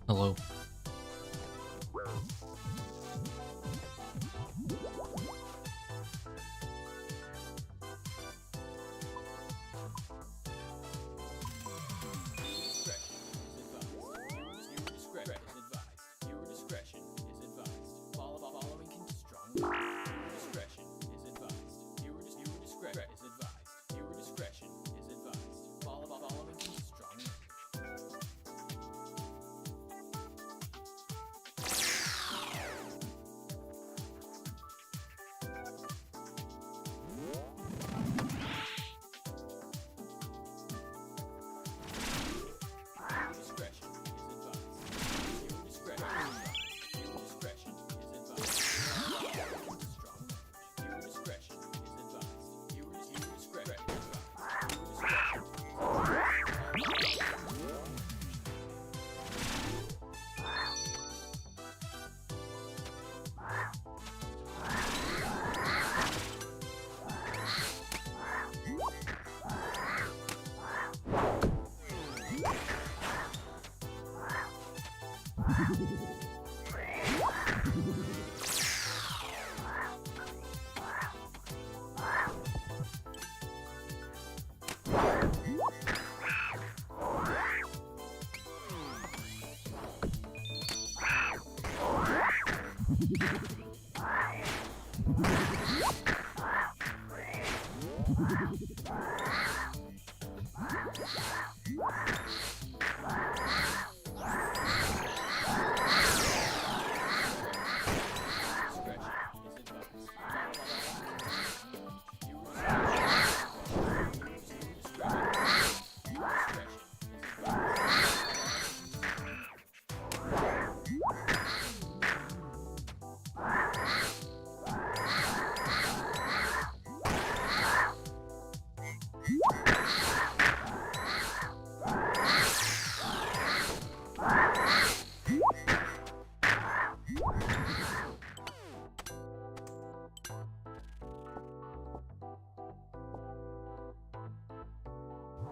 Hello.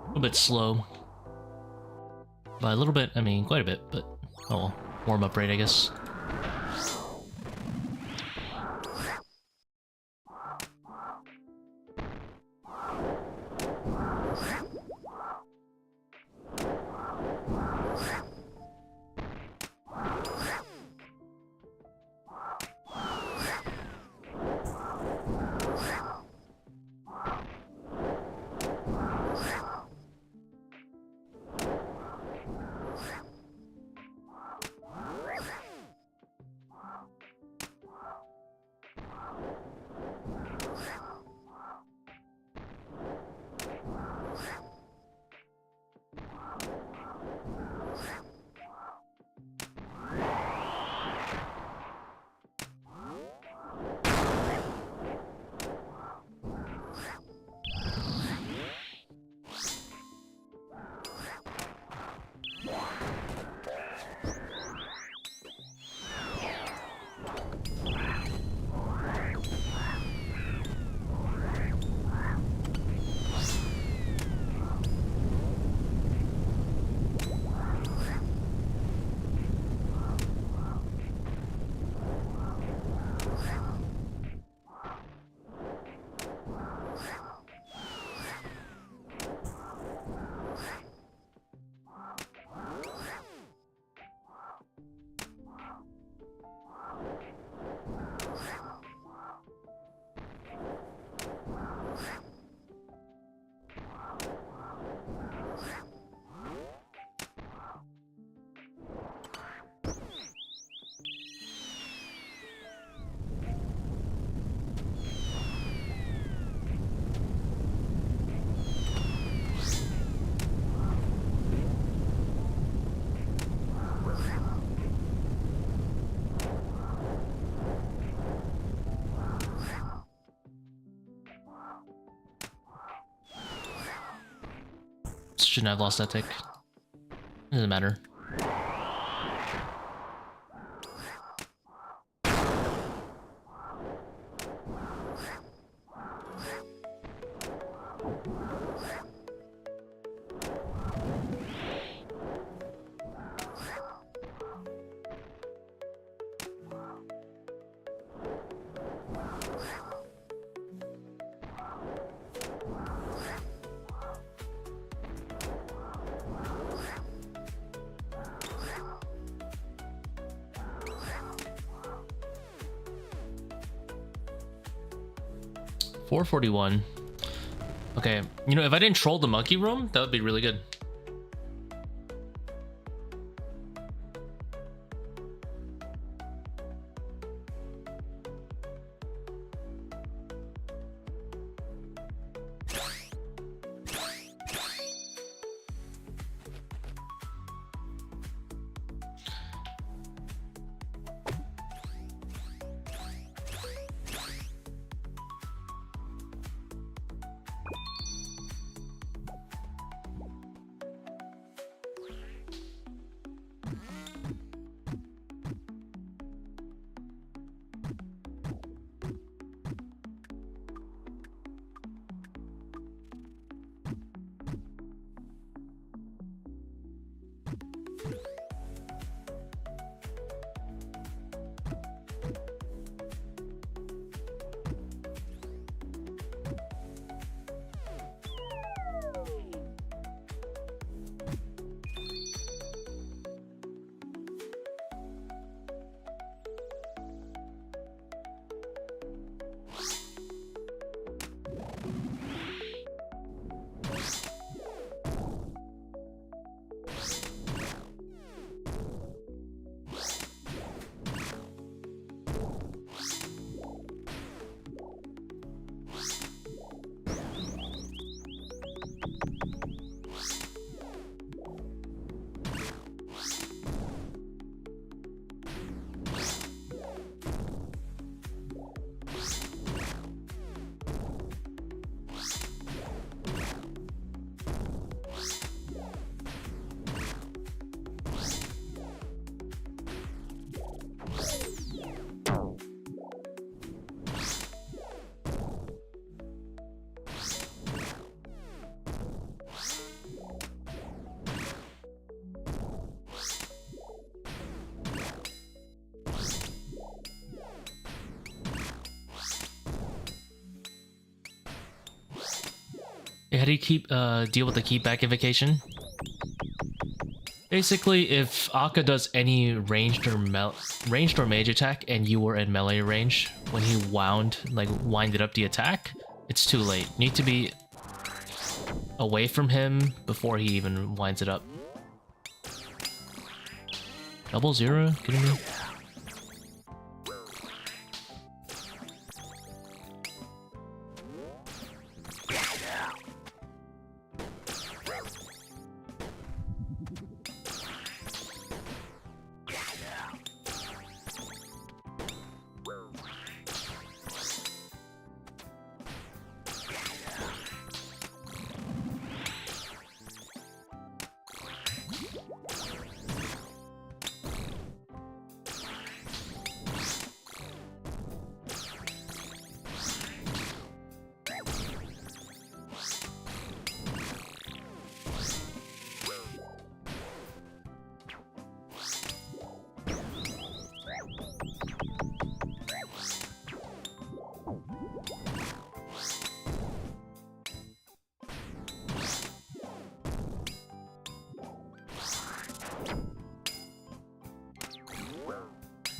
A little bit slow. By a little bit, I mean quite a bit, but oh well. Warm-up rate, I guess. Shouldn't have lost that tick. Doesn't matter. 441. Okay, you know, if I didn't troll the monkey room, that would be really good. How do you deal with the keepback invocation? Basically, if Akkha does any ranged or mage attack and you were in melee range, when he winded up the attack, it's too late. You need to be away from him before he even winds it up. 0-0? Kidding me?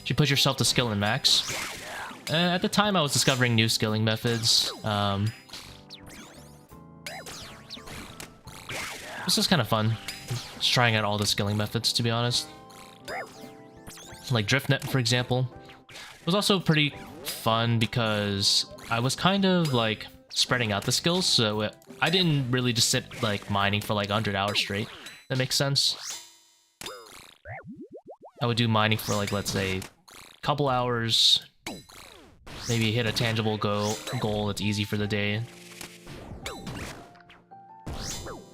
You put yourself to skill in max. At the time, I was discovering new skilling methods. This is kind of fun. Just trying out all the skilling methods, to be honest. Like Driftnet, for example. It was also pretty fun because I was kind of like spreading out the skills, so I didn't really just sit like mining for like 100 hours straight. That makes sense. I would do mining for like, let's say, a couple hours, maybe hit a tangible goal that's easy for the day,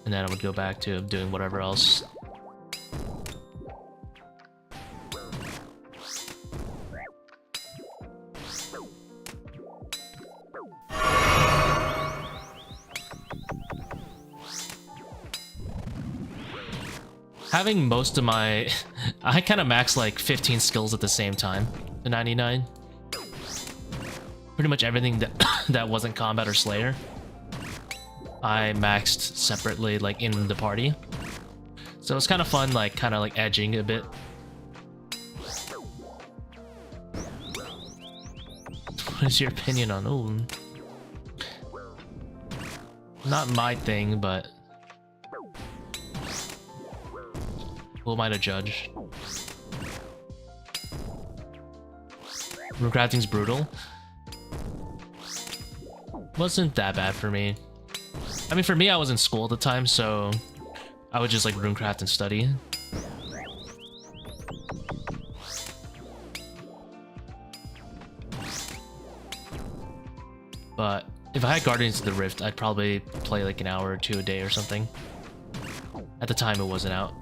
and then I would go back to doing whatever else. Having most of my... I kind of max like 15 skills at the same time to 99. Pretty much everything that wasn't combat or slayer, I maxed separately, like in the party. So it's kind of fun, like kind of like edging a bit. What is your opinion on... Ooh. Not my thing, but who am I to judge? Runecrafting's brutal. Wasn't that bad for me. I mean, for me, I was in school at the time, so I would just like runecraft and study. But if I had Guardians of the Rift, I'd probably play like an hour or two a day or something. At the time, it wasn't out.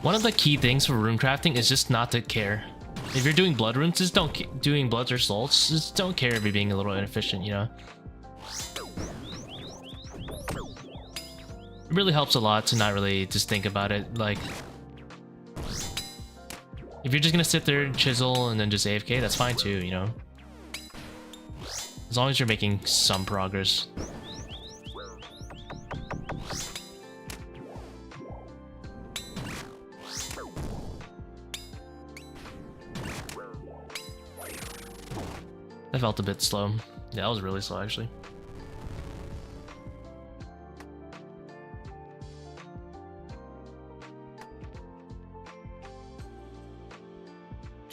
One of the key things for runecrafting is just not to care. If you're doing blood runes, just don't doing bloods or salts. Just don't care if you're being a little inefficient, you know. It really helps a lot to not really just think about it. Like, if you're just gonna sit there and chisel and then just AFK, that's fine too, you know. As long as you're making some progress. That felt a bit slow. Yeah, that was really slow actually.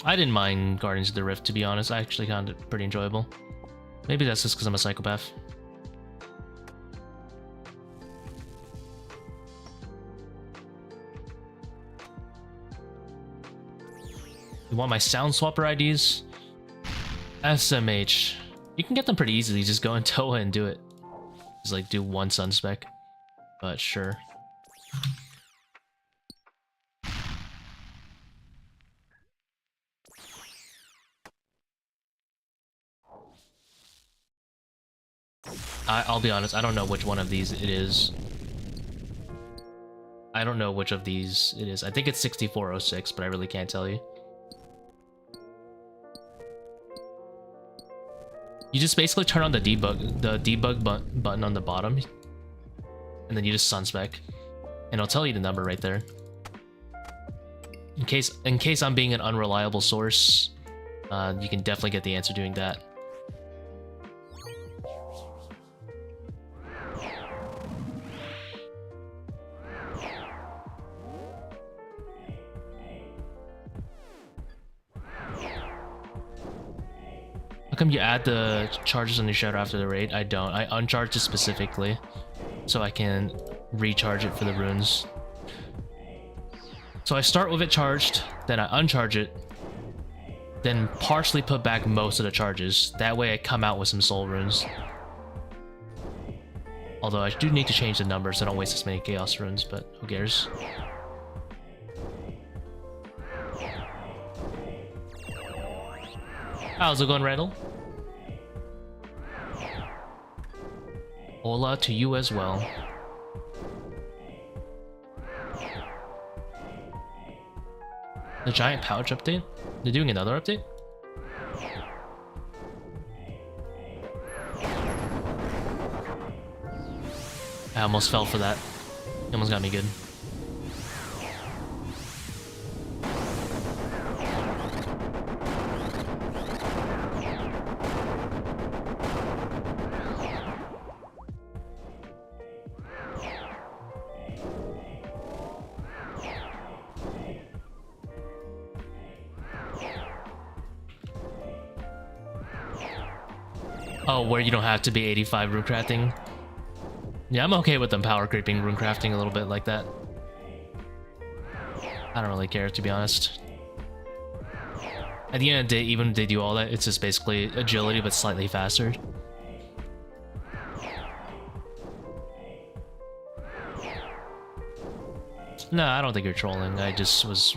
I didn't mind Guardians of the Rift, to be honest. I actually found it pretty enjoyable. Maybe that's just because I'm a psychopath. You want my sound swapper IDs? SMH. You can get them pretty easily. Just go in ToA and do it. Just like do one sun spec. But sure. I'll be honest, I don't know which one of these it is. I don't know which of these it is. I think it's 6406, but I really can't tell you. You just basically turn on the debug button on the bottom, and then you just sunspec, and it'll tell you the number right there. In case I'm being an unreliable source, you can definitely get the answer doing that. How come you add the charges on your shadow after the raid? I don't. I uncharge it specifically so I can recharge it for the runes. So I start with it charged, then I uncharge it, then partially put back most of the charges. That way I come out with some soul runes. Although I do need to change the numbers so I don't waste as many chaos runes, but who cares? How's it going, Randall? Hola to you as well. The giant pouch update? They're doing another update? I almost fell for that. It almost got me good. Oh, where you don't have to be 85 runecrafting? Yeah, I'm okay with them power creeping runecrafting a little bit like that. I don't really care, to be honest. At the end of the day, even if they do all that, it's just basically agility but slightly faster. No, I don't think you're trolling. I just was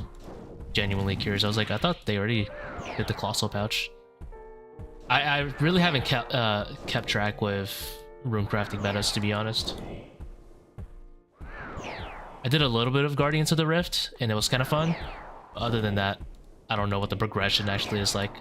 genuinely curious. I was like, I thought they already did the colossal pouch. I really haven't kept track with runecrafting metas, to be honest. I did a little bit of Guardians of the Rift, and it was kind of fun. Other than that, I don't know what the progression actually is like.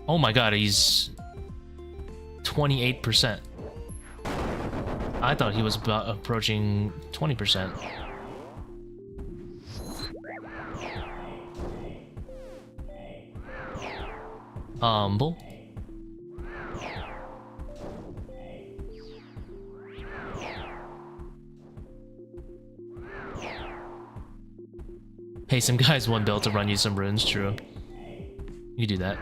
Oh my god, he's 28%. I thought he was about approaching 20%. Humble. Hey, some guys want build to run you some runes, true. You do that.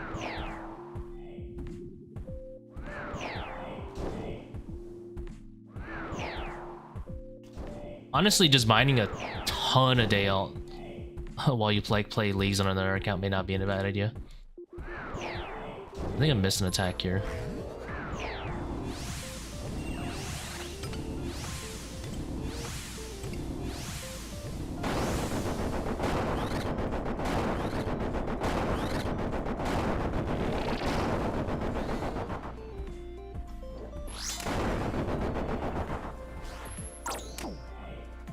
Honestly, just mining a ton of day out while you play leagues on another account may not be a bad idea. I think I missed an attack here.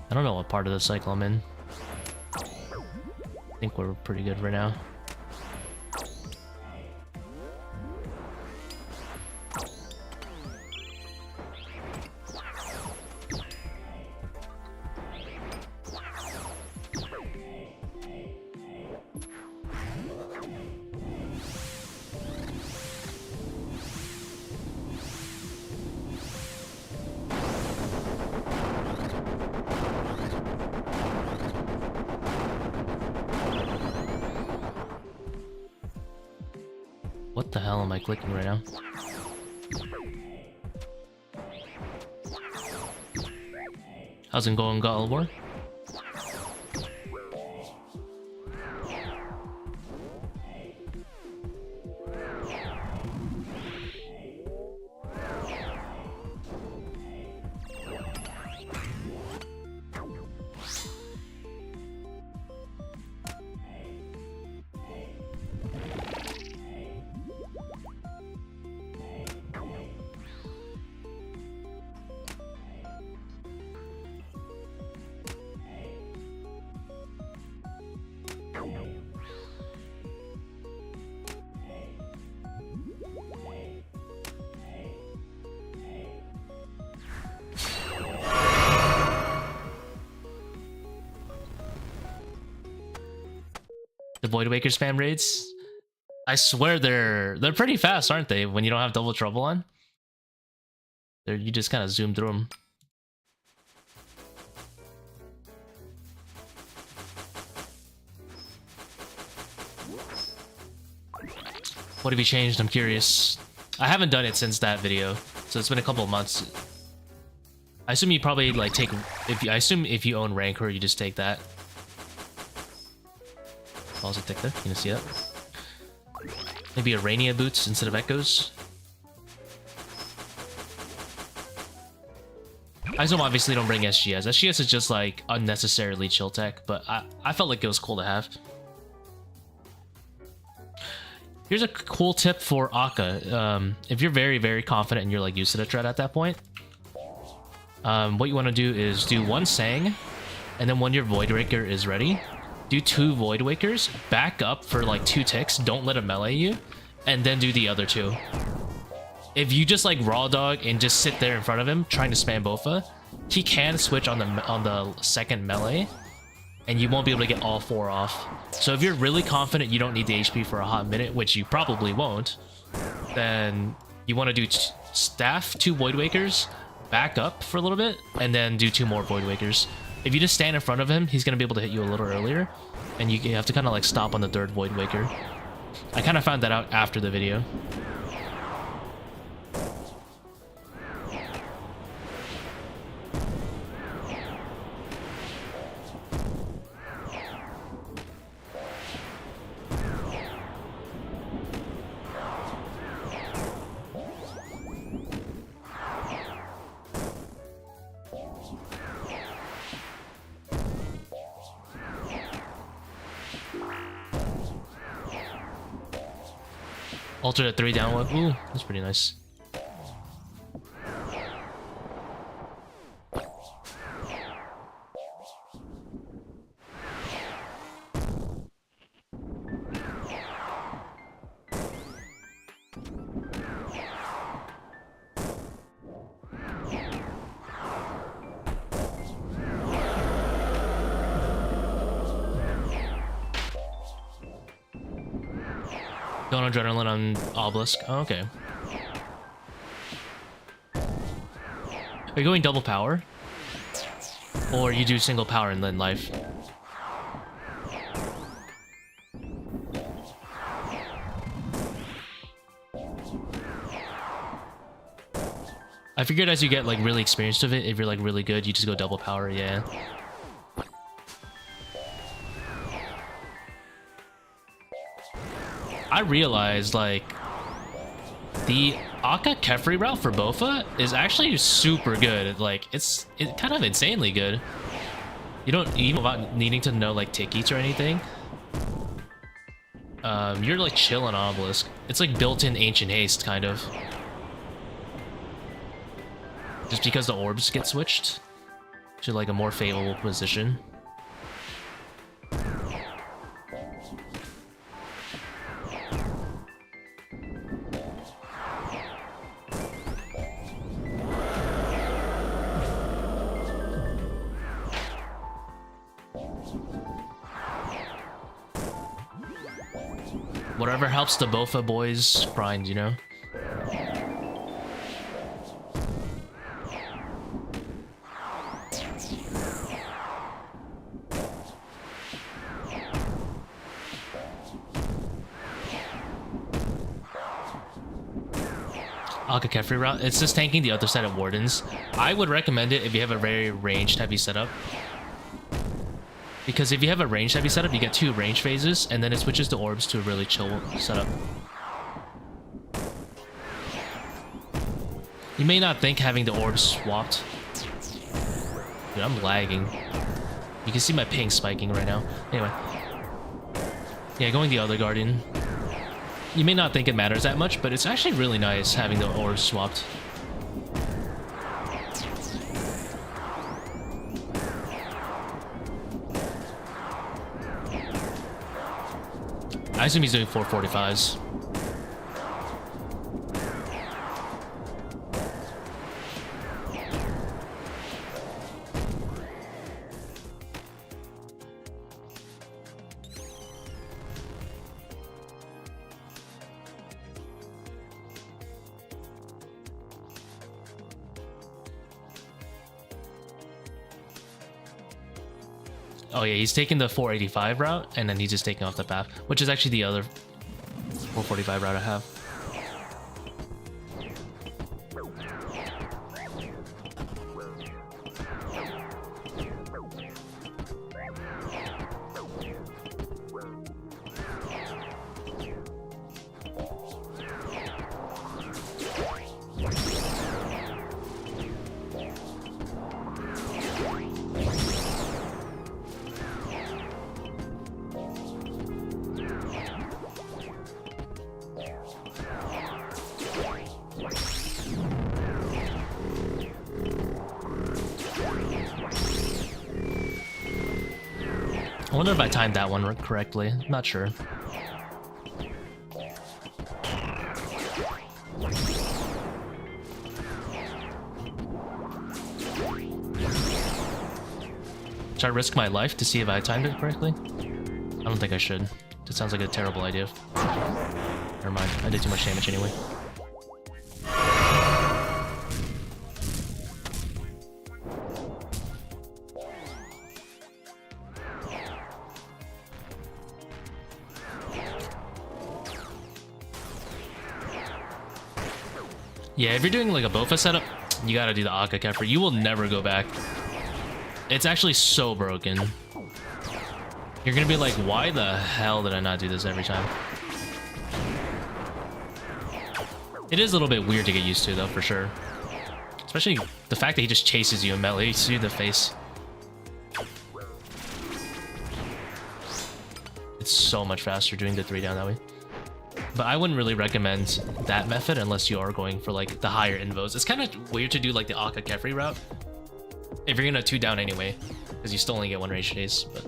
I don't know what part of the cycle I'm in. I think we're pretty good right now. What the hell am I clicking right now? How's it going, God of War? The Void Waker spam raids? I swear they're pretty fast, aren't they? When you don't have double trouble on, you just kind of zoom through them. What have you changed? I'm curious. I haven't done it since that video, so it's been a couple of months. I assume you probably like take I assume if you own Rancor, you just take that. Balls are thick there. You can see that. Maybe Arania boots instead of Echoes. I assume obviously don't bring SGS. SGS is just like unnecessarily chill tech, but I felt like it was cool to have. Here's a cool tip for Akkha. If you're very confident and you're like used to the tread at that point, what you want to do is do one Sang, and then when your Void Waker is ready, do 2 Void Wakers, back up for like 2 ticks, don't let him melee you, and then do the other 2. If you just like raw dog and just sit there in front of him trying to spam Bofa, he can switch on the second melee, and you won't be able to get all 4 off. So if you're really confident you don't need the HP for a hot minute, which you probably won't, then you want to do staff 2 Void Wakers, back up for a little bit, and then do 2 more Void Wakers. If you just stand in front of him, he's going to be able to hit you a little earlier, and you have to kind of like stop on the 3rd Void Waker. I kind of found that out after the video. Ultor at 3 down one. Ooh, that's pretty nice. Going adrenaline on Obelisk. Oh, okay. Are you going double power? Or you do single power and then life? I figured as you get like really experienced with it, if you're like really good, you just go double power, yeah. I realized like the Akkha Kephri route for Bofa is actually super good. Like it's kind of insanely good. You don't even about needing to know like tick eats or anything. You're like chill on Obelisk. It's like built-in ancient haste kind of. Just because the orbs get switched to like a more favorable position. Whatever helps the Bofa boys grind, you know? Akkha Kephri route. It's just tanking the other side of Wardens. I would recommend it if you have a very ranged heavy setup. Because if you have a ranged heavy setup, you get 2 range phases, and then it switches the orbs to a really chill setup. You may not think having the orbs swapped. Dude, I'm lagging. You can see my ping spiking right now. Anyway. Yeah, going the other Guardian. You may not think it matters that much, but it's actually really nice having the orbs swapped. I assume he's doing 445s. Oh yeah, he's taking the 485 route, and then he's just taking off the path, which is actually the other 445 route I have. I wonder if I timed that one correctly. I'm not sure. Should I risk my life to see if I timed it correctly? I don't think I should. That sounds like a terrible idea. Never mind. I did too much damage anyway. Yeah, if you're doing like a Bofa setup, you gotta do the Akkha Kephri. You will never go back. It's actually so broken. You're gonna be like, why the hell did I not do this every time? It is a little bit weird to get used to though, for sure. Especially the fact that he just chases you in melee, you see the face. It's so much faster doing the 3 down that way. But I wouldn't really recommend that method unless you are going for like the higher invos. It's kind of weird to do like the Akkha Kephri route if you're gonna 2 down anyway, because you still only get 1 rage chase. But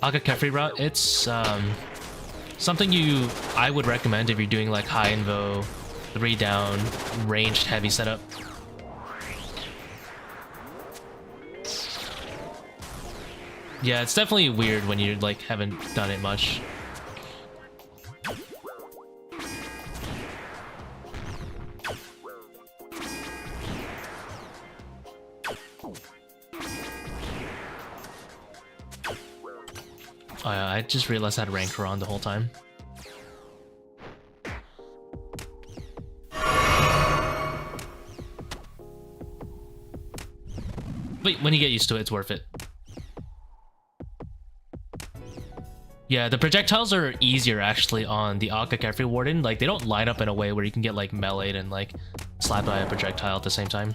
Akkha Kephri route, it's something I would recommend if you're doing like high invo, 3 down, ranged heavy setup. Yeah, it's definitely weird when you like haven't done it much. Oh yeah, I just realized I had Rancor on the whole time. But when you get used to it, it's worth it. Yeah, the projectiles are easier actually on the Akkha Kephri Warden. Like, they don't line up in a way where you can get like meleeed and like slapped by a projectile at the same time.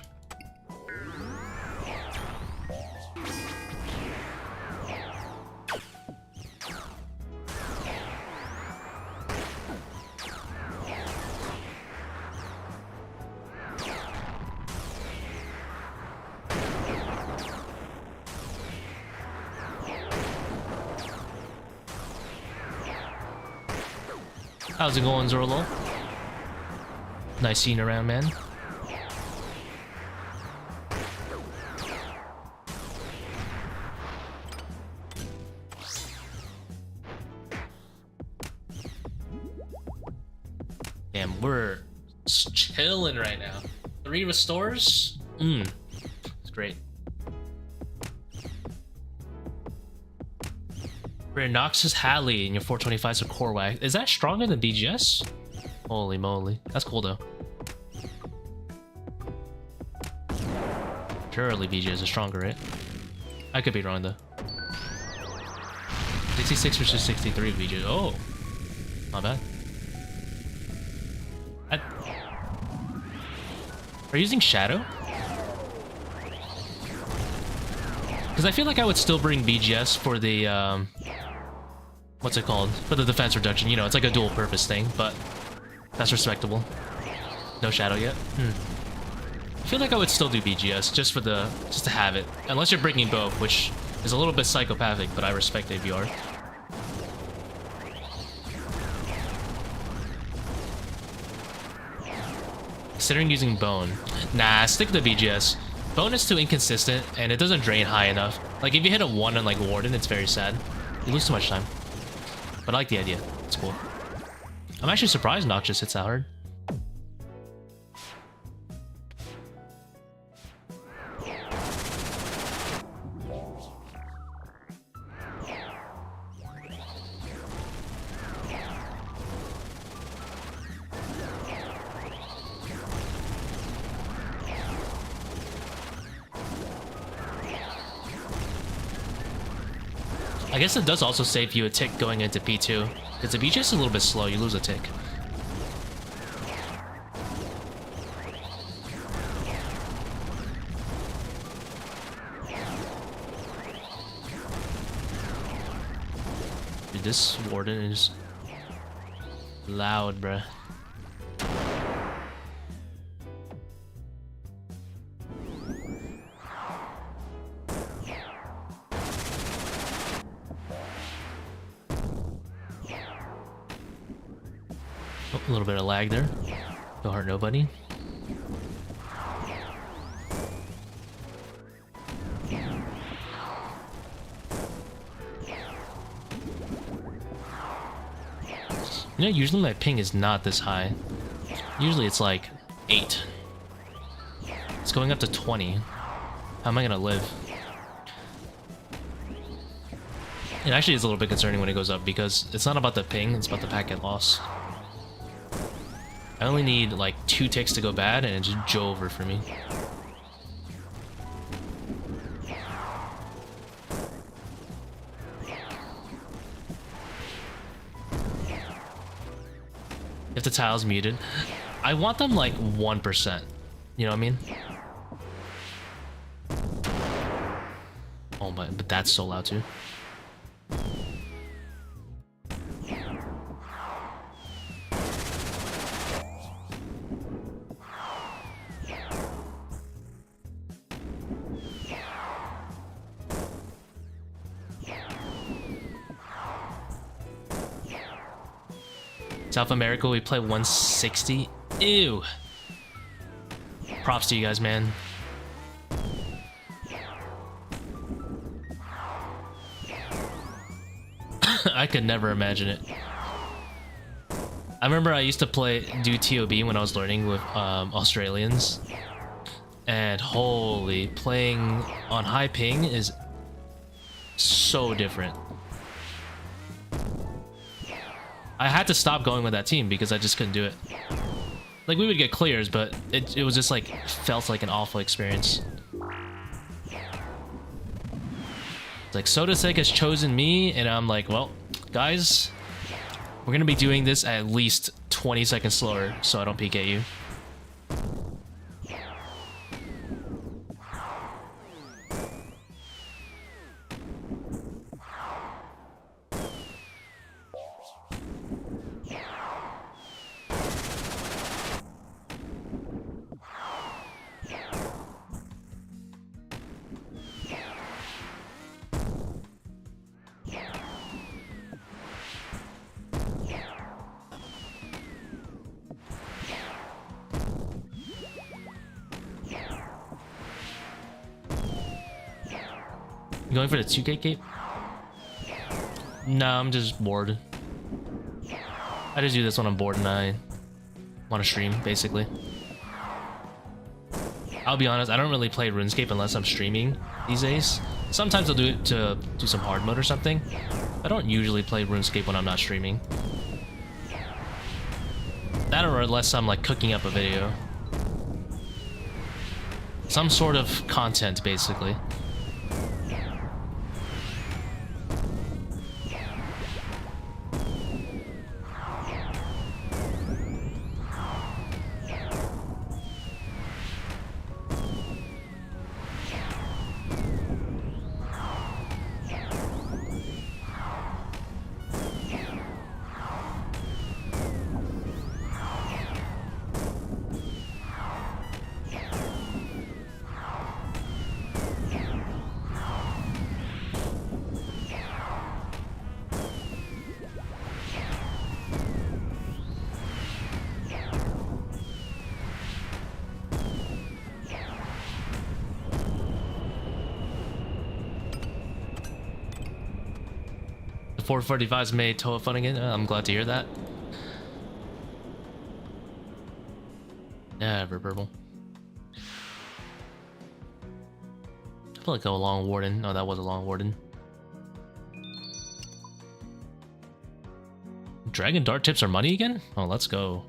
How's it going, Zorlo? Nice seeing you around, man. Damn, we're chilling right now. 3 restores? It's great. Rare Noxus Halley and your 425's a core whack. Is that stronger than BGS? Holy moly. That's cool though. Surely BGS is stronger, right? I could be wrong though. 66 versus 63 BGS. Oh, not bad. Are you using Shadow? Because I feel like I would still bring BGS for the what's it called? For the defense reduction, you know, it's like a dual purpose thing, but that's respectable. No Shadow yet. I feel like I would still do BGS just to have it. Unless you're breaking both, which is a little bit psychopathic, but I respect it if you are. Considering using Bone. Nah, stick to BGS. Bone is too inconsistent, and it doesn't drain high enough. Like, if you hit a 1 on, like, Warden, it's very sad. You lose too much time. But I like the idea. It's cool. I'm actually surprised Noxus hits that hard. I guess it does also save you a tick going into P2. Because the BGS is a little bit slow, you lose a tick. Dude, this Warden is loud, bruh. A little bit of lag there. Don't hurt nobody. You know, usually my ping is not this high. Usually it's like 8. It's going up to 20. How am I gonna live? It actually is a little bit concerning when it goes up because it's not about the ping, it's about the packet loss. I only need like 2 ticks to go bad and it's just over for me. If the tile's muted, I want them like 1%. You know what I mean? Oh my, but that's so loud too. South America, we play 160. Ew. Props to you guys, man. I could never imagine it. I remember I used to do TOB when I was learning with Australians. And holy, playing on high ping is so different. I had to stop going with that team because I just couldn't do it. Like, we would get clears, but it was just like, felt like an awful experience. It's like, Sodasek has chosen me, and I'm like, well, guys, we're gonna be doing this at least 20 seconds slower so I don't peek at you. You going for the 2K cape? No, I'm just bored. I just do this when I'm bored and I want to stream, basically. I'll be honest, I don't really play RuneScape unless I'm streaming these days. Sometimes I'll do it to do some hard mode or something. I don't usually play RuneScape when I'm not streaming. That or unless I'm like cooking up a video. Some sort of content, basically. The 445's made ToA fun again. I'm glad to hear that. Never purple. I feel like a long warden. No, that was a long warden. Dragon dart tips are money again? Oh, let's go.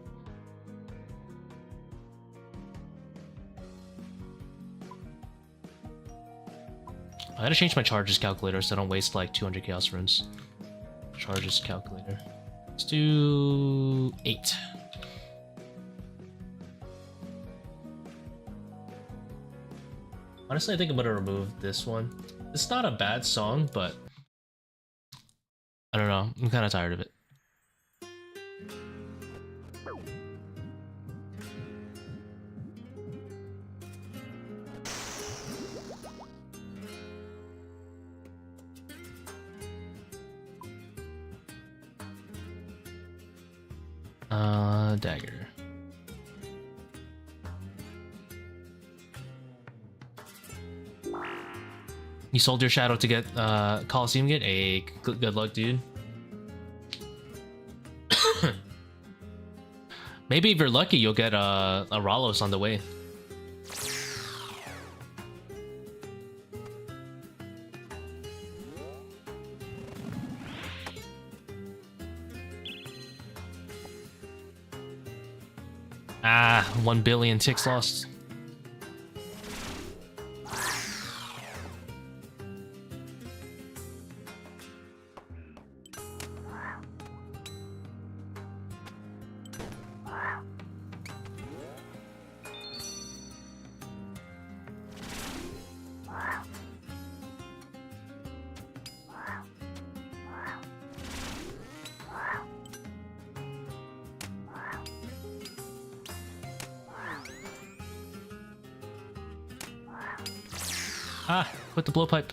I gotta change my charges calculator so I don't waste like 200 chaos runes. Charges calculator. Let's do 8. Honestly, I think I'm gonna remove this one. It's not a bad song, but I don't know. I'm kind of tired of it. Dagger. You sold your shadow to get Coliseum get? Hey, good luck, dude. Maybe if you're lucky, you'll get a Ralos on the way. Ah, 1 billion ticks lost. Ah, quit the blowpipe.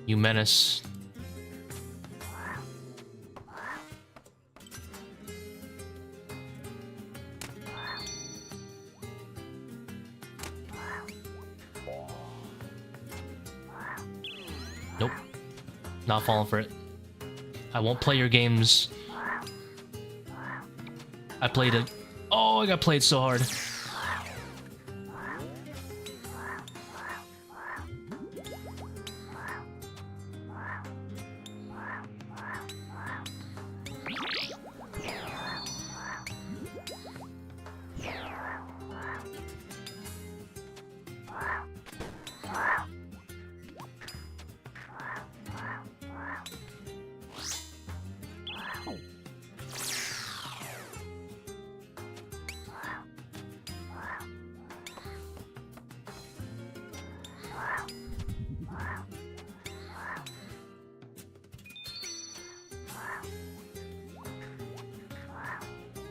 You menace. Nope. Not falling for it. I won't play your games. I played it. Oh, I got played so hard.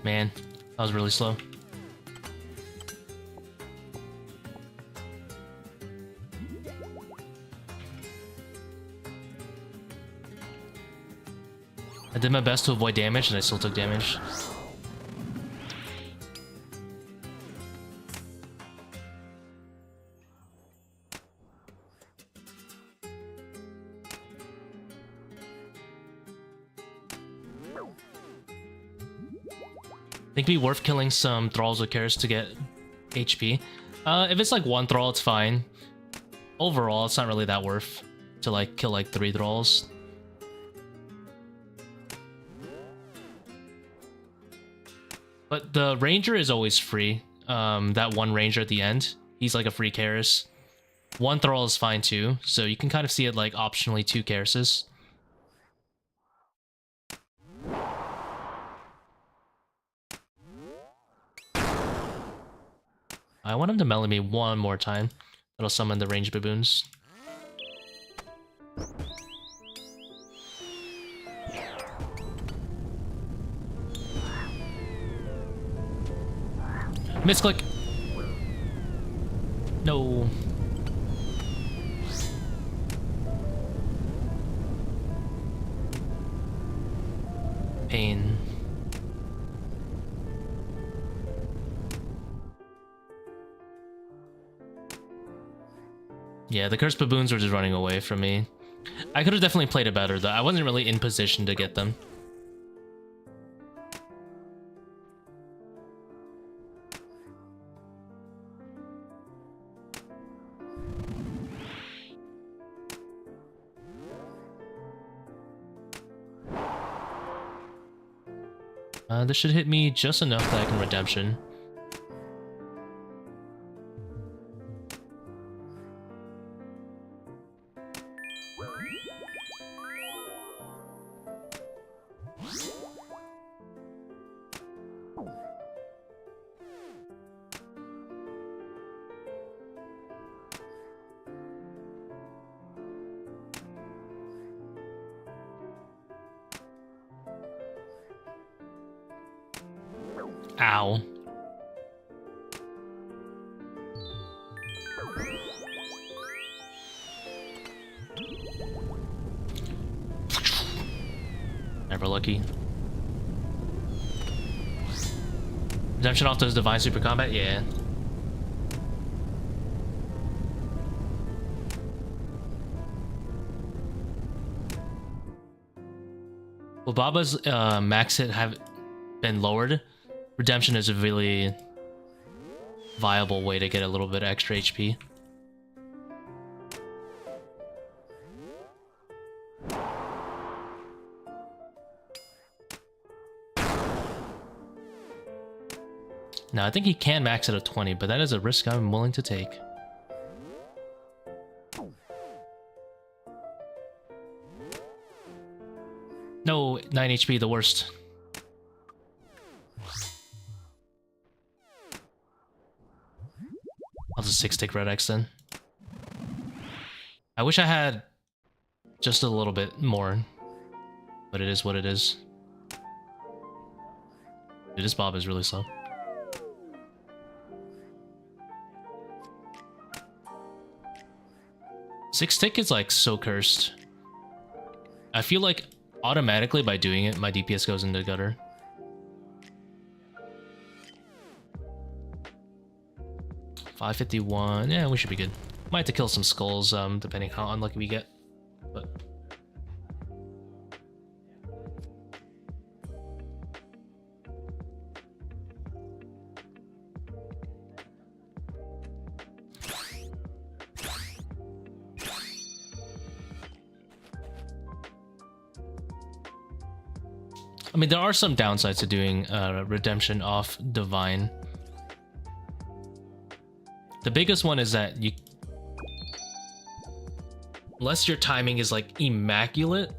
Man, that was really slow. I did my best to avoid damage and I still took damage. I think it'd be worth killing some thralls with Karis to get HP. If it's like one thrall, it's fine. Overall, it's not really that worth to like kill like 3 thralls. But the ranger is always free. That one ranger at the end, he's like a free Karis. 1 thrall is fine too, so you can kind of see it like optionally 2 Karises. I want him to melee me one more time. That'll summon the ranged baboons. Misclick! No. Pain. Yeah, the cursed baboons were just running away from me. I could have definitely played it better, though. I wasn't really in position to get them. This should hit me just enough that I can redemption. Ow. Never lucky. Redemption off those divine super combat? Yeah. Will Baba's max hit have been lowered? Redemption is a really viable way to get a little bit extra HP. Now, I think he can max it at 20, but that is a risk I'm willing to take. No, 9 HP, the worst. I'll just 6-tick Red X then. I wish I had just a little bit more, but it is what it is. Dude, this Bob is really slow. 6 tick is like so cursed. I feel like automatically by doing it, my DPS goes into the gutter. $551. Yeah, we should be good. Might have to kill some skulls, depending how unlucky we get. But I mean, there are some downsides to doing redemption off divine. The biggest one is that you, unless your timing is like immaculate,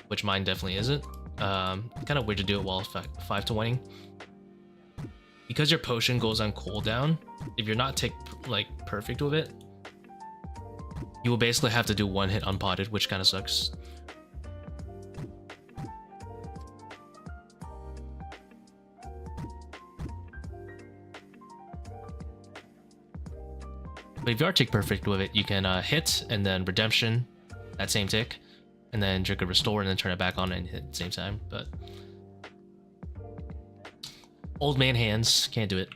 which mine definitely isn't, kind of weird to do it while 5 to 1ing. Because your potion goes on cooldown, if you're not like perfect with it, you will basically have to do 1 hit unpotted, which kind of sucks. But if you are tick perfect with it, you can hit and then redemption that same tick, and then drink a restore and then turn it back on and hit at the same time. But old man hands can't do it.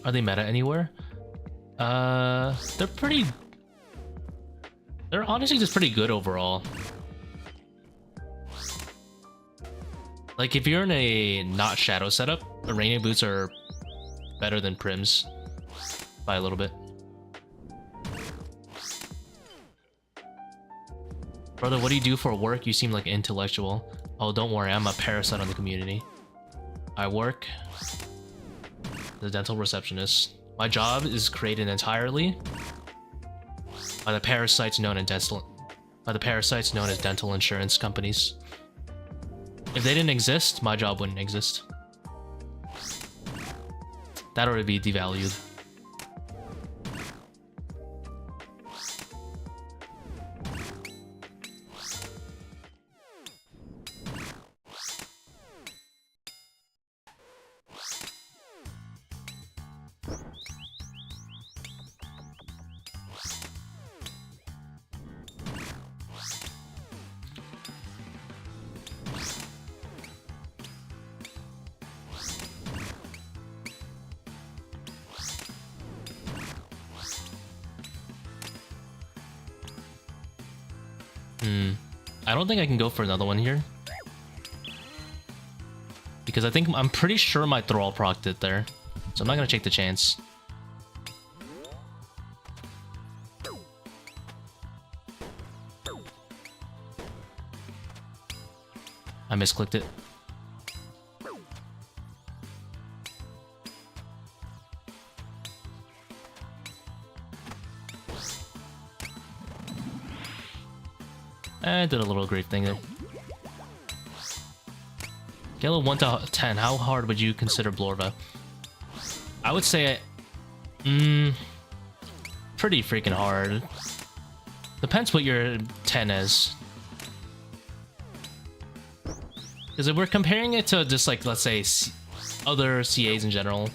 Are they meta anywhere? They're pretty. They're honestly just pretty good overall. Like, if you're in a not shadow setup, Arena boots are better than Prims by a little bit. Brother, what do you do for work? You seem like intellectual. Oh, don't worry, I'm a parasite on the community. I work as a dental receptionist. My job is created entirely by the parasites known as dental insurance companies. If they didn't exist, my job wouldn't exist. That would be devalued. I don't think I can go for another one here. Because I'm pretty sure my Thrall procced it there. So I'm not gonna take the chance. I misclicked it. I did a little great thing there. Scale of 1 to 10, how hard would you consider Blorva? I would say, pretty freaking hard. Depends what your 10 is. Because if we're comparing it to just like, let's say, other CAs in general,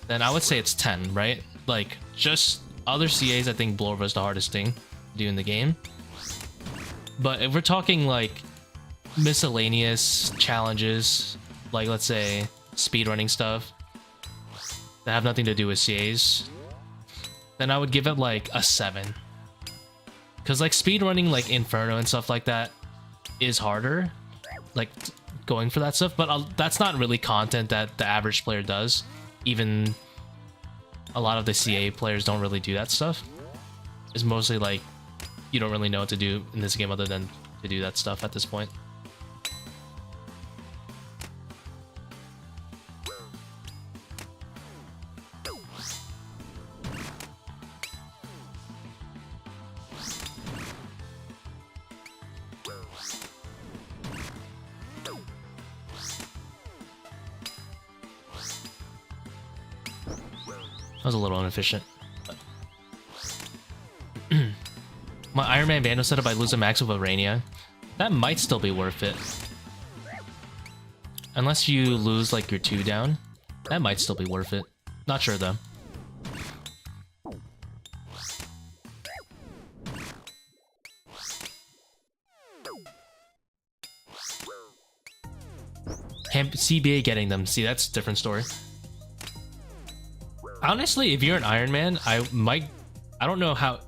then I would say it's 10, right? Like, just other CAs, I think Blorva is the hardest thing to do in the game. But if we're talking like miscellaneous challenges, like let's say speedrunning stuff that have nothing to do with CAs, then I would give it like a 7. Because like speedrunning like Inferno and stuff like that is harder, like going for that stuff, but that's not really content that the average player does. Even a lot of the CA players don't really do that stuff. It's mostly like you don't really know what to do in this game other than to do that stuff at this point. That was a little inefficient. My Iron Man Vandal setup, I lose a max with Arania. That might still be worth it. Unless you lose like your 2 down. That might still be worth it. Not sure though. CBA getting them. See, that's a different story. Honestly, if you're an Iron Man, I don't know how...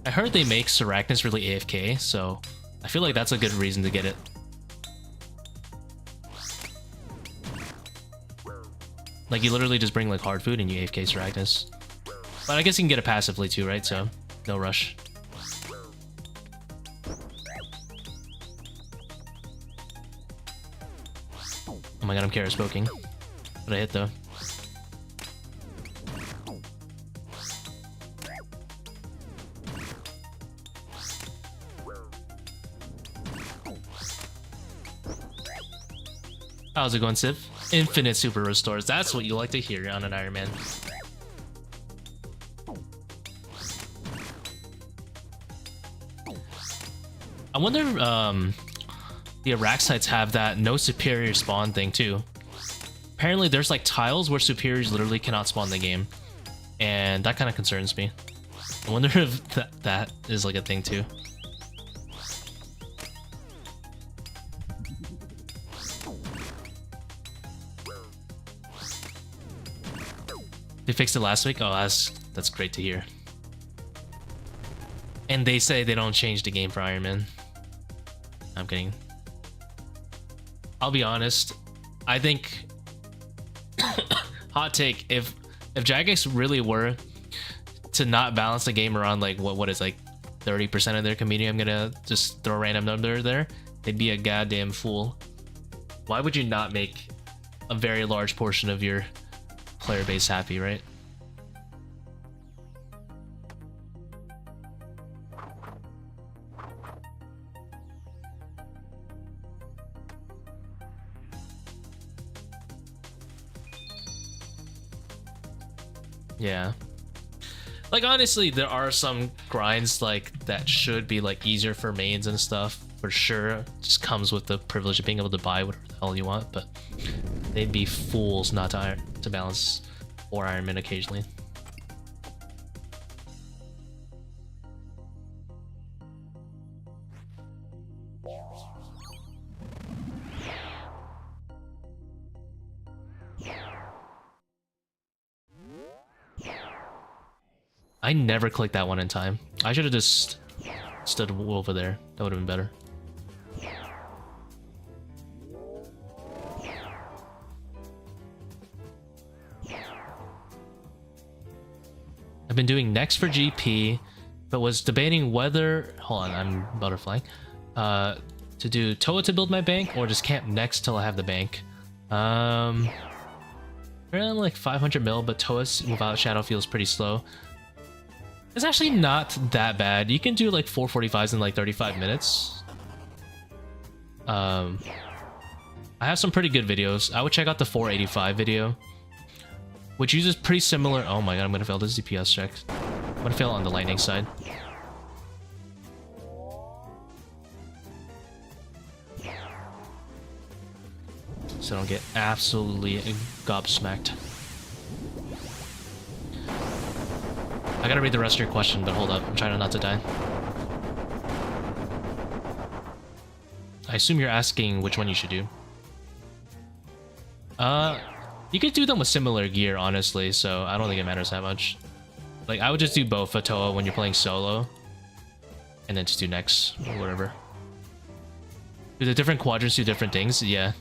I heard they make Sarachnis really AFK, so I feel like that's a good reason to get it. Like, you literally just bring, like, hard food and you AFK Sarachnis. But I guess you can get it passively too, right? So, no rush. Oh my god, I'm Kara's poking. But I hit though. How's it going, Civ? Infinite super restores. That's what you like to hear on an Iron Man. I wonder if, the Araxites have that no superior spawn thing too. Apparently there's like tiles where superiors literally cannot spawn in the game. And that kind of concerns me. I wonder if that is like a thing too. They fixed it last week? Oh, that's great to hear. And they say they don't change the game for Iron Man. I'm kidding. I'll be honest, I think hot take, if Jagex really were to not balance the game around like what is like 30% of their community, I'm gonna just throw a random number there, they'd be a goddamn fool. Why would you not make a very large portion of your player base happy, right? Yeah. Like, honestly, there are some grinds like that should be like easier for mains and stuff, for sure. It just comes with the privilege of being able to buy whatever the hell you want, but they'd be fools not to balance 4 Iron Man occasionally. I never clicked that one in time. I should have just stood over there. That would have been better. I've been doing next for GP, but was debating whether... Hold on, I'm butterflying. To do ToA to build my bank, or just camp next till I have the bank. Around like 500 mil, but ToA without Shadow feels pretty slow. It's actually not that bad. You can do like 445s in like 35 minutes. I have some pretty good videos. I would check out the 485 video, which uses pretty similar... Oh my god, I'm gonna fail this DPS check. I'm gonna fail on the lightning side. So I don't get absolutely gobsmacked. I gotta read the rest of your question, but hold up. I'm trying not to die. I assume you're asking which one you should do. You could do them with similar gear, honestly, so I don't think it matters that much. Like, I would just do both for ToA when you're playing solo, and then just do next, or whatever. Do the different quadrants do different things? Yeah.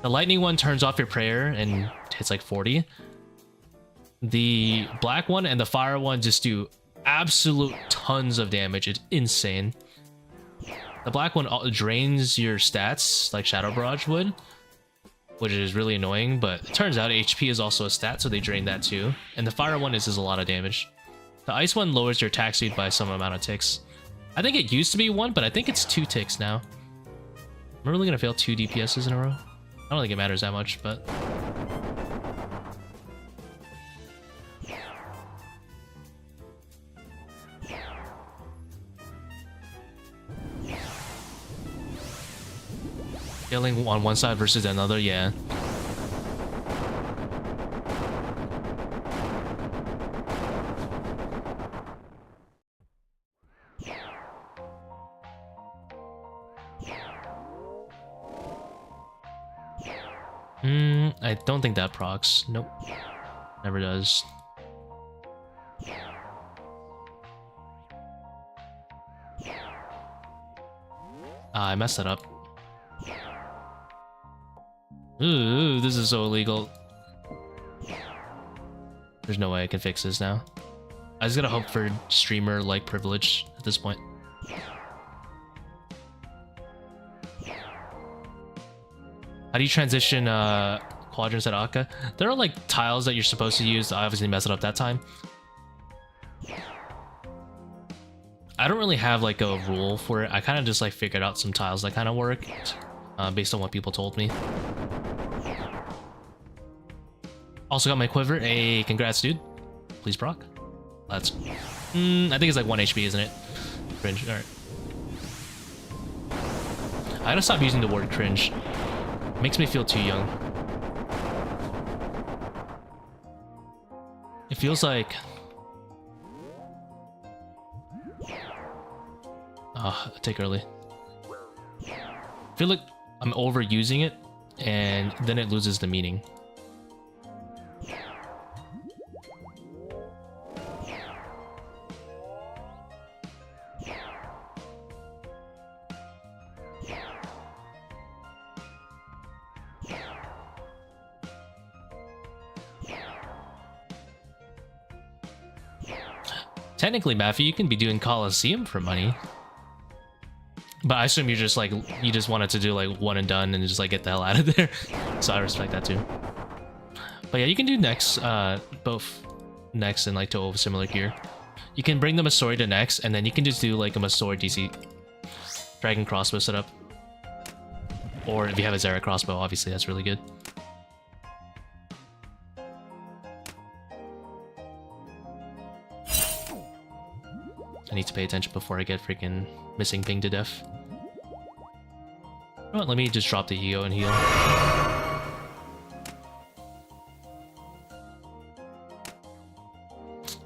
The lightning one turns off your prayer and hits like 40. The black one and the fire one just do absolute tons of damage. It's insane. The black one drains your stats like Shadow Barrage would, which is really annoying, but it turns out HP is also a stat, so they drain that too. And the fire one is a lot of damage. The ice one lowers your attack speed by some amount of ticks. I think it used to be 1, but I think it's 2 ticks now. I'm really gonna fail 2 DPSs in a row. I don't think it matters that much, but... Failing on one side versus another, yeah. I don't think that procs. Nope. Never does. I messed that up. Ooh, this is so illegal. There's no way I can fix this now. I just gotta hope for streamer-like privilege at this point. How do you transition quadrants at Akkha? There are like tiles that you're supposed to use. I obviously messed it up that time. I don't really have like a rule for it. I kind of just like figured out some tiles that kind of worked based on what people told me. Also got my quiver. Hey, congrats, dude. Please proc. That's... I think it's like 1 HP, isn't it? Cringe. Alright. I gotta stop using the word cringe. It makes me feel too young. It feels like... take early. I feel like I'm overusing it, and then it loses the meaning. Technically, Maffy, you can be doing Coliseum for money. But I assume you're just like, you just wanted to do like one and done and just like get the hell out of there. So I respect that too. But yeah, you can do next, both next and like ToA similar gear. You can bring the Masori to next, and then you can just do like a Masori DC Dragon Crossbow setup. Or if you have a Zera Crossbow, obviously that's really good. I need to pay attention before I get freaking missing ping to death. You know what, let me just drop the ego and heal.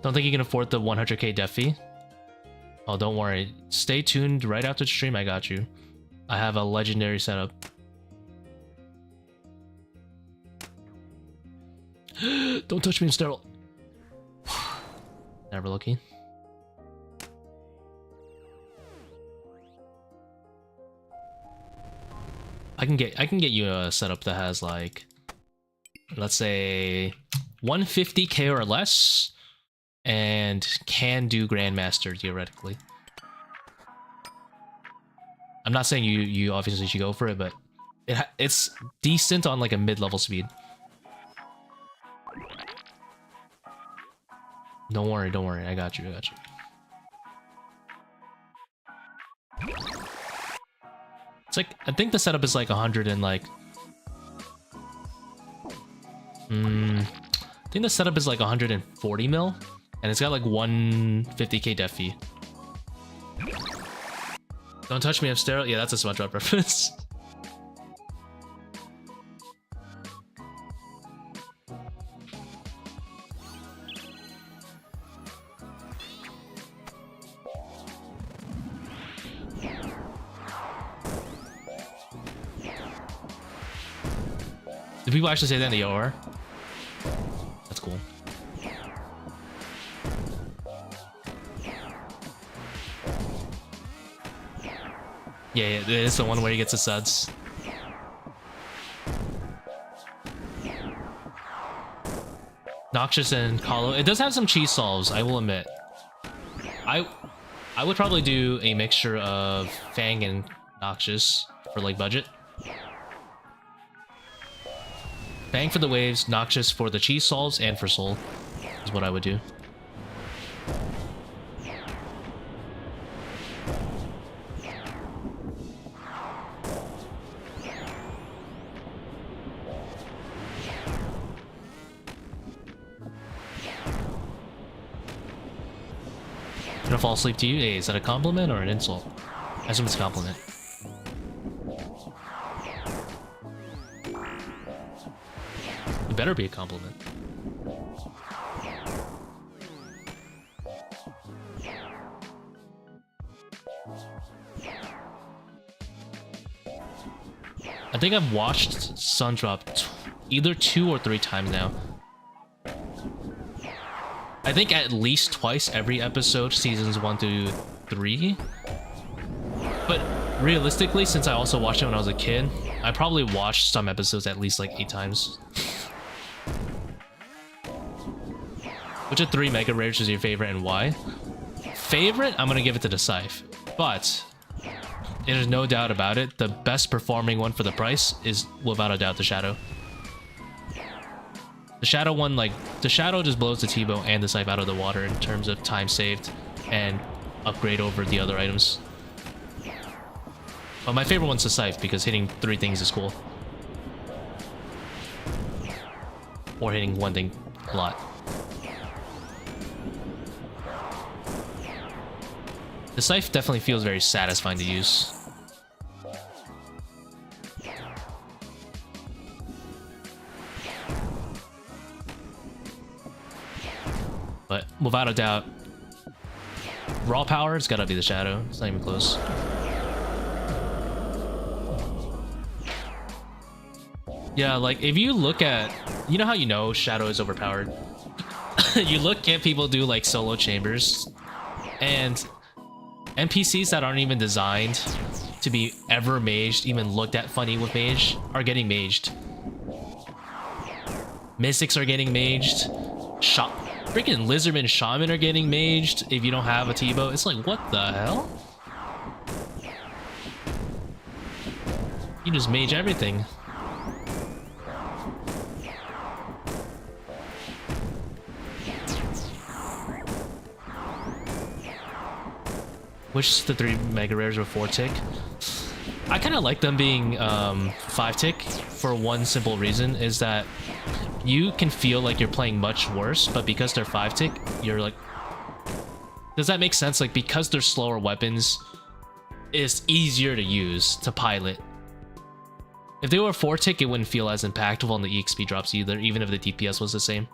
Don't think you can afford the 100k death fee? Oh, don't worry. Stay tuned right after the stream, I got you. I have a legendary setup. Don't touch me, I'm sterile. Never lucky. I can get you a setup that has like, let's say 150k or less, and can do Grandmaster theoretically. I'm not saying you obviously should go for it, but it's decent on like a mid-level speed. Don't worry, I got you, It's like, I think the setup is like 100 and like... I think the setup is like 140 mil, and it's got like 150k def fee. Don't touch me, I'm sterile. Yeah, that's a SpongeBob reference. Do people actually say that in the OR? That's cool. Yeah, it's the one where he gets the suds. Noxious and Hollow. It does have some cheese solves, I will admit. I would probably do a mixture of Fang and Noxious for like budget. Fang for the waves, Noxious for the cheese solves, and for soul is what I would do. Gonna fall asleep to you? Hey, is that a compliment or an insult? I assume it's a compliment. It better be a compliment. I think I've watched Sun drop either 2 or 3 times now. I think at least twice every episode, seasons 1 to 3. But realistically, since I also watched it when I was a kid, I probably watched some episodes at least like 8 times. Which of 3 mega rares is your favorite and why? Favorite? I'm gonna give it to the Scythe. But there's no doubt about it, the best performing one for the price is without a doubt the Shadow. The Shadow one, like, the Shadow just blows the Tbow and the Scythe out of the water in terms of time saved and upgrade over the other items. But my favorite one's the Scythe because hitting 3 things is cool. Or hitting 1 thing a lot. The Scythe definitely feels very satisfying to use. But without a doubt, raw power, it's gotta be the Shadow. It's not even close. Yeah, like, if you look at... You know how you know Shadow is overpowered? You look at people do, like, solo chambers, and NPCs that aren't even designed to be ever maged, even looked at funny with mage, are getting maged. Mystics are getting maged. Freaking Lizardman Shaman are getting maged if you don't have a Tbow. It's like, what the hell? You just mage everything. Which is the 3 mega rares with 4 tick? I kind of like them being 5 tick for one simple reason, is that you can feel like you're playing much worse, but because they're 5 tick, you're like... Does that make sense? Like, because they're slower weapons, it's easier to use, to pilot. If they were 4 tick, it wouldn't feel as impactful on the EXP drops either, even if the DPS was the same.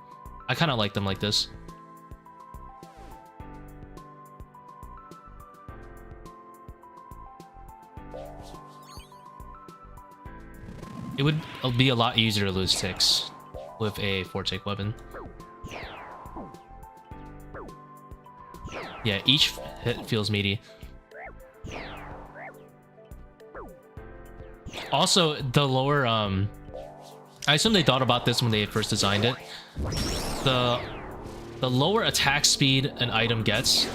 I kind of like them like this. It would be a lot easier to lose ticks with a 4 tick weapon. Yeah, each hit feels meaty. Also, the lower, I assume they thought about this when they first designed it. The lower attack speed an item gets,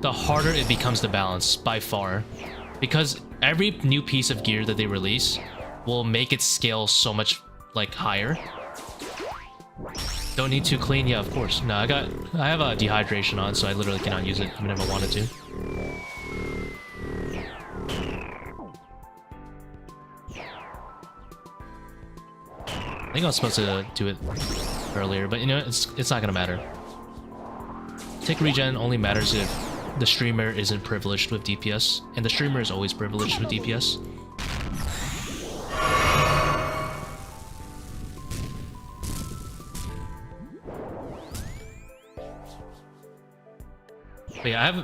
the harder it becomes to balance, by far. Because every new piece of gear that they release will make its scale so much, like, higher. Don't need to clean? Yeah, of course. No, I have a dehydration on, so I literally cannot use it even if I wanted to. I think I was supposed to do it earlier, but you know, it's not gonna matter. Tick regen only matters if the streamer isn't privileged with DPS, and the streamer is always privileged with DPS. But yeah, I have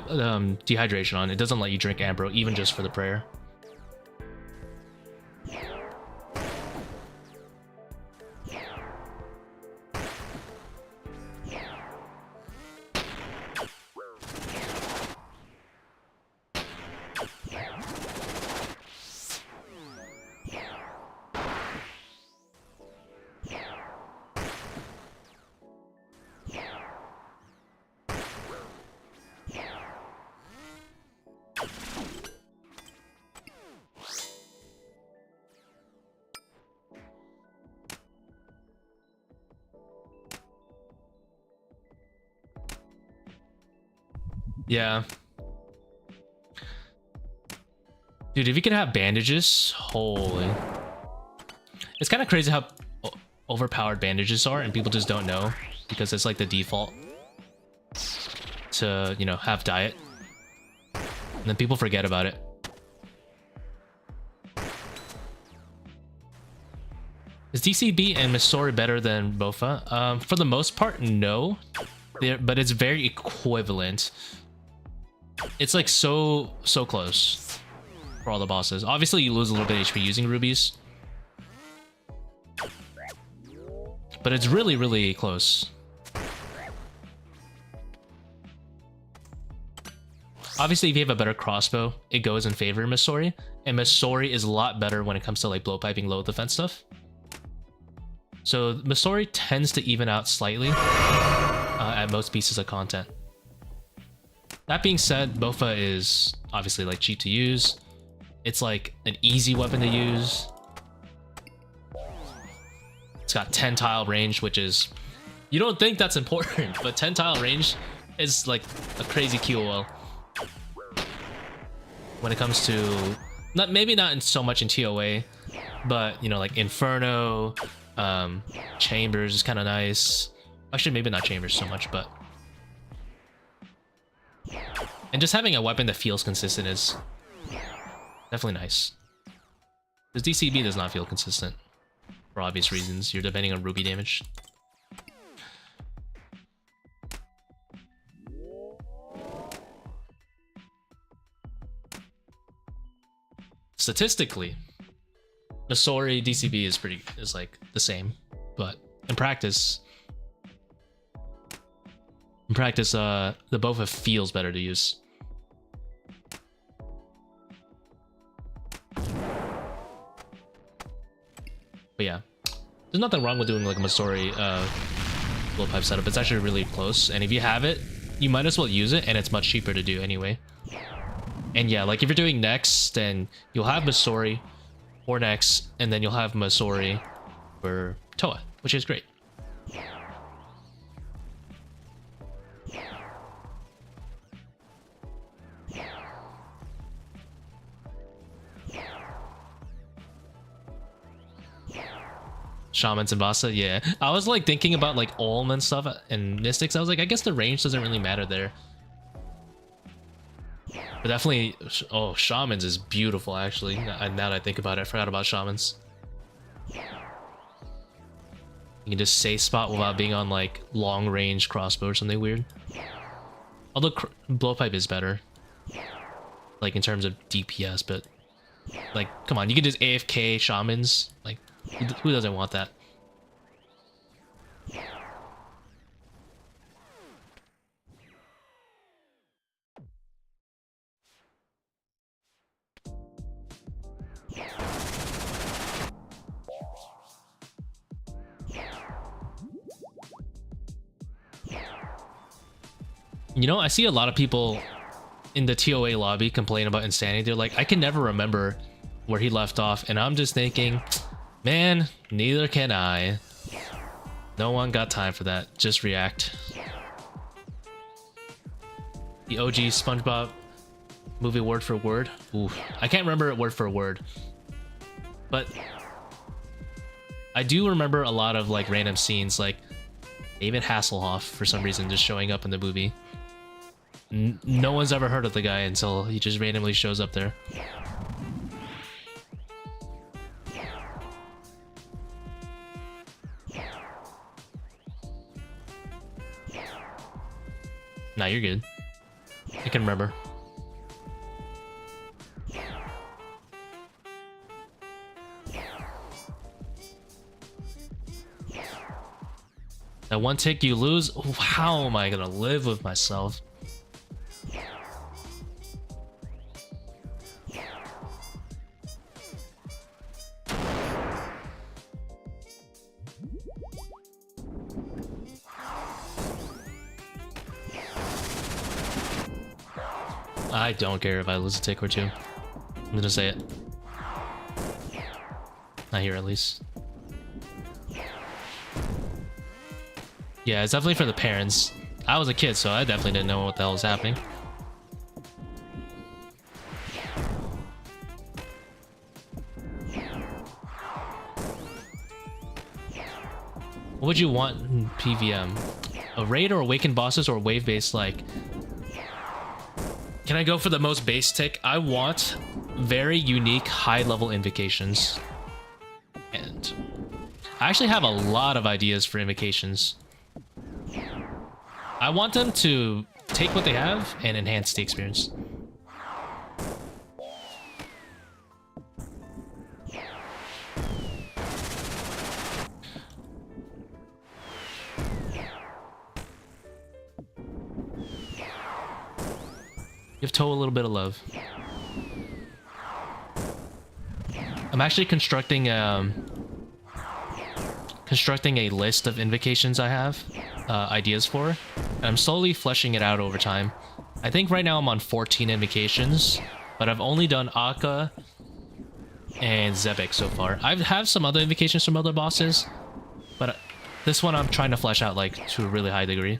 dehydration on. It doesn't let you drink Ambro, even just for the prayer. Yeah. Dude, if you could have bandages, holy. It's kind of crazy how overpowered bandages are, and people just don't know, because it's like the default to, you know, have diet. And then people forget about it. Is DCB and Misori better than Bofa? For the most part, no. But it's very equivalent. It's like so close for all the bosses. Obviously, you lose a little bit of HP using rubies. But it's really, really close. Obviously, if you have a better crossbow, it goes in favor of Masori. And Masori is a lot better when it comes to like blowpiping low defense stuff. So Masori tends to even out slightly at most pieces of content. That being said, Bofa is obviously like cheap to use. It's like an easy weapon to use. It's got 10 tile range, which is, you don't think that's important, but 10 tile range is like a crazy QOL. When it comes to, maybe not in so much in ToA, but you know, like Inferno, Chambers is kind of nice. Actually, maybe not Chambers so much, but, and just having a weapon that feels consistent is definitely nice. Because DCB does not feel consistent for obvious reasons. You're depending on Ruby damage. Statistically, Masori DCB is like the same, but in practice, the Bofa feels better to use. But yeah, there's nothing wrong with doing like a Masori blowpipe setup. It's actually really close, and if you have it, you might as well use it, and it's much cheaper to do anyway. And yeah, like if you're doing Nex, then you'll have Masori or Nex, and then you'll have Masori for ToA, which is great. Shamans and Vasa, yeah. I was like thinking about like Olm and stuff and Mystics. I was like, I guess the range doesn't really matter there. But definitely, oh, Shamans is beautiful, actually. Now that I think about it, I forgot about Shamans. You can just say spot without being on, like, long-range crossbow or something weird. Although, blowpipe is better. Like, in terms of DPS, but... Like, come on, you can just AFK Shamans. Like, who doesn't want that? You know, I see a lot of people in the ToA lobby complain about Insanity. They're like, I can never remember where he left off. And I'm just thinking, man, neither can I. No one got time for that. Just react. The OG SpongeBob movie word for word. Ooh, I can't remember it word for word. But I do remember a lot of like random scenes, like David Hasselhoff for some reason just showing up in the movie. No one's ever heard of the guy until he just randomly shows up there. Nah, you're good. I can remember. That one tick you lose? Ooh, how am I gonna live with myself? I don't care if I lose a tick or two. I'm gonna say it. Not here, at least. Yeah, it's definitely for the parents. I was a kid, so I definitely didn't know what the hell was happening. What would you want in PVM? A raid or awakened bosses or wave-based like? Can I go for the most base tick? I want very unique high-level invocations. And I actually have a lot of ideas for invocations. I want them to take what they have and enhance the experience. Give ToA a little bit of love. I'm actually constructing a list of invocations I have ideas for, and I'm slowly fleshing it out over time. I think right now I'm on 14 invocations, but I've only done Akkha and Zebak so far. I have some other invocations from other bosses, but this one I'm trying to flesh out like to a really high degree.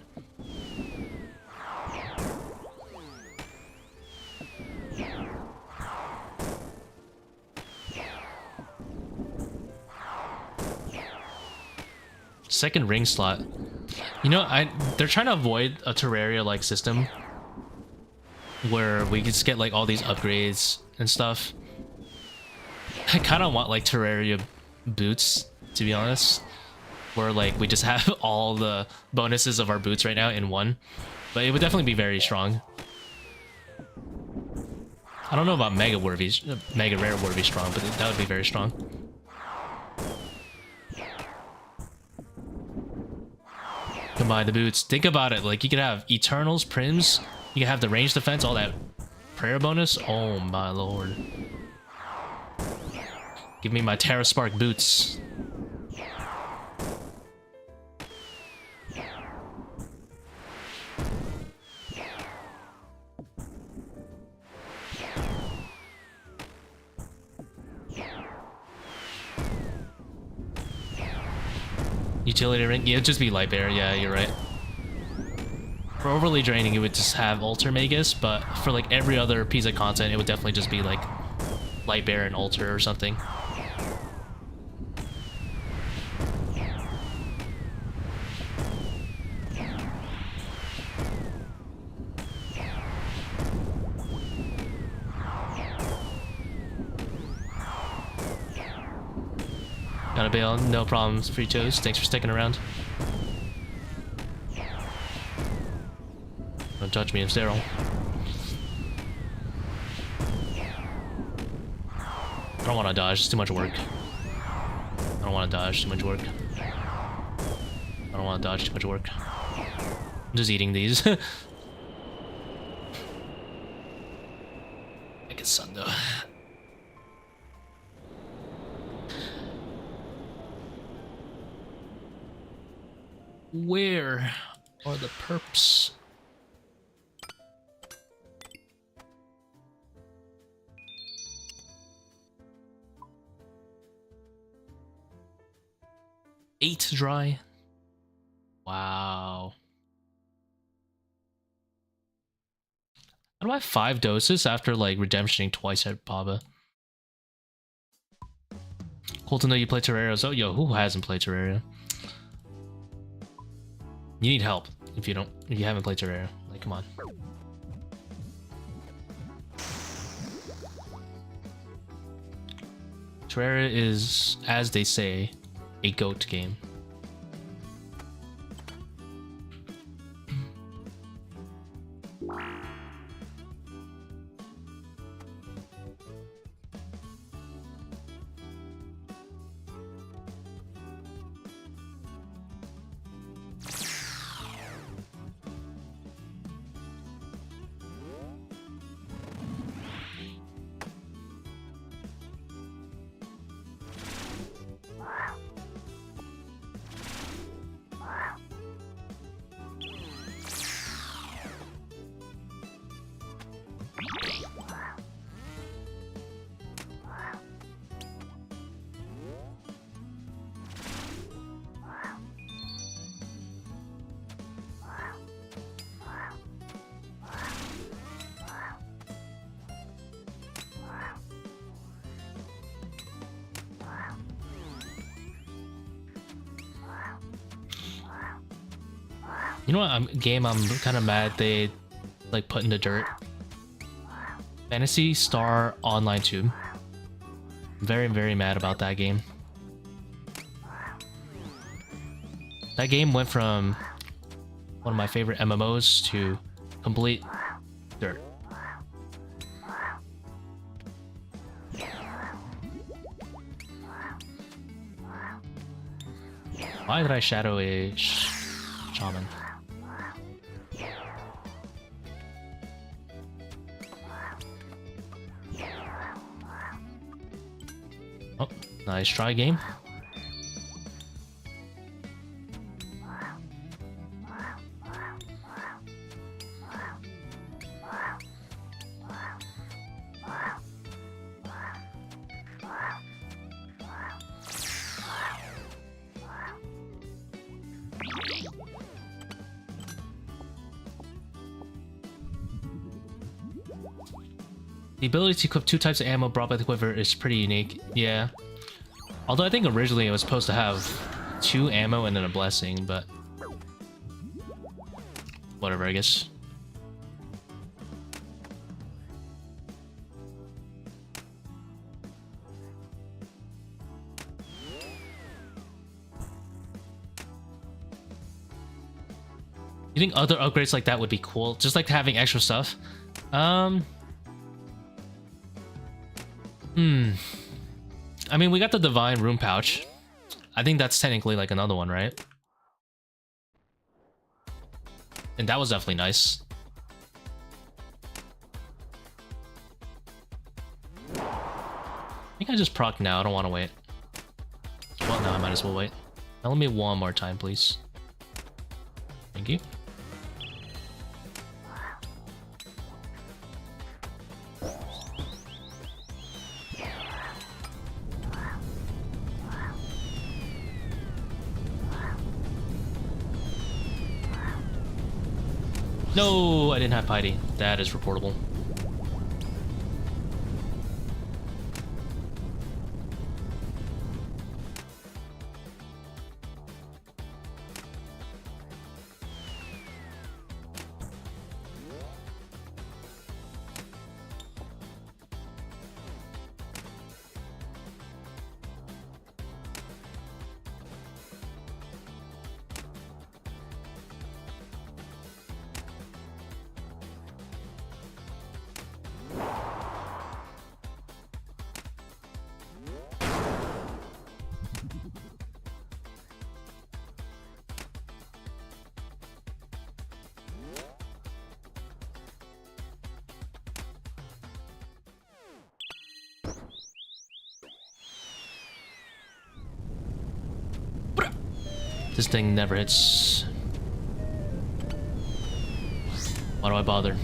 Second ring slot. You know, they're trying to avoid a Terraria-like system where we just get like all these upgrades and stuff. I kind of want like Terraria boots, to be honest, where like we just have all the bonuses of our boots right now in one, but it would definitely be very strong. I don't know about Mega Rare would be strong, but that would be very strong. Combine the boots. Think about it. Like, you could have Eternals, Prims. You can have the range defense, all that prayer bonus. Oh my lord. Give me my Terra Spark boots. Utility ring? Yeah, it'd just be Light Bear. Yeah, you're right. For overly draining, it would just have Ultor Magus, but for like every other piece of content, it would definitely just be like Light Bear and Ultor or something. Gotta bail, no problems, free toes. Thanks for sticking around. Don't touch me, I'm sterile. I don't want to dodge, it's too much work. I don't want to dodge, too much work. I don't want to dodge, too much work. I'm just eating these. I get sun though. Where are the perps? Eight dry. Wow. How do I have 5 doses after like redemptioning twice at Baba? Cool to know you play Terraria. So yo, who hasn't played Terraria? You need help if you haven't played Terraria. Like, come on. Terraria is, as they say, a GOAT game. You know what I'm kind of mad they like put in the dirt? Phantasy Star Online 2. Very, very mad about that game. That game went from one of my favorite MMOs to complete dirt. Why did I shadow a shaman? Oh, nice try, game. The ability to equip 2 types of ammo brought by the quiver is pretty unique. Yeah. Although I think originally it was supposed to have 2 ammo and then a blessing, but whatever, I guess. You think other upgrades like that would be cool? Just like having extra stuff? I mean, we got the Divine Rune Pouch. I think that's technically like another one, right? And that was definitely nice. I think I just proc now. I don't want to wait. Well, no, I might as well wait. Now let me one more time, please. Thank you. No, I didn't have piety. That is reportable. This thing never hits. Why do I bother?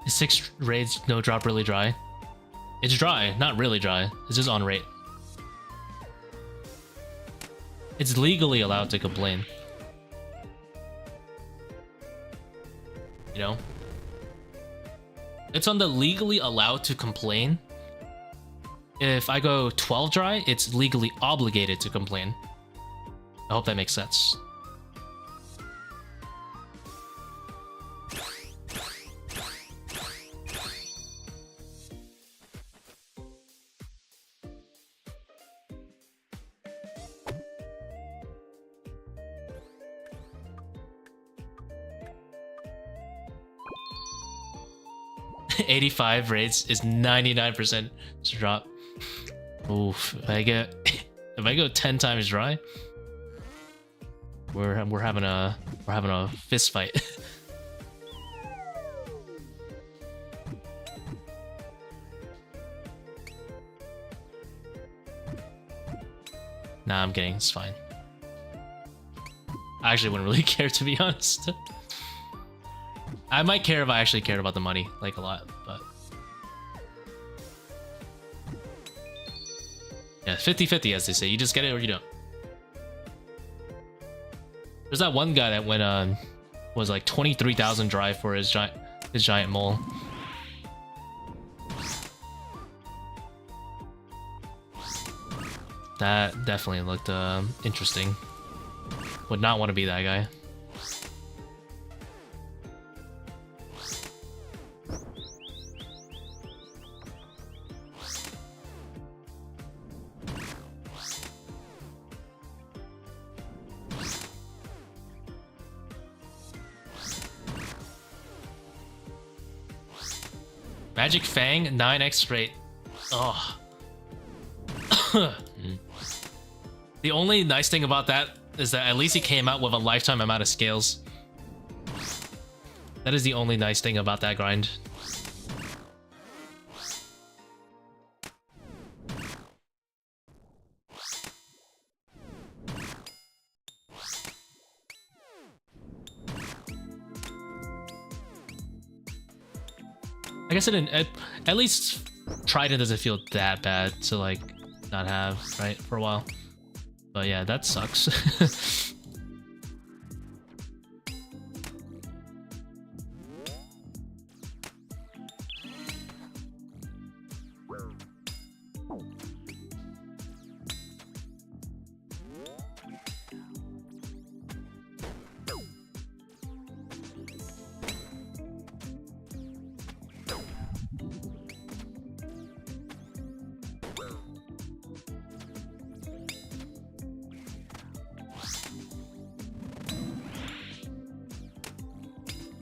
Is 6 raids no drop really dry? It's dry, not really dry. It's just on rate. It's legally allowed to complain. You know? It's on the legally allowed to complain. If I go 12 dry, it's legally obligated to complain. I hope that makes sense. $85 raids is 99% drop. Oof! If I go 10 times dry, we're having a fist fight. Nah, I'm kidding. It's fine. I actually wouldn't really care, to be honest. I might care if I actually cared about the money, like, a lot, but... yeah, 50-50, as they say. You just get it or you don't. There's that one guy that went, was like 23,000 dry for his giant mole. That definitely looked interesting. Would not want to be that guy. Magic Fang, 9x straight. Oh. The only nice thing about that is that at least he came out with a lifetime amount of scales. That is the only nice thing about that grind. I guess at least Trident doesn't feel that bad to like not have, right, for a while. But yeah, that sucks.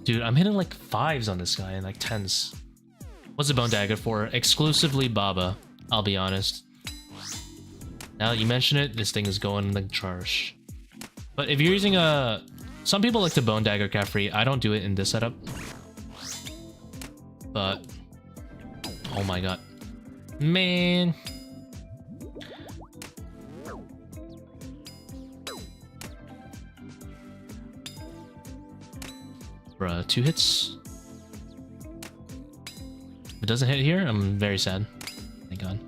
Dude, I'm hitting like 5s on this guy and like 10s. What's the Bone Dagger for? Exclusively Baba, I'll be honest. Now that you mention it, this thing is going in the trash. But if you're using a... Some people like the Bone Dagger Kephri. I don't do it in this setup. But... Oh my god. Man... Bruh, 2 hits. If it doesn't hit here, I'm very sad. Thank god.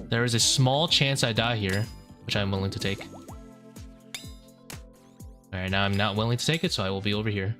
There is a small chance I die here, which I'm willing to take. Alright, now I'm not willing to take it, so I will be over here.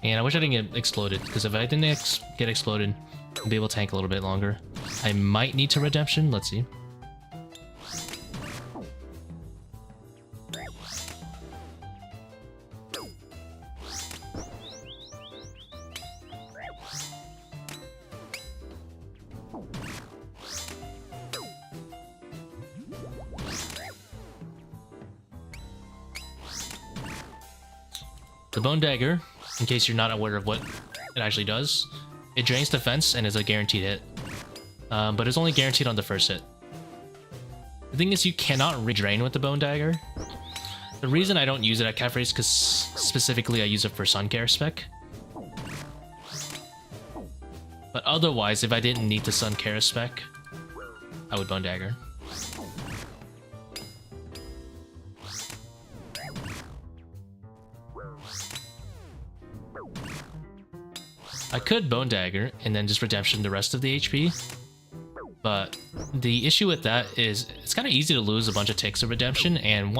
And I wish I didn't get exploded, because if I didn't get exploded, I'd be able to tank a little bit longer. I might need to redemption, let's see. The Bone Dagger, in case you're not aware of what it actually does, it drains defense and is a guaranteed hit. But it's only guaranteed on the first hit. The thing is, you cannot redrain with the Bone Dagger. The reason I don't use it at Kephri is because specifically I use it for Sun Care spec. But otherwise, if I didn't need the Sun Care spec, I would Bone Dagger. I could Bone Dagger and then just redemption the rest of the HP, but the issue with that is it's kind of easy to lose a bunch of ticks of redemption, and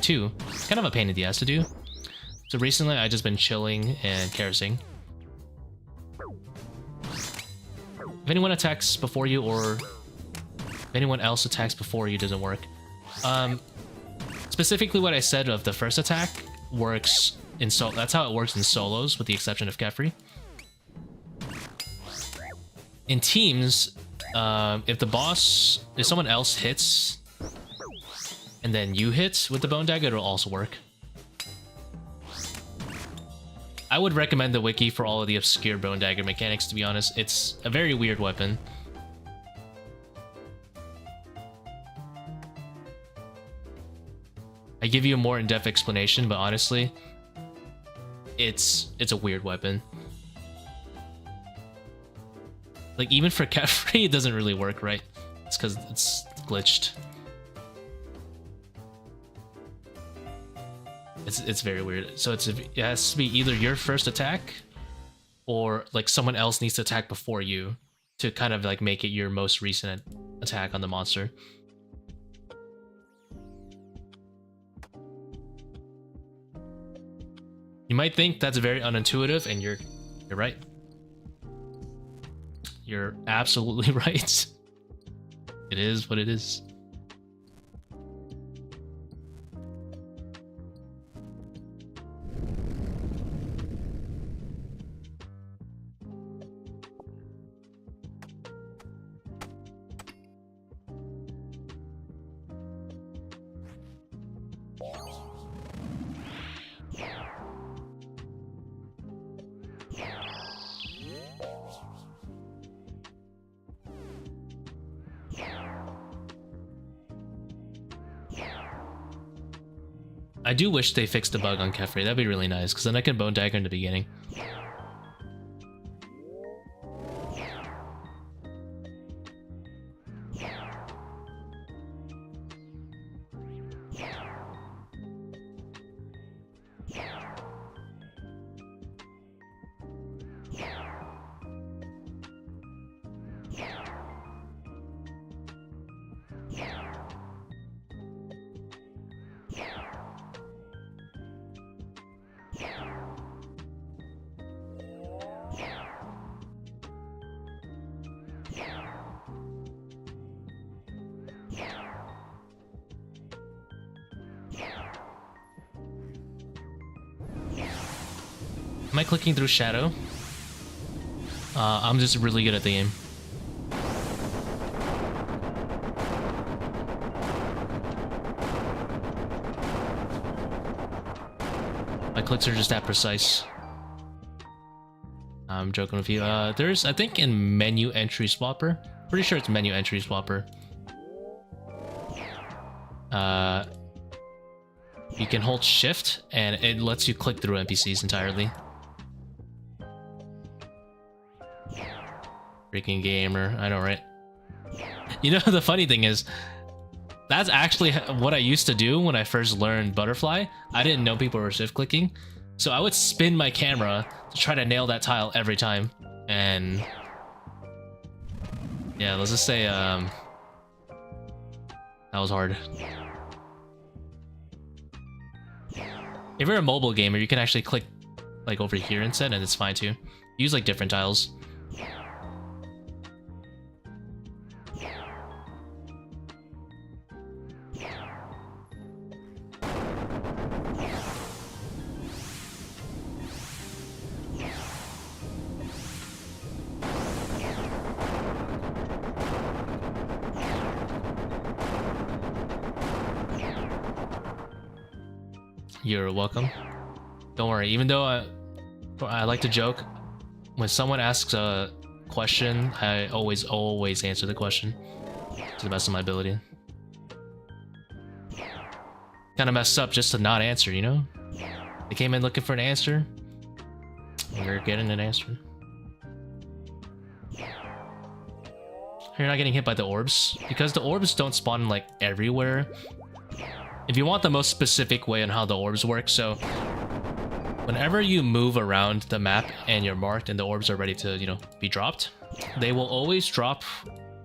two, it's kind of a pain in the ass to do. So recently I just been chilling and caressing. If anyone attacks before you, or if anyone else attacks before you, doesn't work. Specifically what I said of the first attack works in that's how it works in solos, with the exception of Kephri. In teams, if someone else hits and then you hit with the Bone Dagger, it'll also work. I would recommend the wiki for all of the obscure Bone Dagger mechanics, to be honest. It's a very weird weapon. I give you a more in-depth explanation, but honestly, it's a weird weapon. Like, even for Kephri, it doesn't really work right. It's because it's glitched. It's very weird. So it has to be either your first attack, or like someone else needs to attack before you to kind of like make it your most recent attack on the monster. You might think that's very unintuitive, and you're right. You're absolutely right. It is what it is. I do wish they fixed the bug on Kephri. That'd be really nice, because then I can Bone Dagger in the beginning. Am I clicking through shadow? I'm just really good at the game. My clicks are just that precise. I'm joking with you. There's, I think, in menu entry swapper. Pretty sure it's menu entry swapper. You can hold shift and it lets you click through NPCs entirely. Freaking gamer, I know, right? You know, the funny thing is, that's actually what I used to do when I first learned butterfly. I didn't know people were shift clicking, so I would spin my camera to try to nail that tile every time. And yeah, let's just say that was hard. If you're a mobile gamer, you can actually click like over here instead, and it's fine too. Use like different tiles. You're welcome. Don't worry, even though I like to joke, when someone asks a question, I always answer the question to the best of my ability. Kind of messed up just to not answer, you know? They came in looking for an answer, and you're getting an answer. You're not getting hit by the orbs, because the orbs don't spawn like everywhere. If you want the most specific way on how the orbs work, so whenever you move around the map and you're marked and the orbs are ready to, you know, be dropped, they will always drop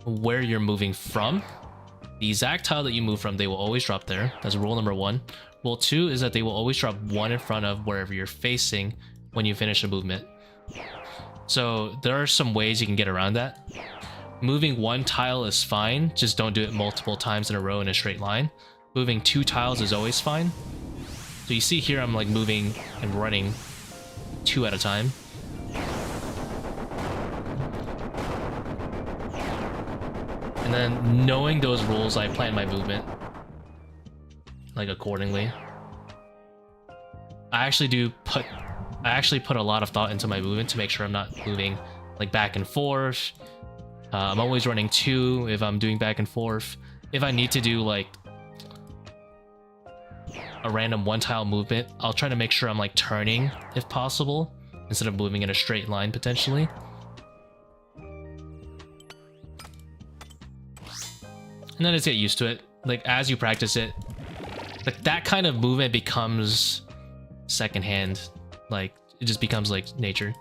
where you're moving from. The exact tile that you move from, they will always drop there. That's rule number 1. Rule 2 is that they will always drop 1 in front of wherever you're facing when you finish a movement. So there are some ways you can get around that. Moving 1 tile is fine, just don't do it multiple times in a row in a straight line. Moving 2 tiles is always fine. So you see here I'm like moving and running 2 at a time. And then knowing those rules, I plan my movement like accordingly. I actually put a lot of thought into my movement to make sure I'm not moving like back and forth. I'm always running 2 if I'm doing back and forth. If I need to do like a random 1 tile movement, I'll try to make sure I'm like turning if possible instead of moving in a straight line potentially. And then just get used to it. Like as you practice it, like that kind of movement becomes secondhand. Like, it just becomes like nature.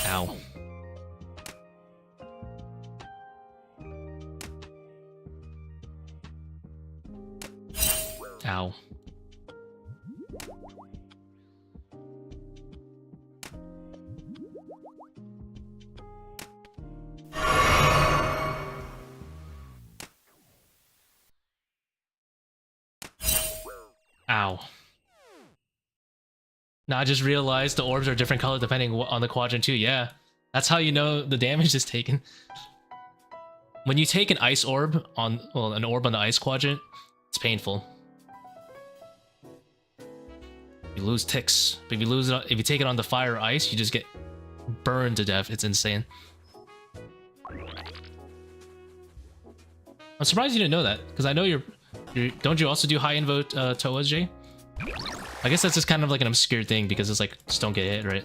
Ow. Ow. Ow. Now I just realized the orbs are different color depending on the quadrant too. Yeah, that's how you know the damage is taken. When you take an ice orb on, well, an orb on the ice quadrant, it's painful. You lose ticks, but if you take it on the fire or ice, you just get burned to death. It's insane. I'm surprised you didn't know that, because I know you're don't you also do high invo ToAs, Jay? I guess that's just kind of like an obscure thing because it's like, just don't get hit, right?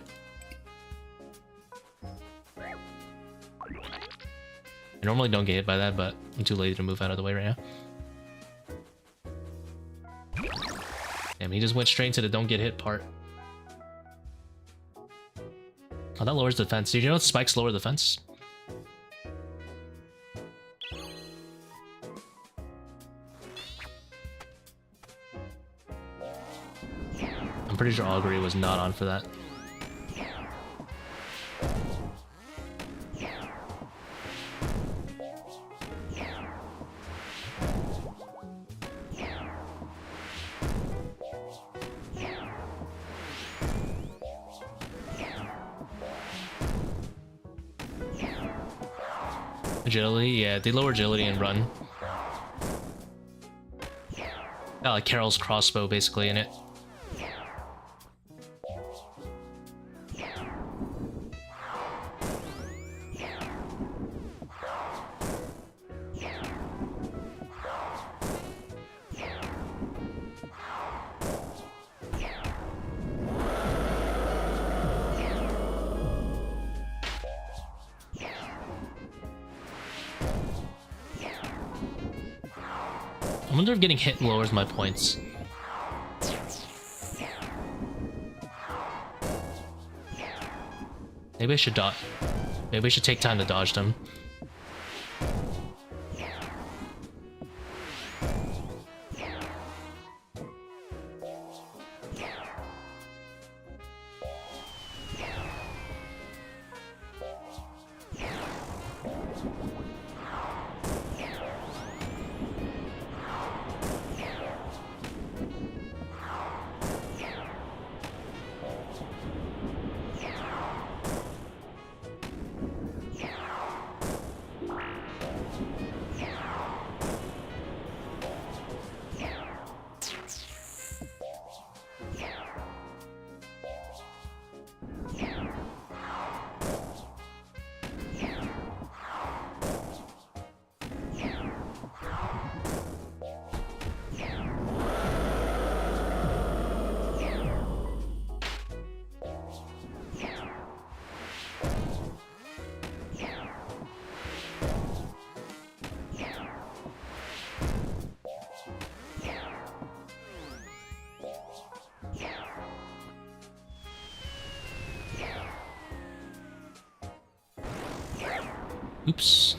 I normally don't get hit by that, but I'm too lazy to move out of the way right now. Damn, he just went straight into the don't get hit part. Oh, that lowers the defense. Did you know spikes lower the defense? I'm pretty sure Augury was not on for that. Agility? Yeah, they lower agility and run. Got like Carol's crossbow basically in it. I wonder if getting hit lowers my points. Maybe I should dodge. Maybe I should take time to dodge them. Oops.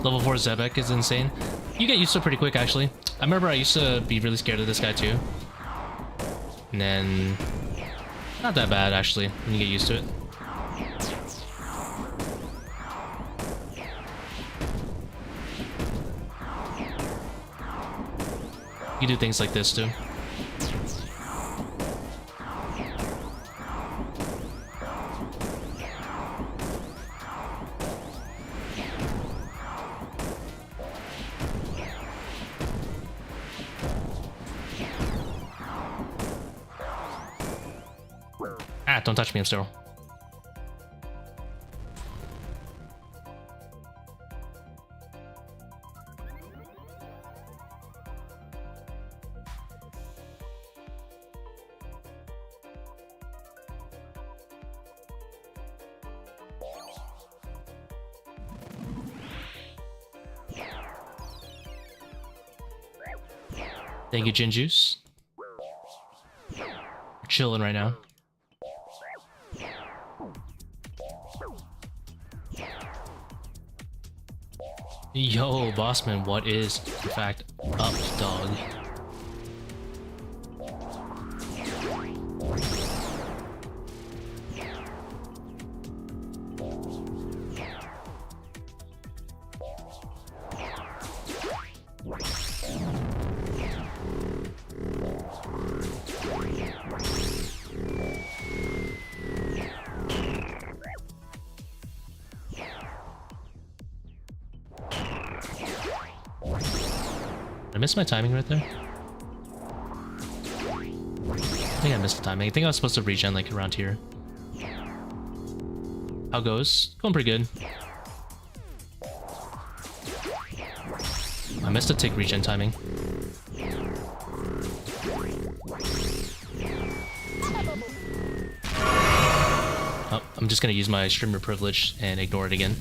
Level 4 Zebak is insane. You get used to it pretty quick, actually. I remember I used to be really scared of this guy, too. And then... not that bad, actually, when you get used to it. You do things like this, too. Ah, don't touch me, I'm sterile. Thank you, Gin Juice. We're chilling right now. Yo, Bossman, what is, in fact, up, dog? I missed my timing right there. I think I missed the timing. I think I was supposed to regen like around here. How goes? Going pretty good. I missed the tick regen timing. Oh, I'm just gonna use my streamer privilege and ignore it again.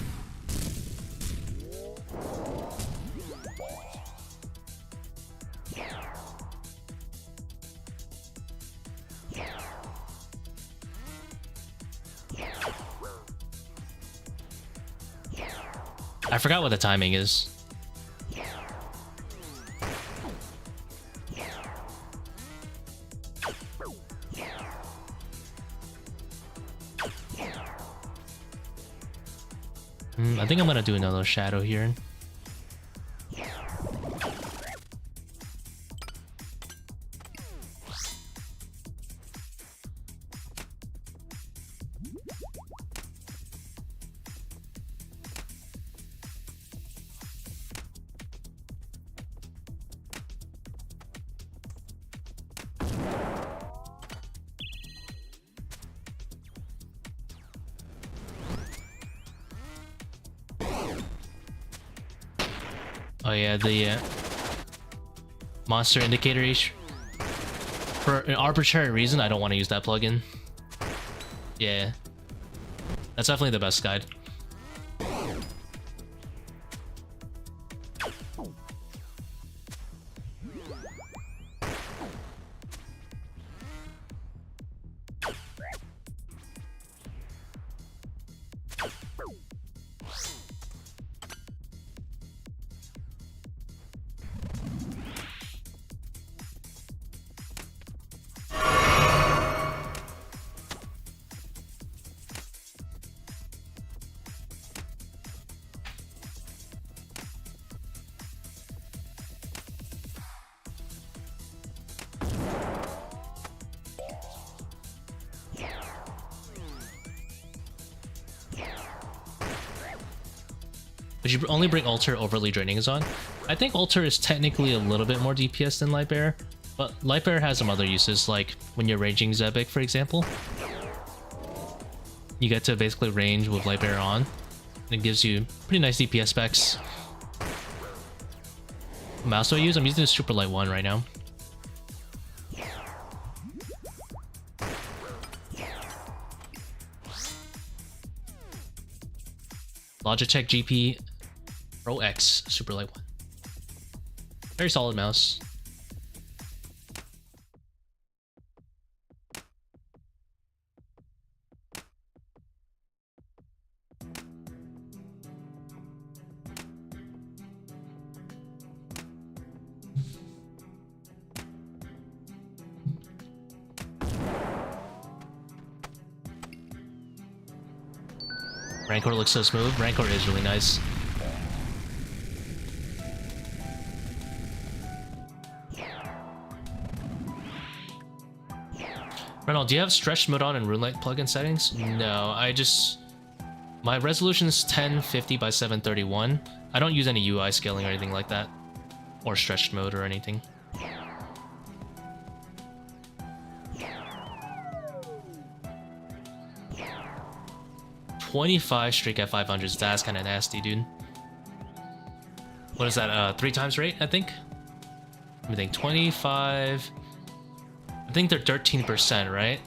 I forgot what the timing is. I think I'm gonna do another shadow here. Oh yeah, the monster indicator H. For an arbitrary reason, I don't want to use that plugin. Yeah, that's definitely the best guide. But you only bring Ultor overly draining is on. I think Ultor is technically a little bit more DPS than Lightbearer, but Lightbearer has some other uses, like when you're ranging Zebak, for example. You get to basically range with Lightbearer on, and it gives you pretty nice DPS specs. What mouse do I use? I'm using the Super Light 1 right now. Logitech GP Pro X Super Light 1. Very solid mouse. Rancor looks so smooth. Rancor is really nice. Reynolds, do you have stretch mode on in RuneLite plugin settings? No, my resolution is 1050 by 731. I don't use any UI scaling or anything like that, or stretched mode or anything. $25 streak at 500s. That's kind of nasty, dude. What is that? 3 times rate, I think. Let me think. 25. I think they're 13%, right?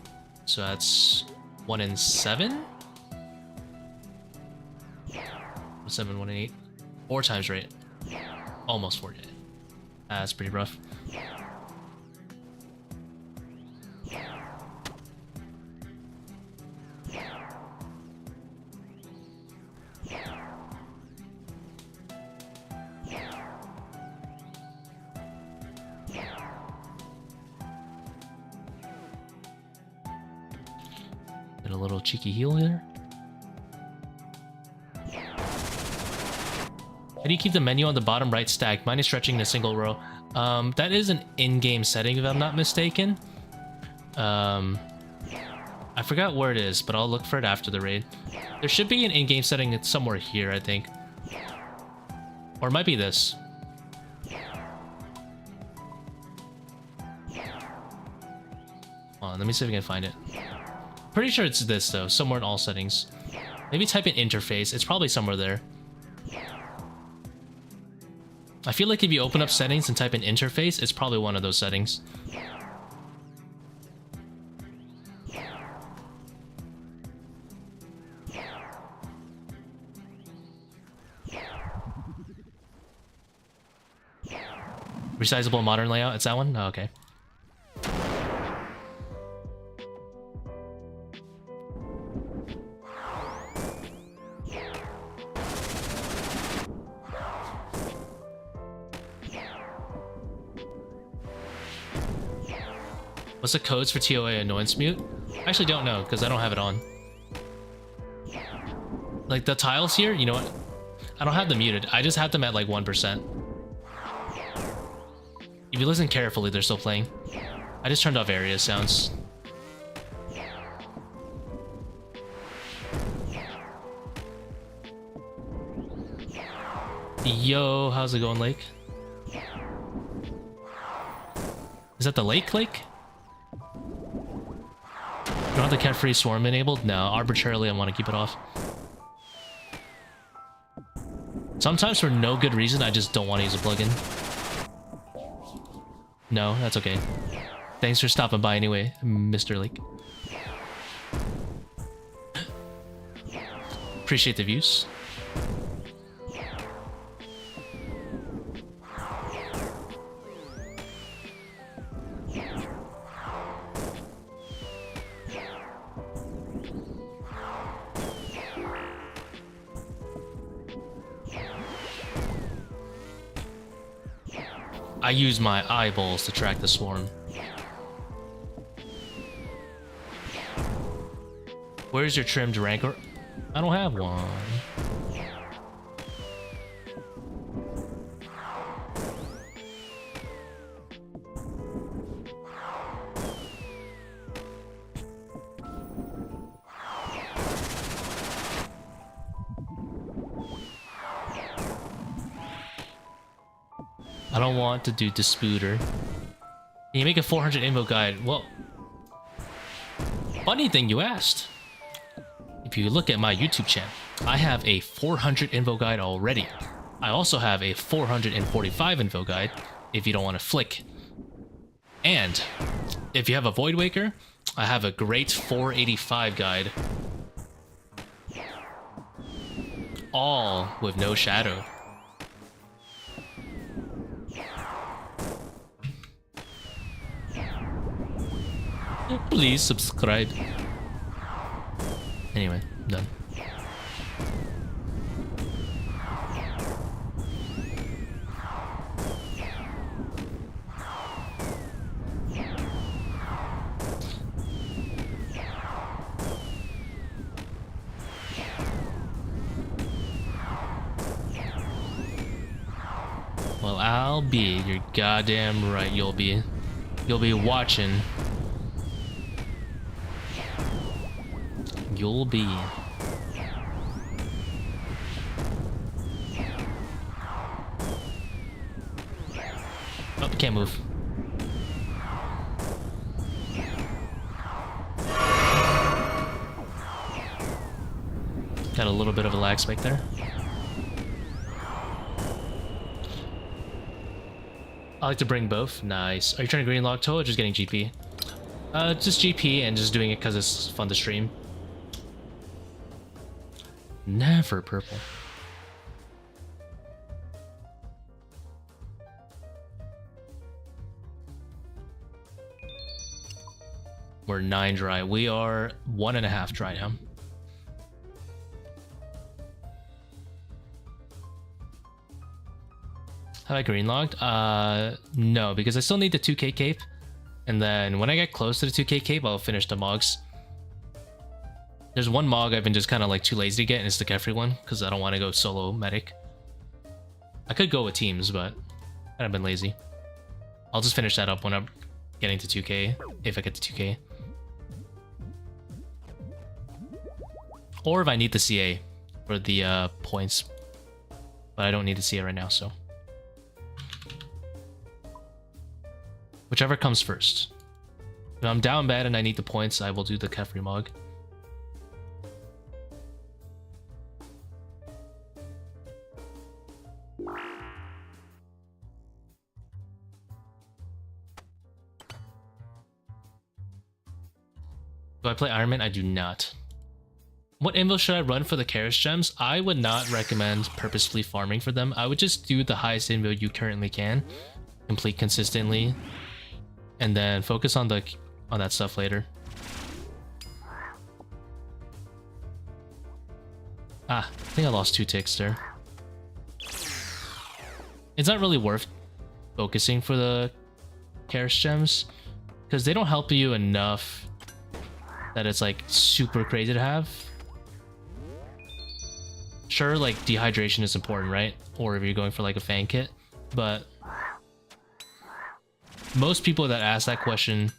So that's 1 in 7. 7, 1 in 8. 4 times rate. Almost 40. That's pretty rough. Get a little cheeky heal here. How do you keep the menu on the bottom right stacked? Mine is stretching in a single row. That is an in-game setting, if I'm not mistaken. I forgot where it is, but I'll look for it after the raid. There should be an in-game setting. It's somewhere here, I think. Or it might be this. Hold on, let me see if I can find it. Pretty sure it's this, though. Somewhere in all settings. Maybe type in interface. It's probably somewhere there. I feel like if you open up settings and type in interface, it's probably one of those settings. Resizable modern layout, it's that one? Oh, okay. What's the codes for ToA annoyance mute? I actually don't know, because I don't have it on. Like, the tiles here, you know what? I don't have them muted. I just have them at, like, 1%. If you listen carefully, they're still playing. I just turned off area sounds. Yo, how's it going, Lake? Is that the Lake? You don't have the Kephri Swarm enabled? No, arbitrarily I want to keep it off. Sometimes for no good reason, I just don't want to use a plugin. No, that's okay. Thanks for stopping by anyway, Mr. Lake. Appreciate the views. I use my eyeballs to track the swarm. Where's your trimmed rancor? I don't have one. I don't want to do Disputer. Can you make a 400 info guide? Well, funny thing you asked. If you look at my YouTube channel, I have a 400 info guide already. I also have a 445 info guide if you don't want to flick. And if you have a Void Waker, I have a great 485 guide. All with no shadow. Please subscribe. Anyway, I'm done. Well, I'll be. You're goddamn right. You'll be watching. You'll be. Oh, can't move. Got a little bit of a lag spike there. I like to bring both. Nice. Are you trying to green log ToA or just getting GP? Just GP and just doing it because it's fun to stream. Never purple. We're 9 dry. We are 1.5 dry now. Have I green logged? No, because I still need the 2k cape. And then when I get close to the 2k cape, I'll finish the mogs. There's one mog I've been just kind of like too lazy to get, and it's the Kephri one, because I don't want to go solo medic. I could go with teams, but I've been lazy. I'll just finish that up when I'm getting to 2k, if I get to 2k. Or if I need the CA for the points. But I don't need the CA right now, so. Whichever comes first. If I'm down bad and I need the points, I will do the Kephri mog. Do I play Iron Man? I do not. What invos should I run for the Chaos Gems? I would not recommend purposefully farming for them. I would just do the highest invo you currently can, complete consistently, and then focus on that stuff later. Ah, I think I lost 2 ticks there. It's not really worth focusing for the Chaos Gems because they don't help you enough that it's like super crazy to have. Sure, like dehydration is important, right? Or if you're going for like a fan kit, but most people that ask that question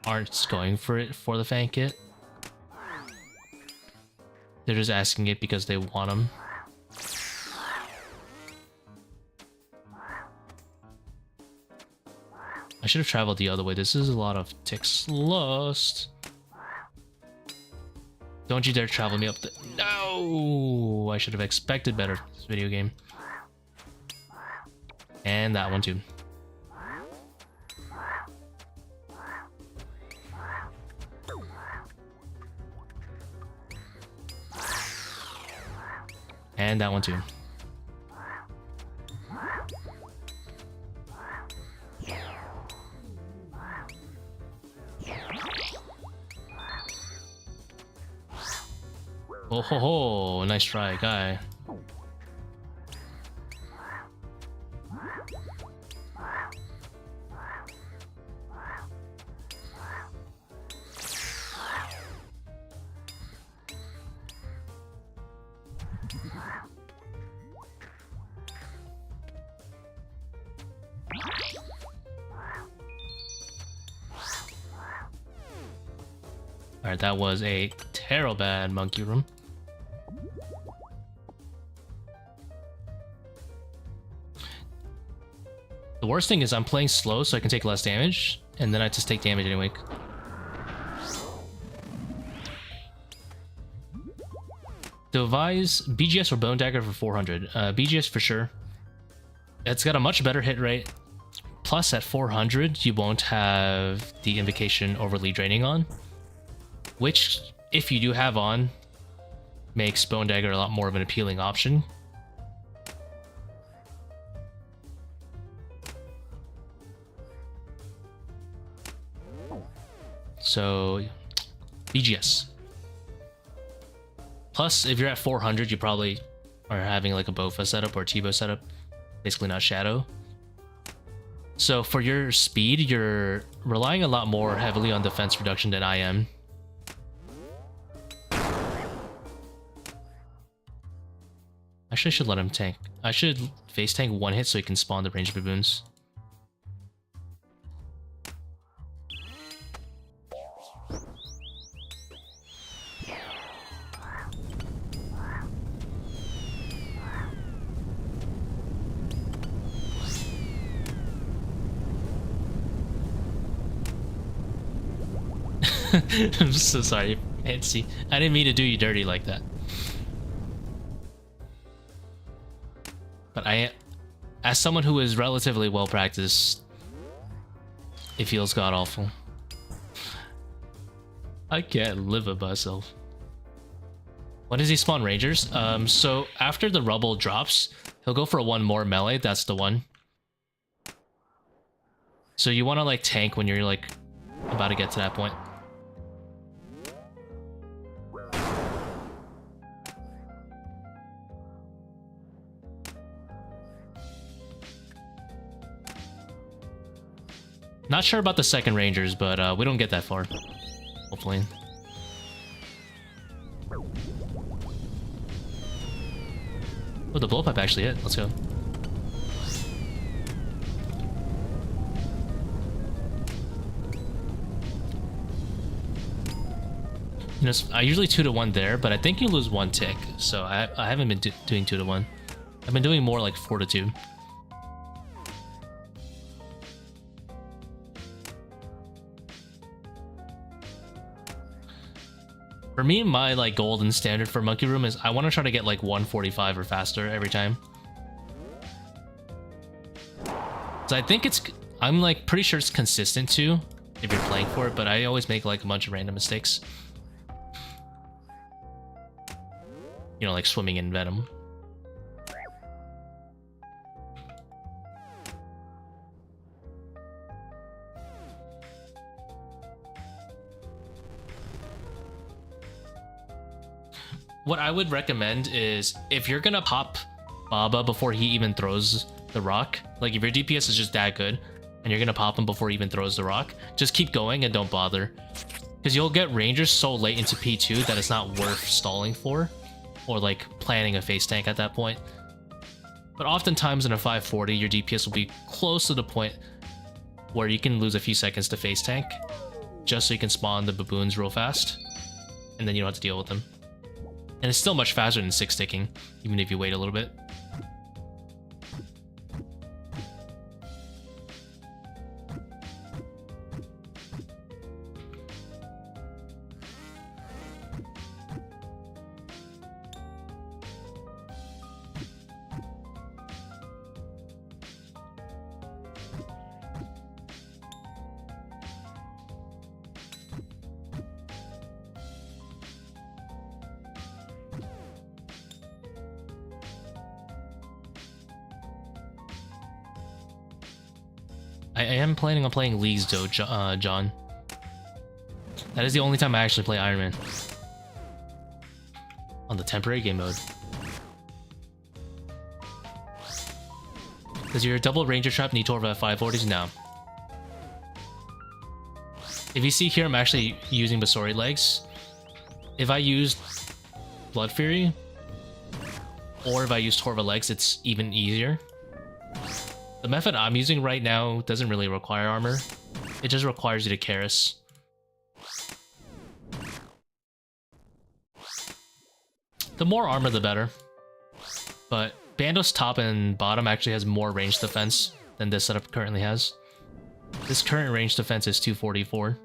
aren't going for it for the fan kit. They're just asking it because they want them. I should have traveled the other way. This is a lot of ticks lost. Don't you dare travel me up the... No! I should have expected better for this video game. And that one too. And that one too. Oh ho ho, nice try, guy. Alright, that was a terrible bad monkey room. The worst thing is I'm playing slow so I can take less damage, and then I just take damage anyway. Devise BGS or Bone Dagger for 400. BGS for sure. It's got a much better hit rate. Plus at 400 you won't have the invocation overly draining on, which if you do have on makes Bone Dagger a lot more of an appealing option. So, BGS. Plus, if you're at 400, you probably are having like a Bofa setup or Tbow setup. Basically not Shadow. So for your speed, you're relying a lot more heavily on defense reduction than I am. Actually, I should let him tank. I should face tank one hit so he can spawn the ranged baboons. I'm so sorry, Fancy. I didn't mean to do you dirty like that. But as someone who is relatively well practiced, it feels god awful. I can't live with myself. When does he spawn rangers? So after the rubble drops, he'll go for one more melee. That's the one. So you want to like tank when you're like about to get to that point. Not sure about the second rangers, but we don't get that far. Hopefully. Oh, the blowpipe actually hit. Let's go. You know, I usually 2-to-1 there, but I think you lose one tick, so I haven't been doing 2-to-1. I've been doing more like 4-to-2. For me, my like golden standard for Monkey Room is I want to try to get like 145 or faster every time. So I think I'm like pretty sure it's consistent too if you're playing for it, but I always make like a bunch of random mistakes. You know, like swimming in venom. What I would recommend is if you're gonna pop Baba before he even throws the rock, like if your DPS is just that good and you're gonna pop him before he even throws the rock, just keep going and don't bother. Because you'll get rangers so late into P2 that it's not worth stalling for, or like planning a face tank at that point. But oftentimes in a 540, your DPS will be close to the point where you can lose a few seconds to face tank, just so you can spawn the baboons real fast, and then you don't have to deal with them. And it's still much faster than 6-ticking, even if you wait a little bit. I am planning on playing Leagues though, John. That is the only time I actually play Iron Man. On the temporary game mode. Does your double ranger trap need Torva at 540s? No. If you see here, I'm actually using Basori legs. If I used Blood Fury, or if I use Torva legs, it's even easier. The method I'm using right now doesn't really require armor. It just requires you to Karis. The more armor, the better. But Bandos top and bottom actually has more range defense than this setup currently has. This current range defense is 244.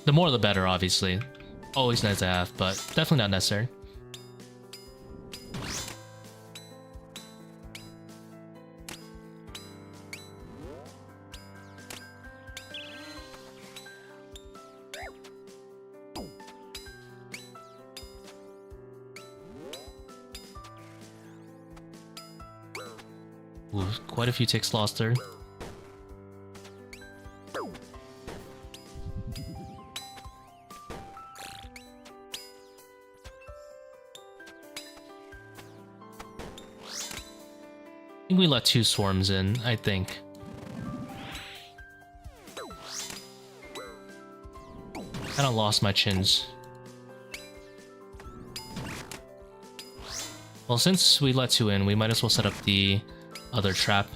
The more the better, obviously. Always nice to have, but definitely not necessary. Ooh, quite a few ticks lost there. think we let 2 swarms in, I think. Kinda lost my chins. Well, since we let 2 in, we might as well set up the other trap.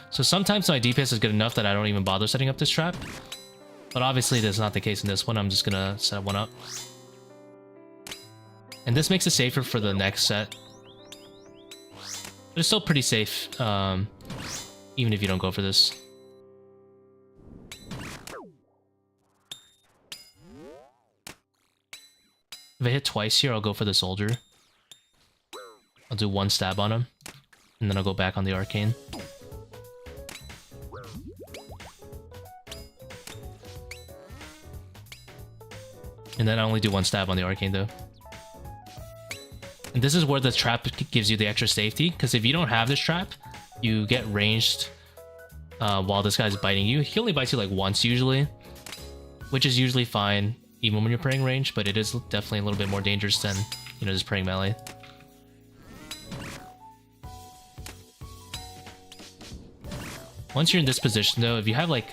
So sometimes my DPS is good enough that I don't even bother setting up this trap. But obviously that's not the case in this one. I'm just gonna set one up. And this makes it safer for the next set. But it's still pretty safe, even if you don't go for this. If I hit twice here, I'll go for the soldier. I'll do 1 stab on him. And then I'll go back on the arcane. And then I only do 1 stab on the arcane though. And this is where the trap gives you the extra safety, because if you don't have this trap, you get ranged while this guy's biting you. He only bites you like once usually, which is usually fine even when you're praying range, but it is definitely a little bit more dangerous than, you know, just praying melee. Once you're in this position though, if you have a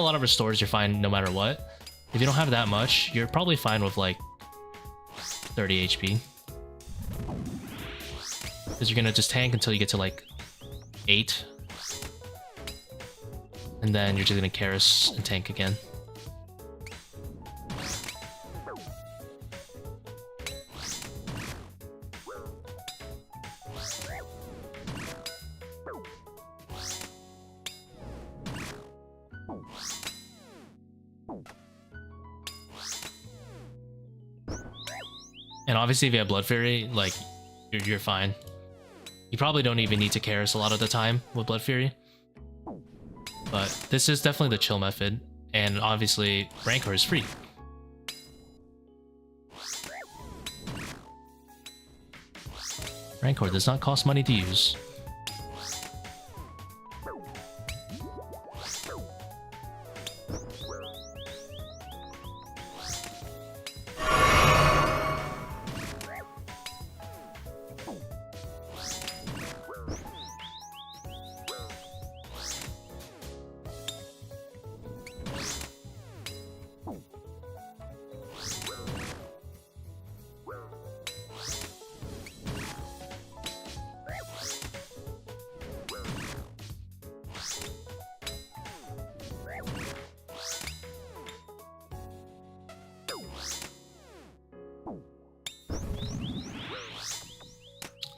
lot of restores, you're fine no matter what. If you don't have that much, you're probably fine with like 30 HP. Because you're gonna just tank until you get to like 8. And then you're just gonna Karis and tank again. And obviously if you have Blood Fury, like, you're fine. You probably don't even need to Karis a lot of the time with Blood Fury. But this is definitely the chill method, and obviously Rancor is free. Rancor does not cost money to use.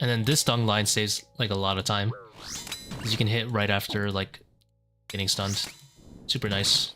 And then this dung line saves like a lot of time, because you can hit right after like getting stunned. Super nice.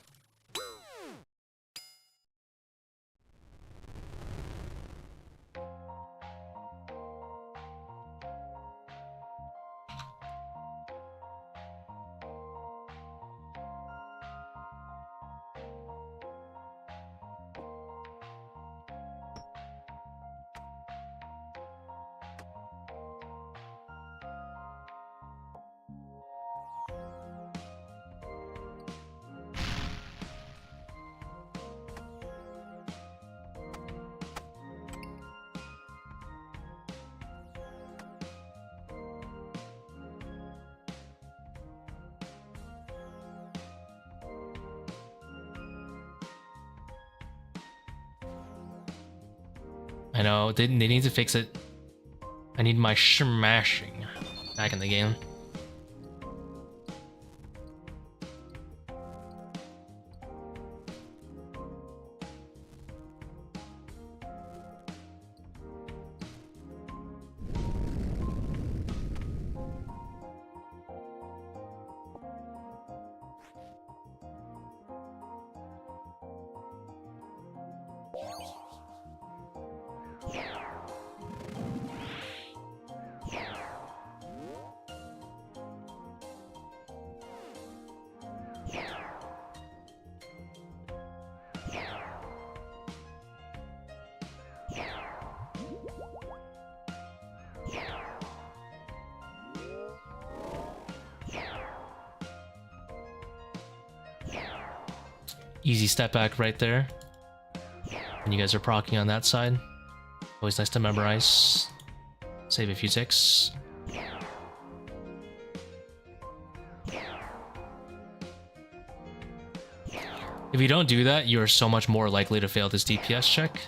I know, they need to fix it. I need my smashing back in the game. Easy step back right there. And you guys are proccing on that side. Always nice to memorize. Save a few ticks. If you don't do that, you're so much more likely to fail this DPS check.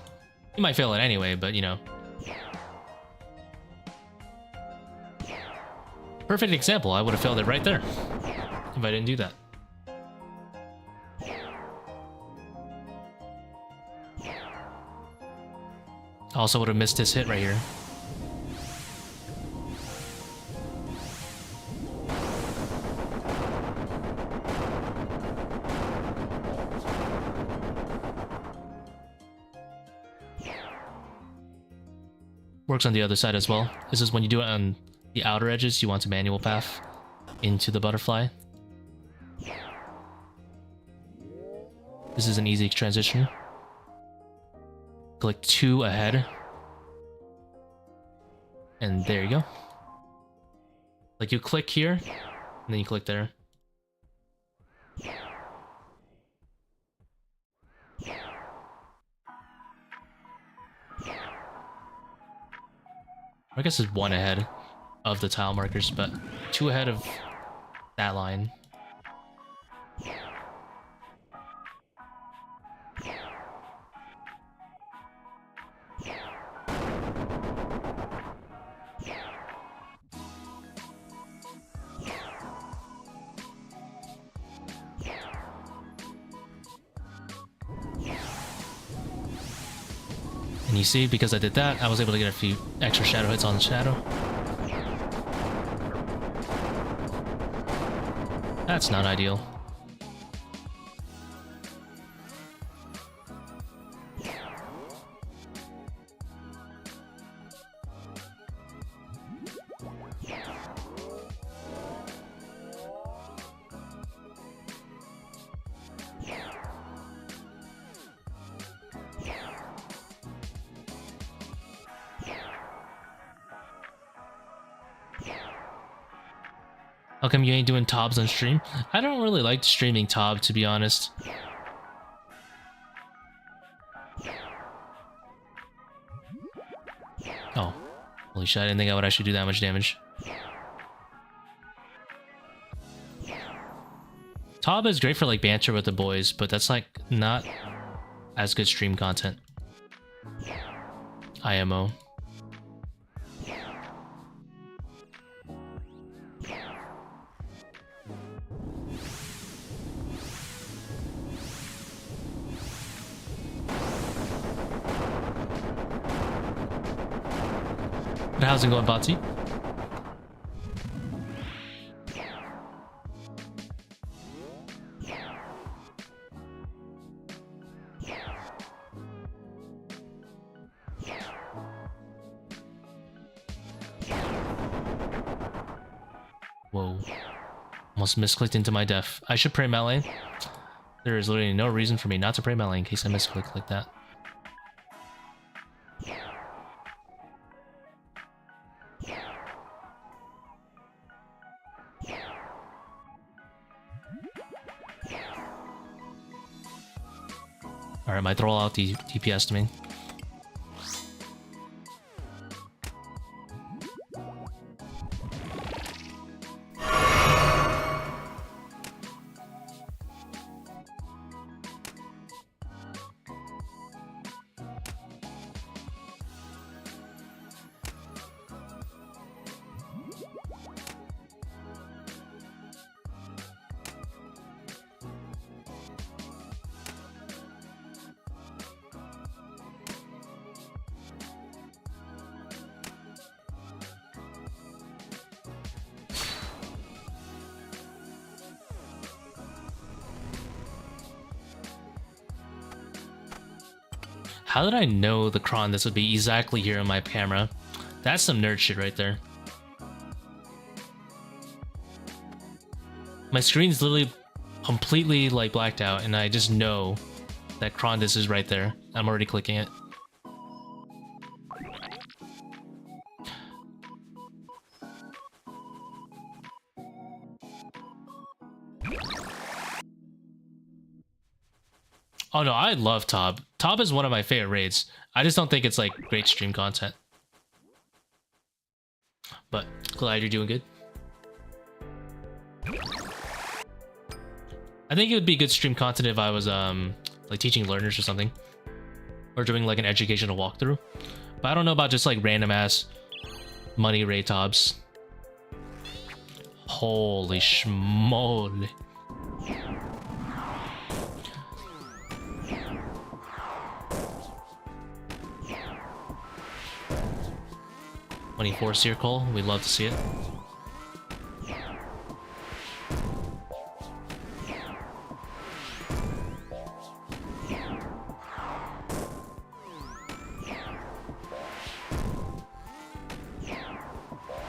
You might fail it anyway, but you know. Perfect example, I would have failed it right there if I didn't do that. Also would have missed his hit right here. Works on the other side as well. This is when you do it on the outer edges, you want to manual path into the butterfly. This is an easy transition. Click 2 ahead. And there you go. Like you click here, and then you click there. I guess it's 1 ahead of the tile markers, but 2 ahead of that line. And you see, because I did that, I was able to get a few extra shadow hits on the shadow. That's not ideal. How come you ain't doing Tobs on stream? I don't really like streaming Tob, to be honest. Oh. Holy shit, I didn't think I would actually do that much damage. Tob is great for like banter with the boys, but that's like not as good stream content. IMO. But how's it going, Batsy? Whoa. Almost misclicked into my death. I should pray melee. There is literally no reason for me not to pray melee in case I misclick like that. Alright, my throw out the DPS to me. How did I know the cron this would be exactly here on my camera? That's some nerd shit right there. My screen's literally completely like blacked out and I just know that cron this is right there. I'm already clicking it. Oh no, I love Tob. Tob is one of my favorite raids. I just don't think it's like great stream content. But glad you're doing good. I think it would be good stream content if I was like teaching learners or something, or doing like an educational walkthrough. But I don't know about just like random ass money raid tobs. Holy schmoly. $24 Seercull, we'd love to see it.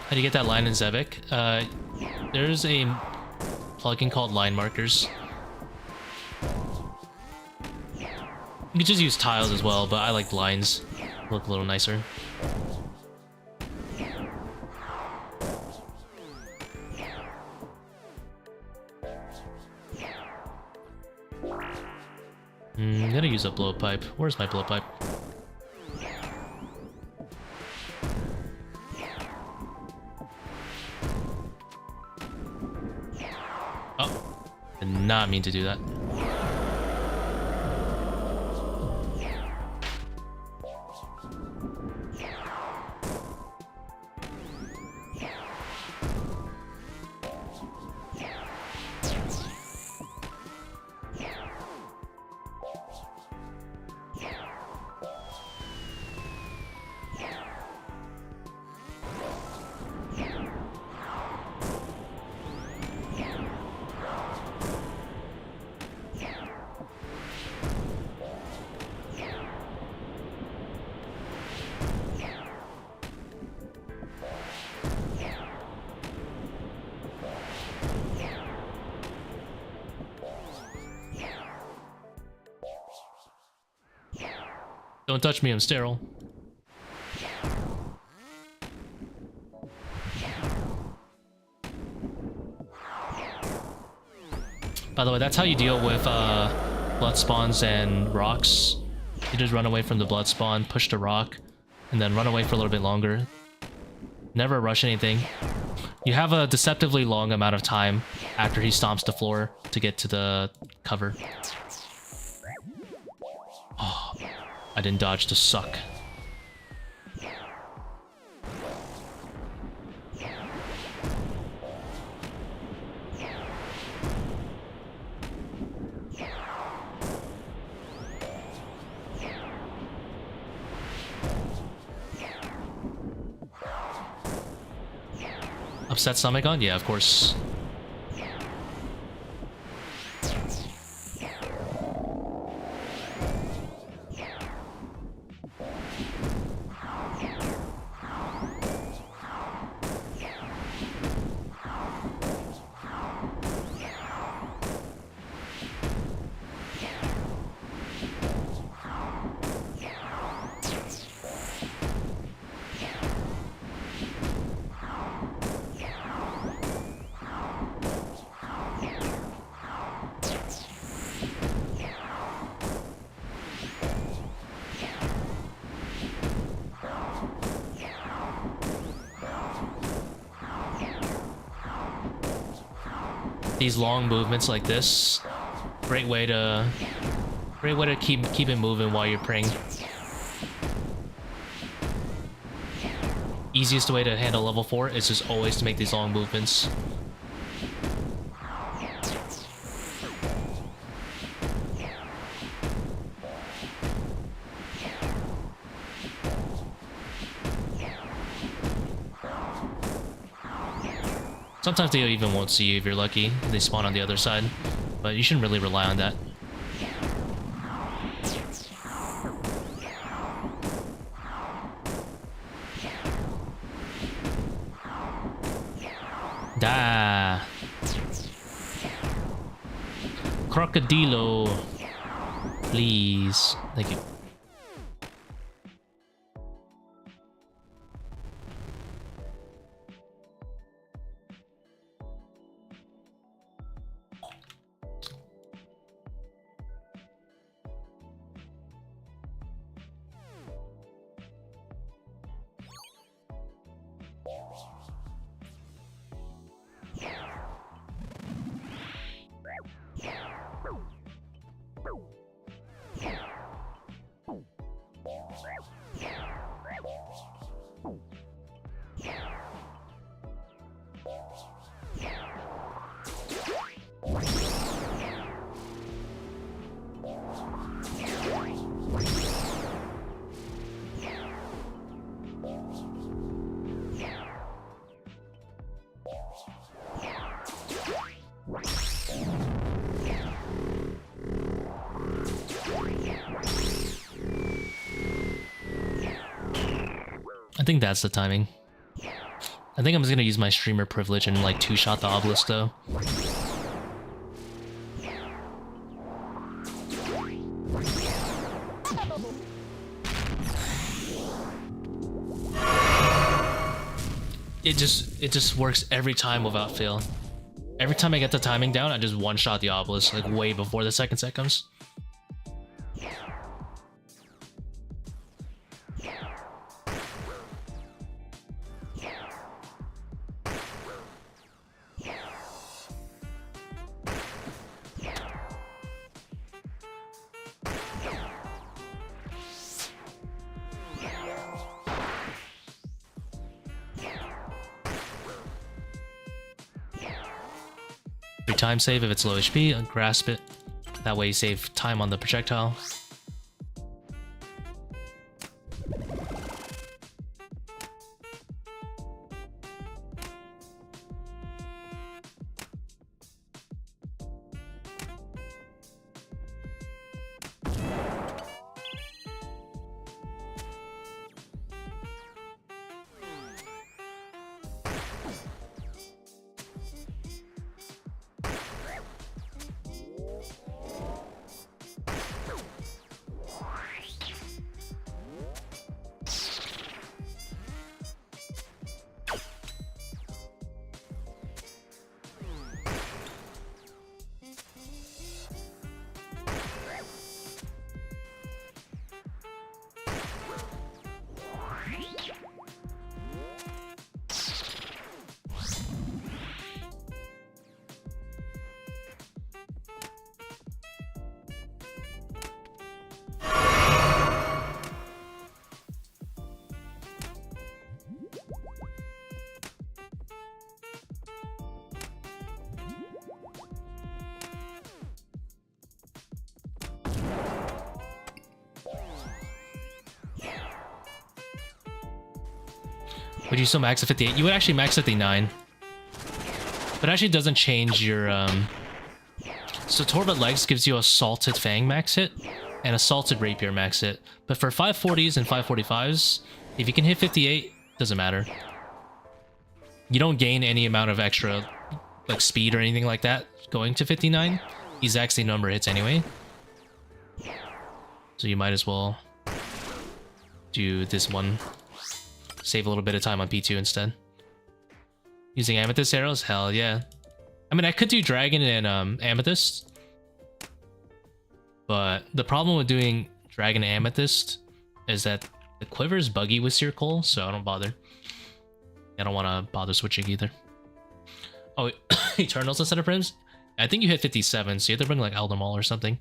How do you get that line in Zebak? There's a plugin called Line Markers. You can just use tiles as well, but I like lines. Look a little nicer. I'm gonna use a blowpipe. Where's my blowpipe? Oh, did not mean to do that. Don't touch me, I'm sterile. By the way, that's how you deal with blood spawns and rocks. You just run away from the blood spawn, push the rock, and then run away for a little bit longer. Never rush anything. You have a deceptively long amount of time after he stomps the floor to get to the cover. Oh, I didn't dodge to suck. Upset stomach on? Yeah, of course. These long movements like this, great way to keep it moving while you're praying. Easiest way to handle level 4 is just always to make these long movements. Sometimes they even won't see you if you're lucky. They spawn on the other side, but you shouldn't really rely on that. Da. Crocodilo. Please. Thank you. I think that's the timing. I think I'm just gonna use my streamer privilege and like two-shot the Obelisk though. It just works every time without fail. Every time I get the timing down, I just one-shot the Obelisk like way before the second set comes. Time save if it's low HP, grasp it. That way you save time on the projectile. Would you still max at 58? You would actually max at 59. But it actually doesn't change your... So Torvid Legs gives you a Salted Fang max hit and a Salted Rapier max hit. But for 540s and 545s, if you can hit 58, doesn't matter. You don't gain any amount of extra like speed or anything like that going to 59. Exact same number hits anyway. So you might as well do this one. Save a little bit of time on P2 instead. Using Amethyst arrows? Hell yeah. I mean, I could do Dragon and Amethyst. But the problem with doing Dragon and Amethyst is that the quiver is buggy with Seercull, so I don't bother. I don't want to bother switching either. Oh, Eternals instead of Prims? I think you hit 57, so you have to bring like Elder Maul or something.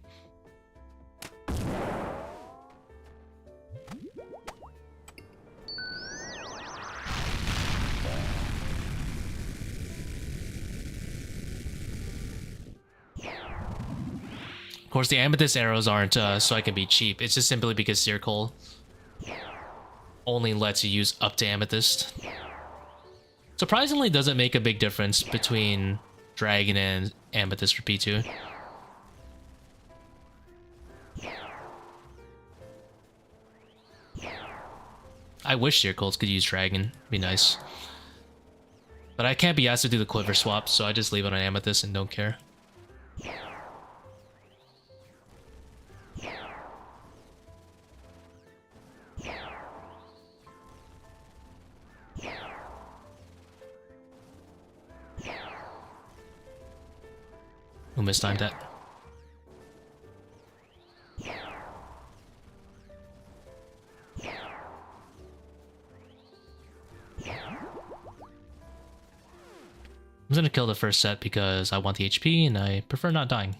Of course, the Amethyst arrows aren't so I can be cheap. It's just simply because Seercull only lets you use up to Amethyst. Surprisingly, doesn't make a big difference between Dragon and Amethyst for P2. I wish Seerculls could use Dragon. It'd be nice. But I can't be asked to do the quiver swap, so I just leave it on Amethyst and don't care. Who mistimed that? I'm gonna kill the first set because I want the HP and I prefer not dying.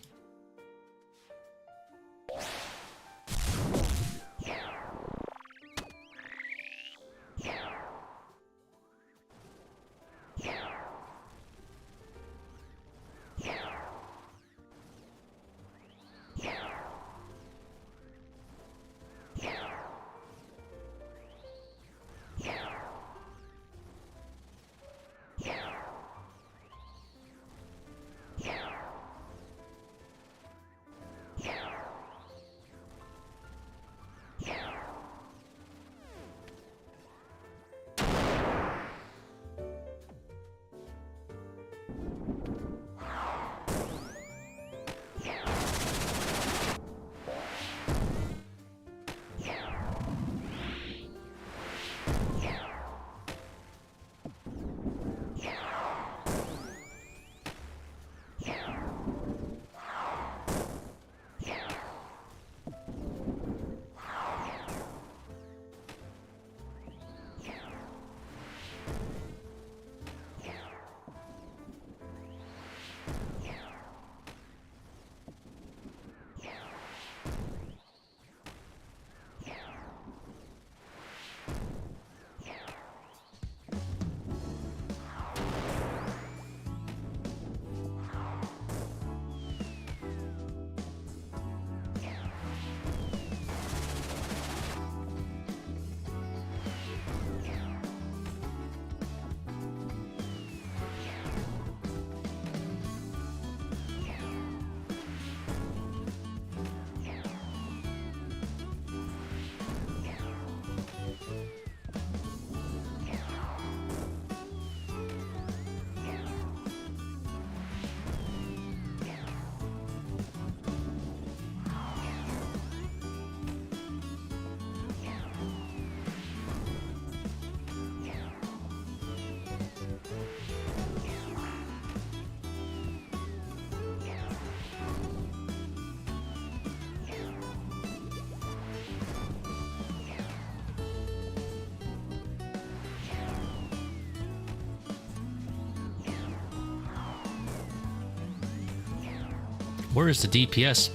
Where is the DPS?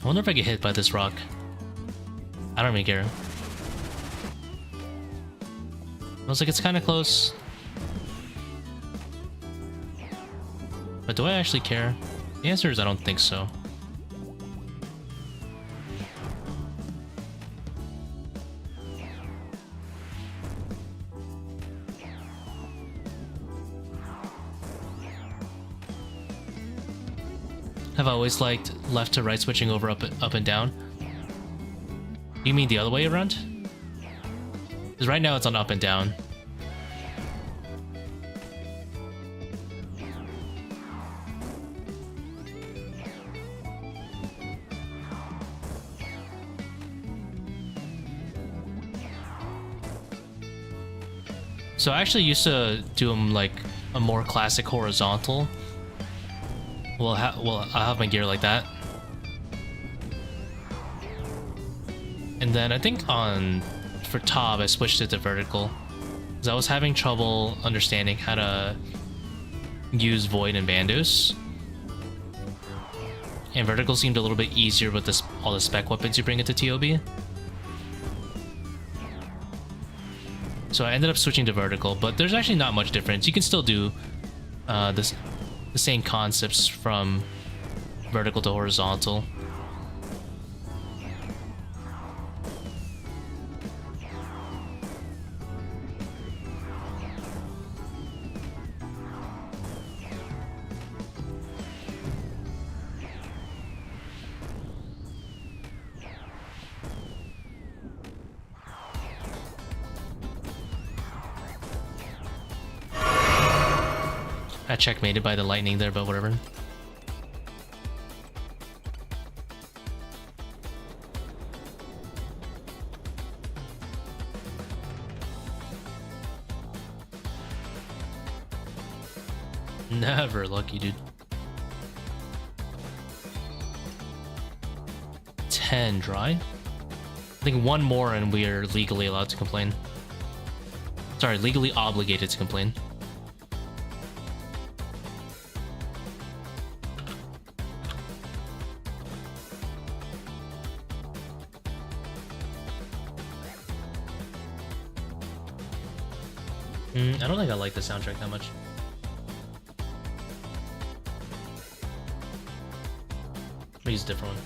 I wonder if I get hit by this rock. I don't even care. Looks like it's kind of close. But do I actually care? The answer is I don't think so. Have I always liked left to right switching over up and down? You mean the other way around? Because right now it's on up and down. So I actually used to do them like a more classic horizontal. Well, I'll have my gear like that. And then I think for Tbow, I switched it to vertical. Because I was having trouble understanding how to use Void and Bandos. And vertical seemed a little bit easier with all the spec weapons you bring into TOB. So I ended up switching to vertical, but there's actually not much difference. You can still do the same concepts from vertical to horizontal. I checkmated by the lightning there, but whatever. Never lucky, dude. 10 dry? I think one more and we are legally allowed to complain. Sorry, legally obligated to complain. I don't think I like the soundtrack that much. I'll use a different one.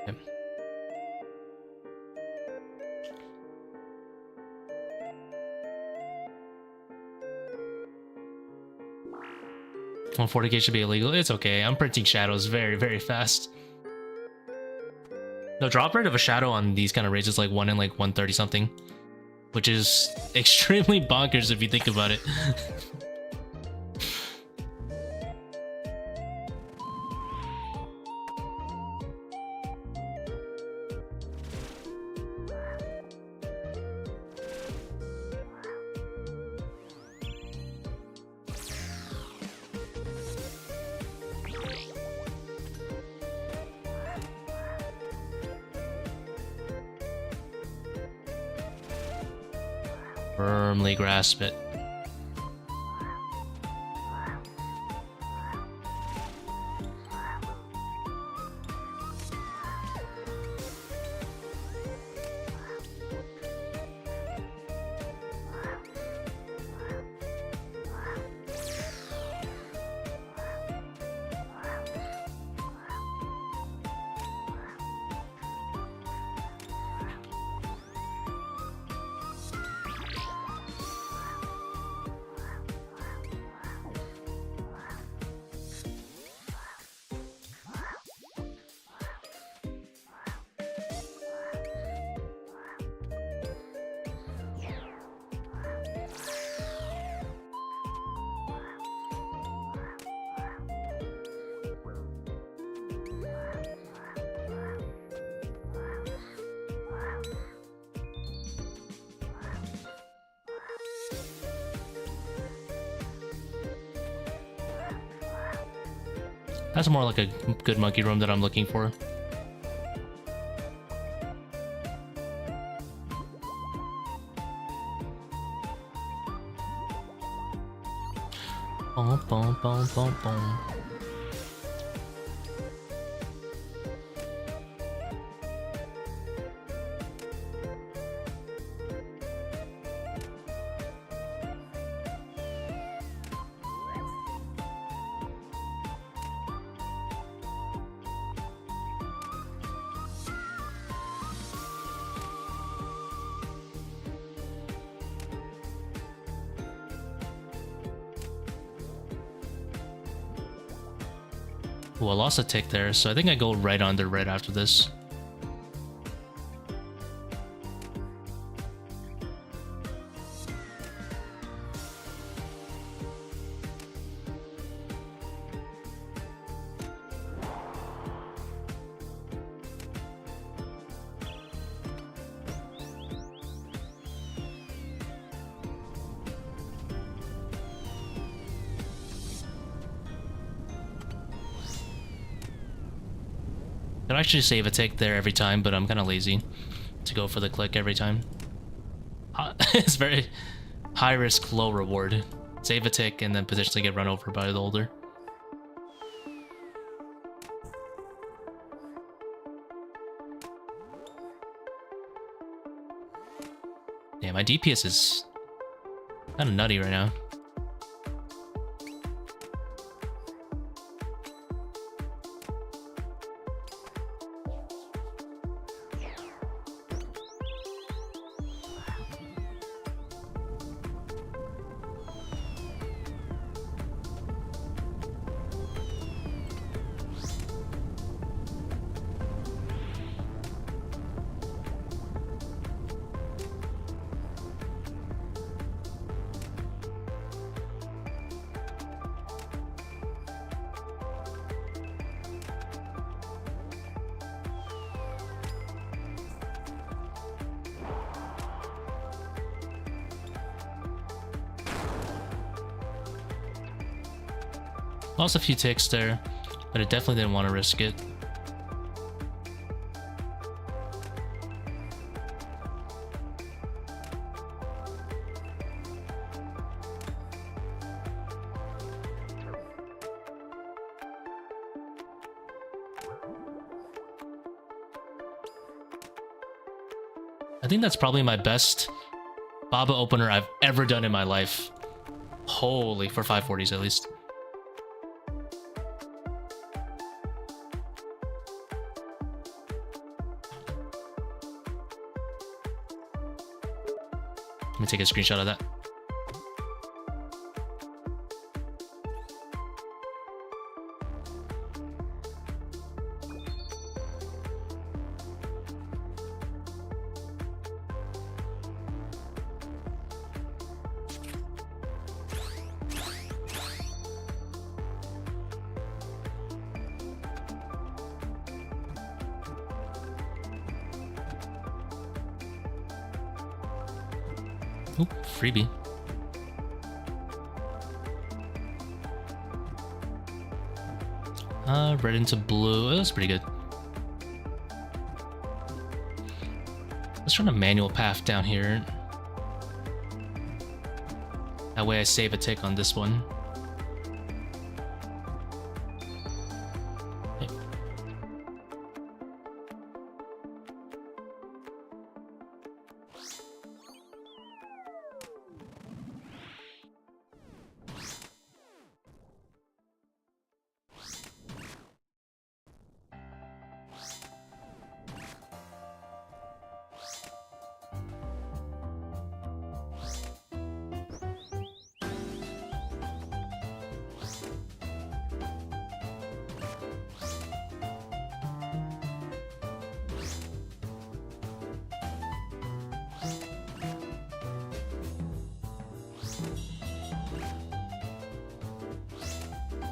Okay. $140K should be illegal. It's okay. I'm printing shadows very, very fast. The drop rate of a shadow on these kind of raids is like 1 in like 130 something, which is extremely bonkers if you think about it. Firmly grasp it. That's more like a good monkey roam that I'm looking for. Boom, boom, boom, boom, boom. Ooh, I lost a tick there, so I think I go right under right after this. I'd actually save a tick there every time, but I'm kind of lazy to go for the click every time. It's very high risk, low reward. Save a tick and then potentially get run over by the Ultor. Yeah, my DPS is kind of nutty right now. Lost a few ticks there, but I definitely didn't want to risk it. I think that's probably my best Baba opener I've ever done in my life. Holy, for 540s at least. Let me take a screenshot of that. Oop, freebie. Red into blue. Oh, that's pretty good. Let's run a manual path down here. That way I save a tick on this one. Okay.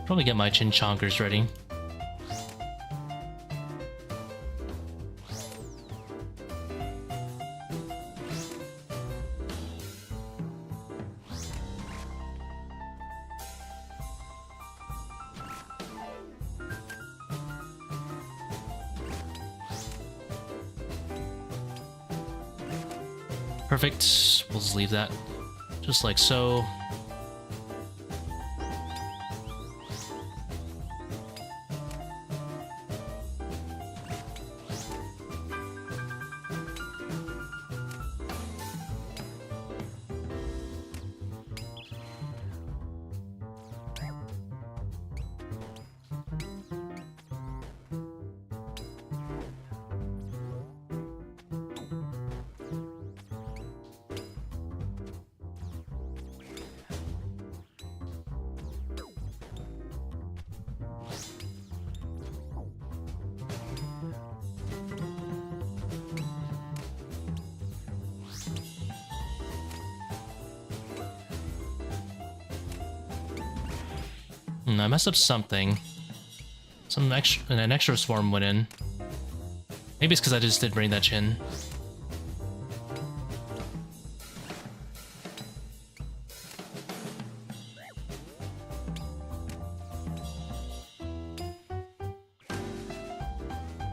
Probably get my chinchonkers ready. Perfect. We'll just leave that. Just like so. I messed up something. An extra swarm went in. Maybe it's because I just did bring that chin.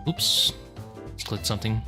Oops. Just clicked something.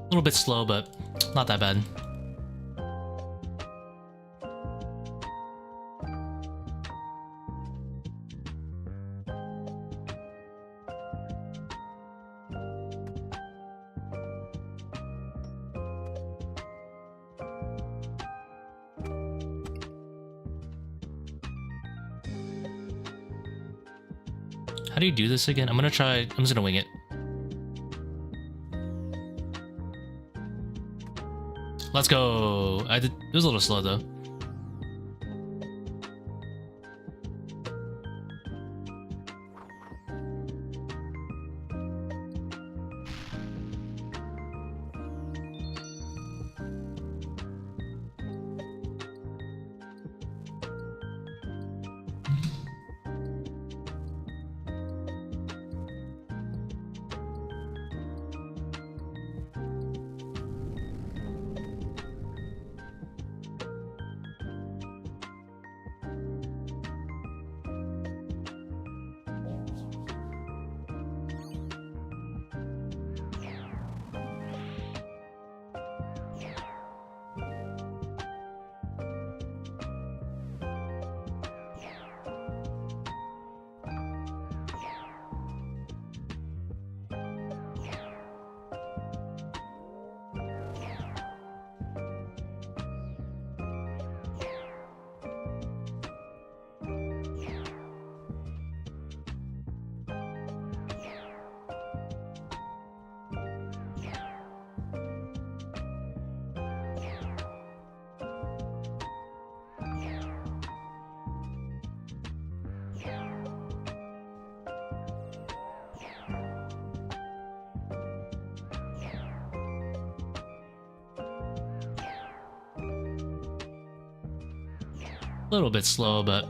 A little bit slow, but not that bad. How do you do this again? I'm just gonna wing it. Let's go. It was a little slow though. A little bit slow, but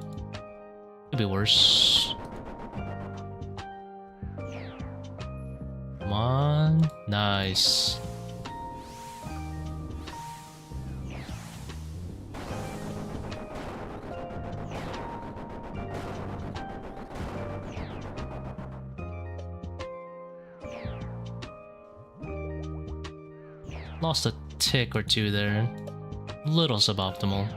could be worse. Come on. Nice. Lost a tick or two there. A little suboptimal.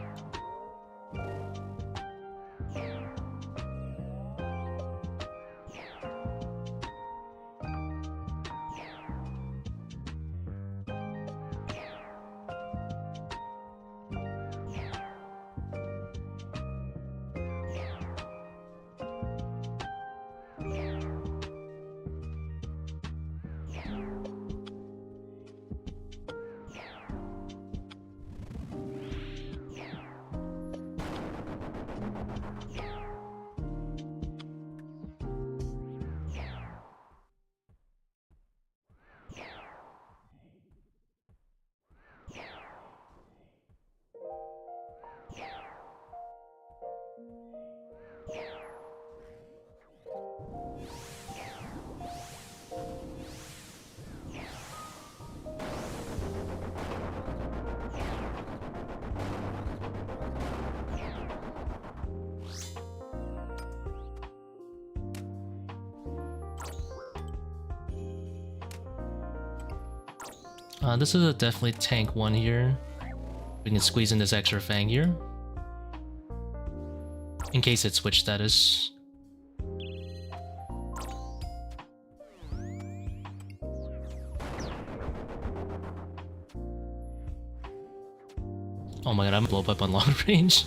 This is a definitely tank one here. We can squeeze in this extra fang here. In case it switched, that is. Oh my god, I'm gonna blow up on long range.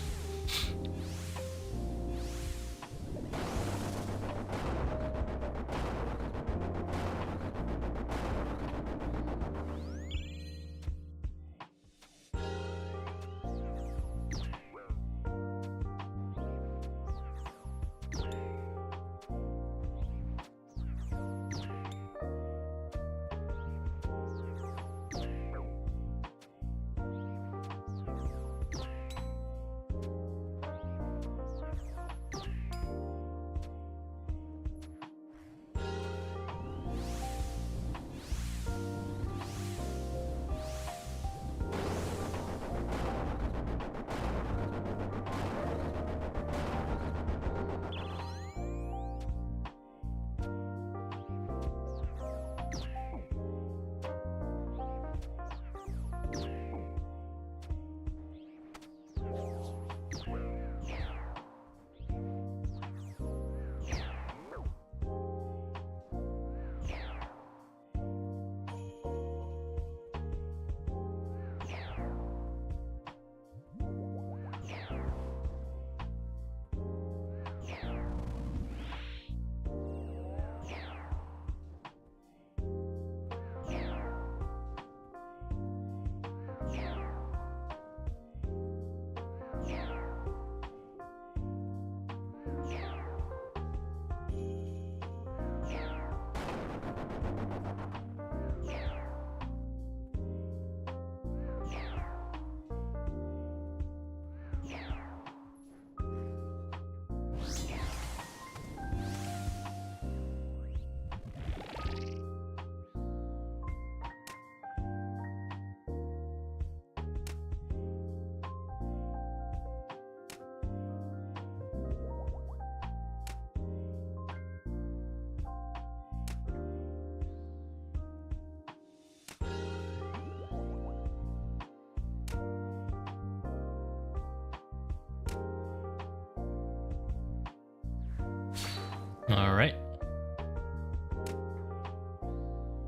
Alright.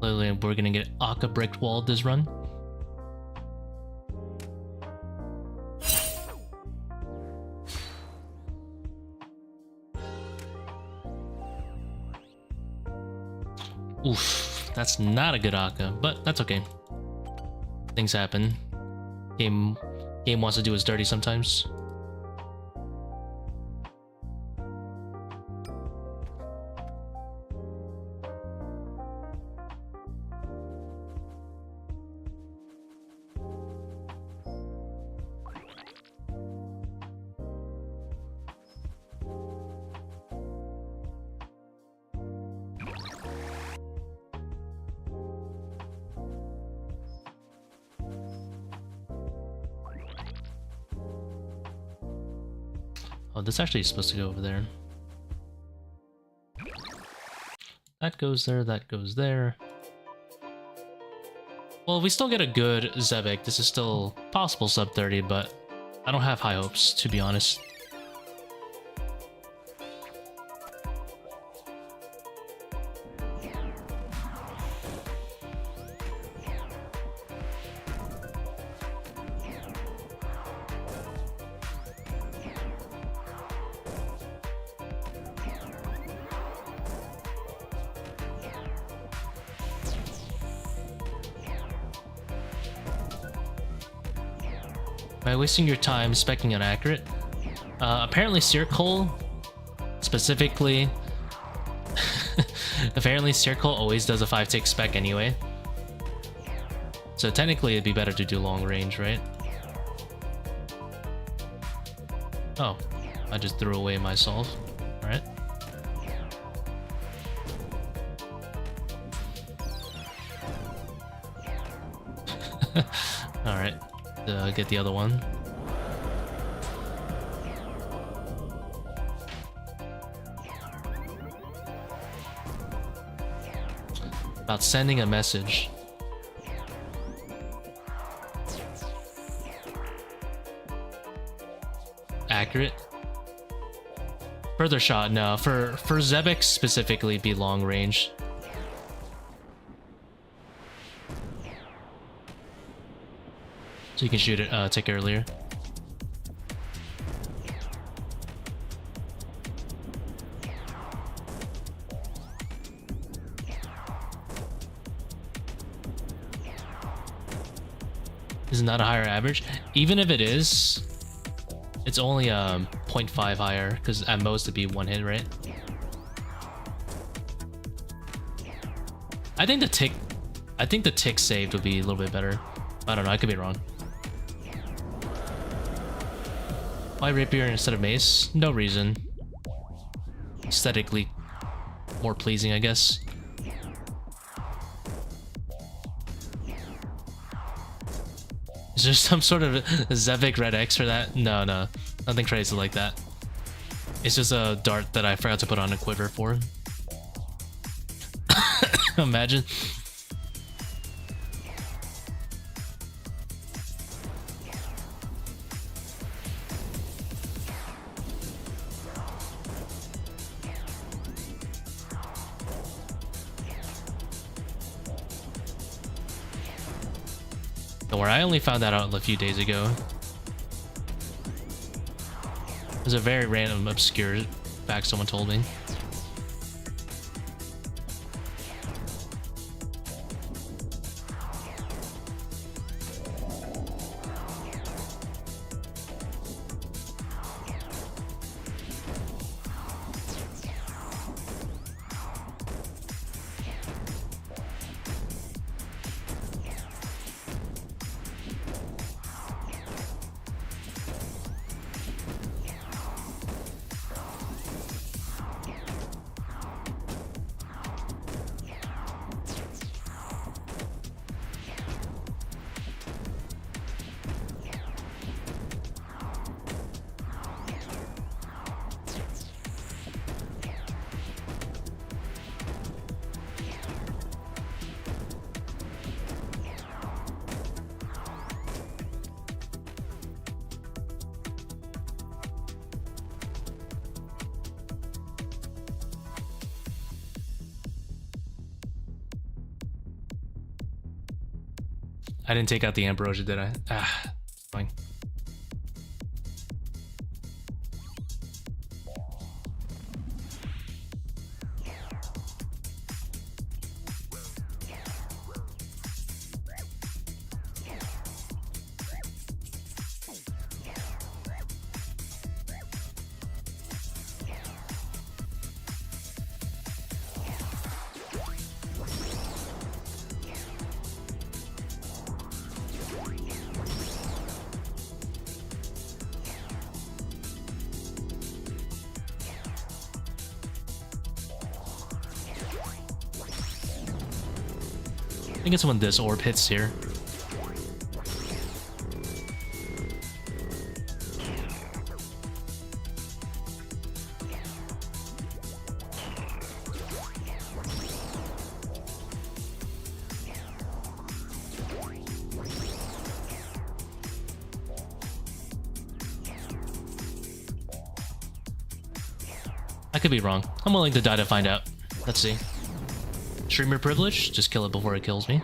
Literally, we're gonna get Akkha brick wall this run. Oof, that's not a good Akkha, but that's okay. Things happen. Game wants to do its dirty sometimes. Oh, this actually is supposed to go over there. That goes there, that goes there. Well, we still get a good Zebak. This is still possible sub 30, but I don't have high hopes, to be honest. By wasting your time speccing inaccurate. Apparently Seercull, specifically, apparently Seercull always does a 5-tick spec anyway. So technically it'd be better to do long range, right? Oh, I just threw away my solve. Alright. Alright. Get the other one. About sending a message. Accurate. Further shot, no. For Zebak specifically, be long range. So you can shoot it tick earlier. Is not a higher average? Even if it is, it's only 0.5 higher, because at most it'd be one hit, right? I think the tick saved would be a little bit better. I don't know, I could be wrong. Why rapier instead of mace? No reason. Aesthetically more pleasing, I guess. Is there some sort of Zebak Red X for that? No, nothing crazy like that. It's just a dart that I forgot to put on a quiver for. Imagine. Don't worry, I only found that out a few days ago. It was a very random, obscure fact someone told me. I didn't take out the ambrosia, did I? Ah, fine. I think it's when this orb hits here. I could be wrong. I'm willing to die to find out. Let's see. Streamer privilege? Just kill it before it kills me.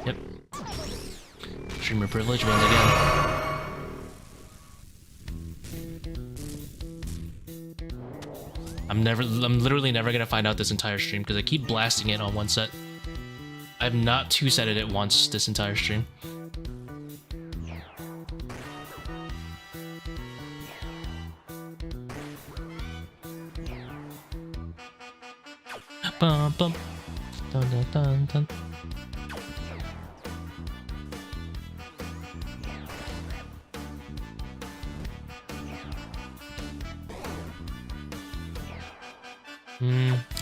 Yep. Streamer privilege wins again. I'm literally never gonna find out this entire stream because I keep blasting it on one set. I've not two-setted it once this entire stream. Bum, bum. Dun, dun, dun, dun.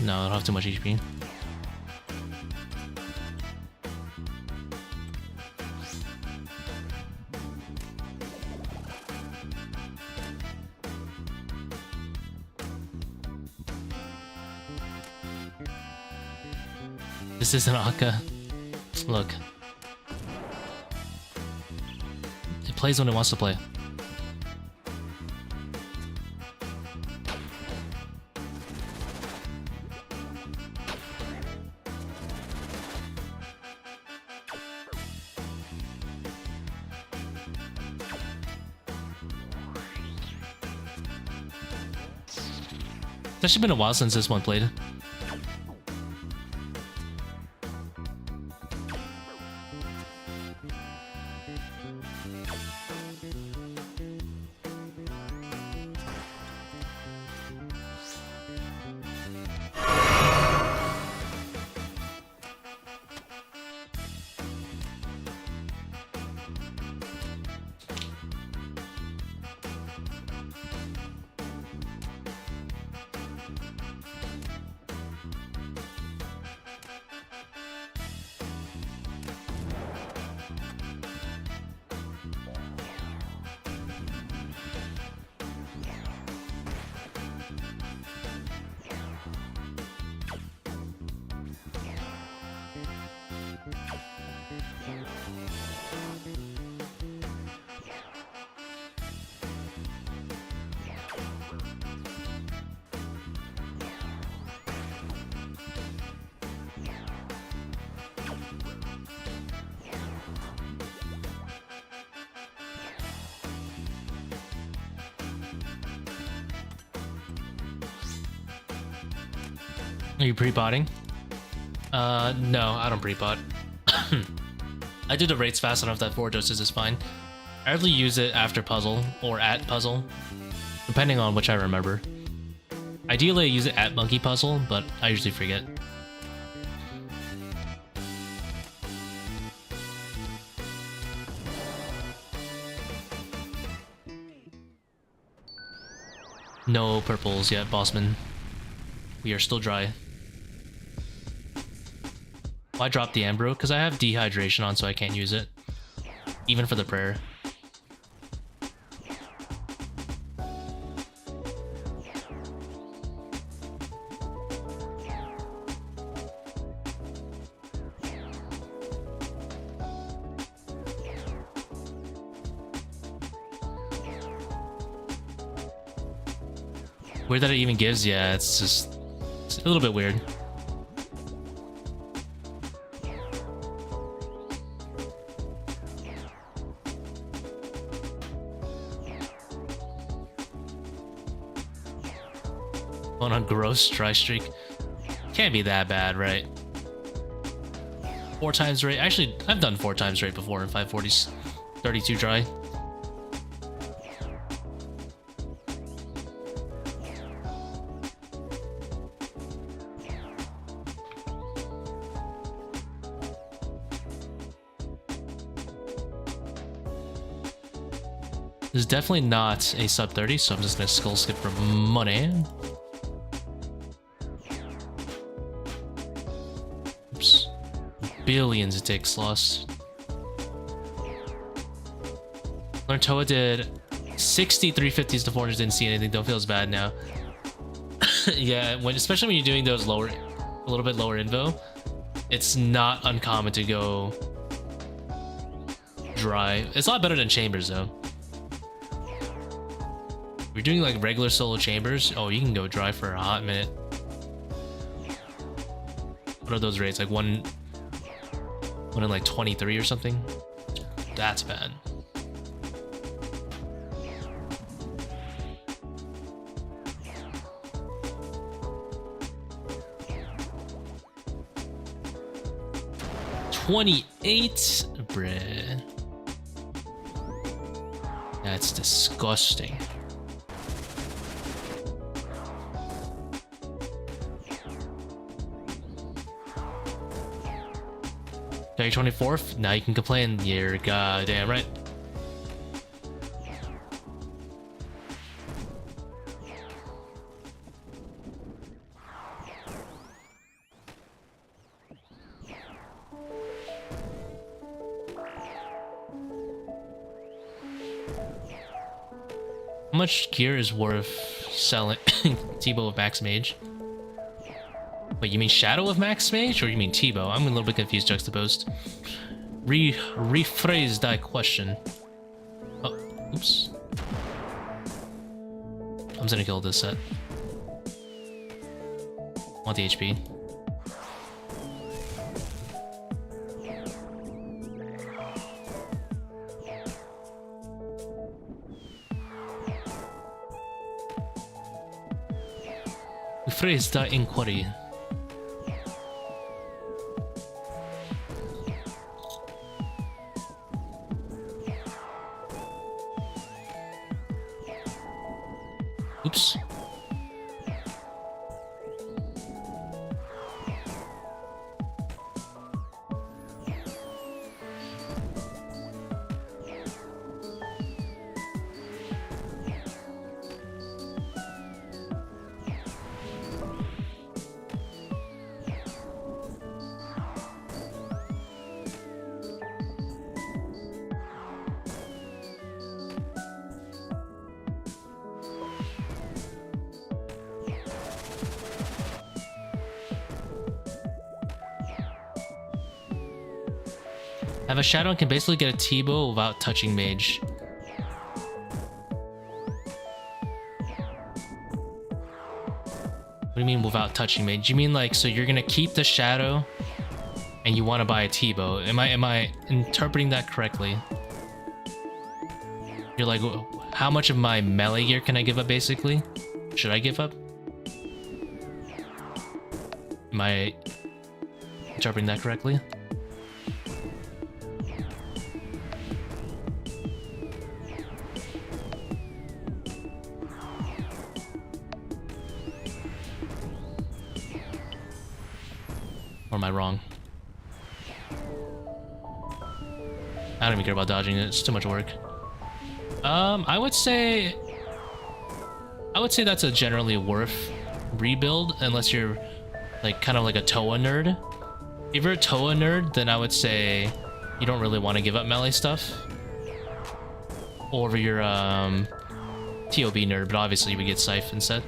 No, I don't have too much HP. This isn't Akkha. Look. It plays when it wants to play. It's actually been a while since this one played. Are you pre-potting? No, I don't pre-pot. I do the rates fast enough that 4 doses is fine. I rarely use it after puzzle or at puzzle, depending on which I remember. Ideally, I use it at monkey puzzle, but I usually forget. No purples yet, Bossman. We are still dry. Why drop the Ambro? Because I have dehydration on, so I can't use it. Even for the prayer. Weird that it even gives, yeah, it's just... it's a little bit weird. On a gross dry streak. Can't be that bad, right? 4 times rate. Actually, I've done 4 times rate before in 540s. 32 dry. This is definitely not a sub 30, so I'm just gonna skull skip for money. Oops. Billions of ticks lost. Learn ToA did 60 350s to 400s, didn't see anything, don't feel as bad now. Yeah, especially when you're doing those lower, a little bit lower invo, it's not uncommon to go dry. It's a lot better than chambers though. If you're doing like regular solo chambers, oh, you can go dry for a hot minute. What are those rates? Like one in like 23 or something? That's bad. $28, bruh. That's disgusting. February 24th? Now you can complain. You're goddamn right. How much gear is worth selling Tbow with Max Mage? Wait, you mean Shadow of Max Mage, or you mean Tbow? I'm a little bit confused, Juxtaposed. Rephrase that question. Oh, oops. I'm just gonna kill this set. Want the HP. Rephrase that inquiry. Oops. Have a Shadow and can basically get a Tbow without touching Mage. What do you mean without touching Mage? You mean like, so you're gonna keep the Shadow and you want to buy a Tbow? Am I interpreting that correctly? You're like, how much of my melee gear can I give up basically? Should I give up? Am I interpreting that correctly? Or am I wrong? I don't even care about dodging it. It's too much work. I would say that's a generally worth rebuild unless you're like kind of like a ToA nerd. If you're a ToA nerd, then I would say you don't really want to give up melee stuff. Or if you're TOB nerd, but obviously you would get Scythe instead.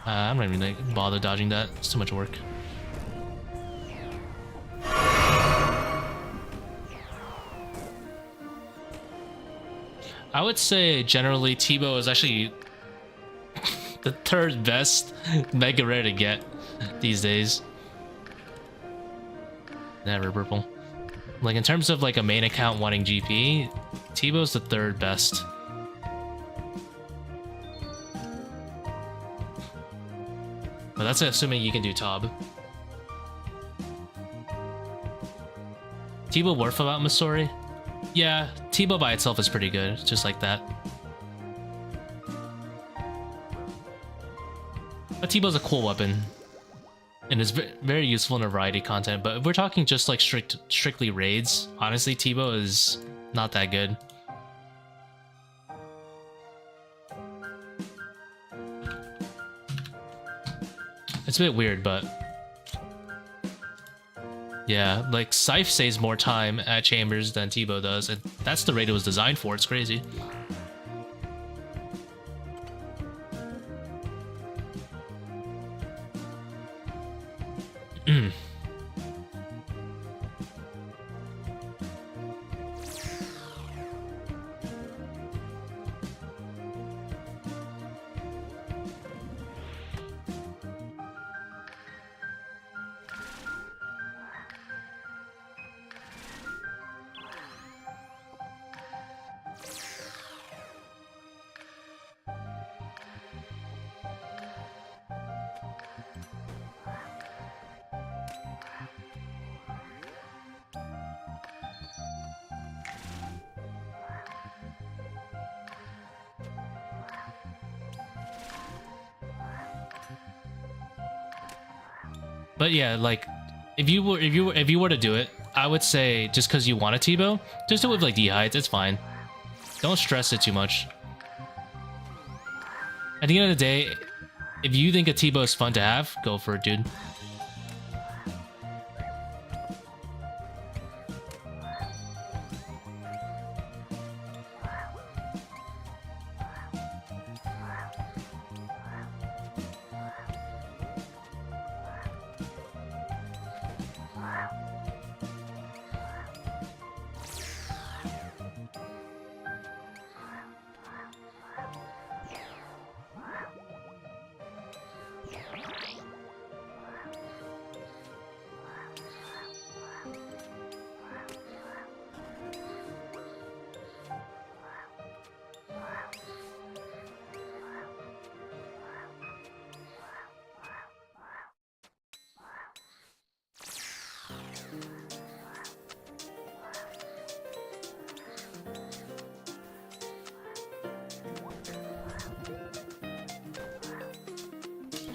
I'm not even gonna bother dodging that. It's too much work. I would say generally Tbow is actually the third best mega rare to get these days. Never purple. Like in terms of like a main account wanting GP, Tbow's the third best. But that's assuming you can do Tob. Tbow worth about Masori? Yeah, Tbow by itself is pretty good, just like that. But Tbow's a cool weapon. And is very useful in a variety of content, but if we're talking just like strictly raids, honestly Tbow is not that good. It's a bit weird, but yeah, like Scythe saves more time at chambers than Tbow does, and that's the raid it was designed for. It's crazy. But yeah, like if you were to do it, I would say just because you want a Tbow, just do it with like D heights. It's fine. Don't stress it too much. At the end of the day, if you think a Tbow is fun to have, go for it, dude.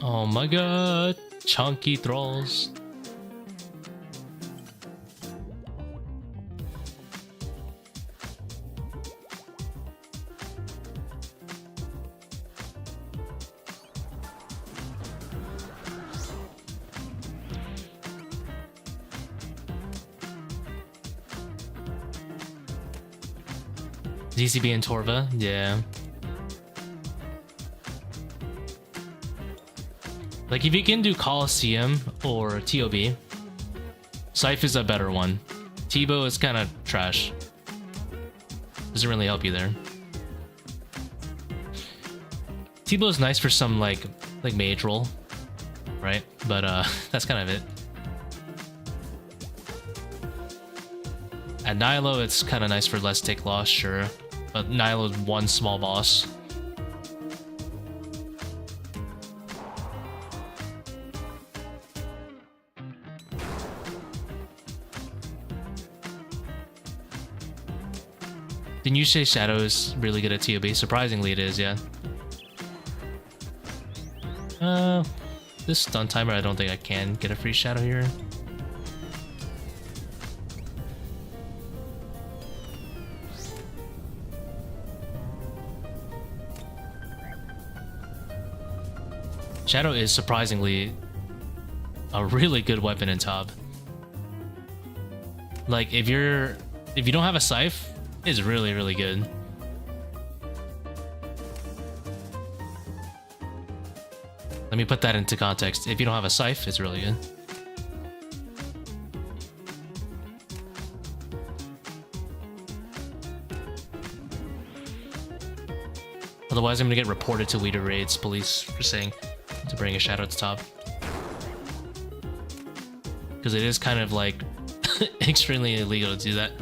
Oh my god, chunky thralls. DCB and Torva, yeah. Like, if you can do Coliseum or TOB, Scythe is a better one. Tbow is kind of trash. Doesn't really help you there. Tbow is nice for some, like mage roll, right? But, that's kind of it. At Nihilo, it's kind of nice for less take loss, sure. But Nihilo is one small boss. Didn't you say Shadow is really good at TOB? Surprisingly, it is, yeah. This stun timer, I don't think I can get a free Shadow here. Shadow is surprisingly a really good weapon in top. Like, if you don't have a Scythe, it's really, really good. Let me put that into context. If you don't have a Scythe, it's really good. Otherwise, I'm gonna get reported to leader raids police for saying to bring a Shadow to top. Because it is kind of like extremely illegal to do that.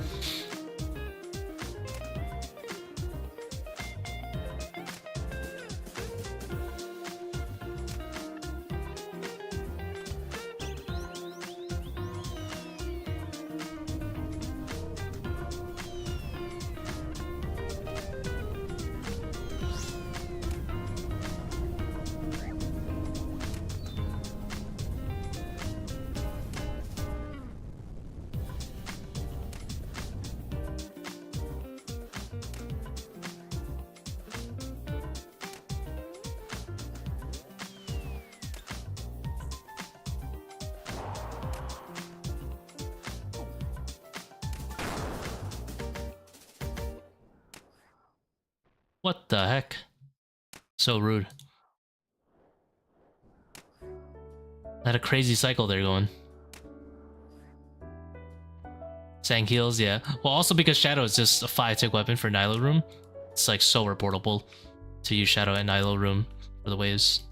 What the heck? So rude. I had a crazy cycle there going. Sang heals, yeah. Well, also because Shadow is just a 5-tick weapon for Nihilo Room. It's like so reportable to use Shadow at Nihilo Room for the waves.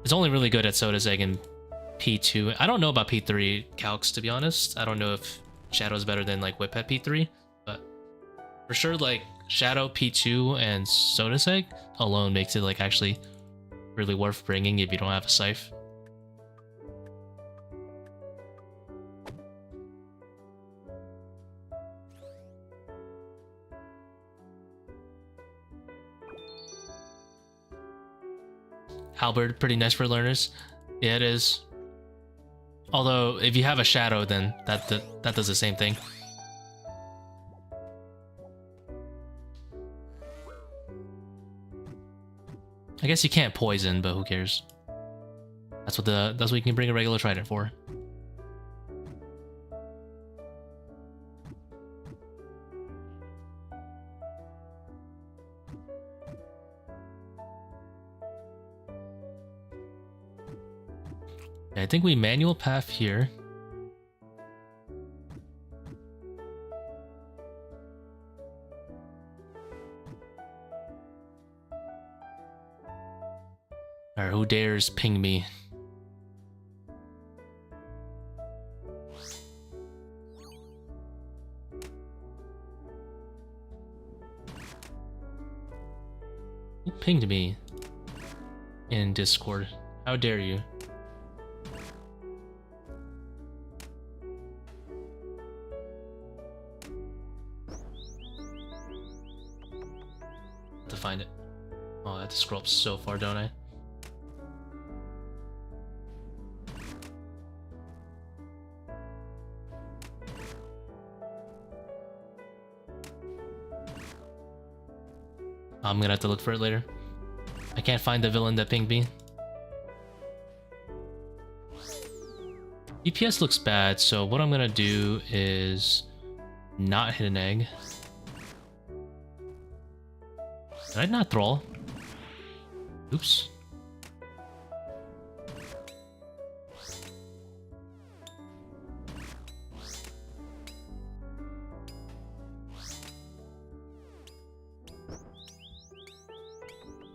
It's only really good at Soda's Egg and P2. I don't know about P3 calcs, to be honest. I don't know if Shadow is better than like Whip at P3, but for sure, like Shadow, P2, and Soda's Egg alone makes it like actually really worth bringing if you don't have a Scythe. Halberd, pretty nice for learners. Yeah, it is. Although, if you have a shadow, then that does the same thing. I guess you can't poison, but who cares? That's what you can bring a regular trident for. I think we manual path here. Alright, who dares ping me? Who pinged me in Discord? How dare you? To find it. Oh, I have to scroll up so far, don't I? I'm gonna have to look for it later. I can't find the villain that pinged me. DPS looks bad, so what I'm gonna do is not hit an egg. Did I not thrall? Oops.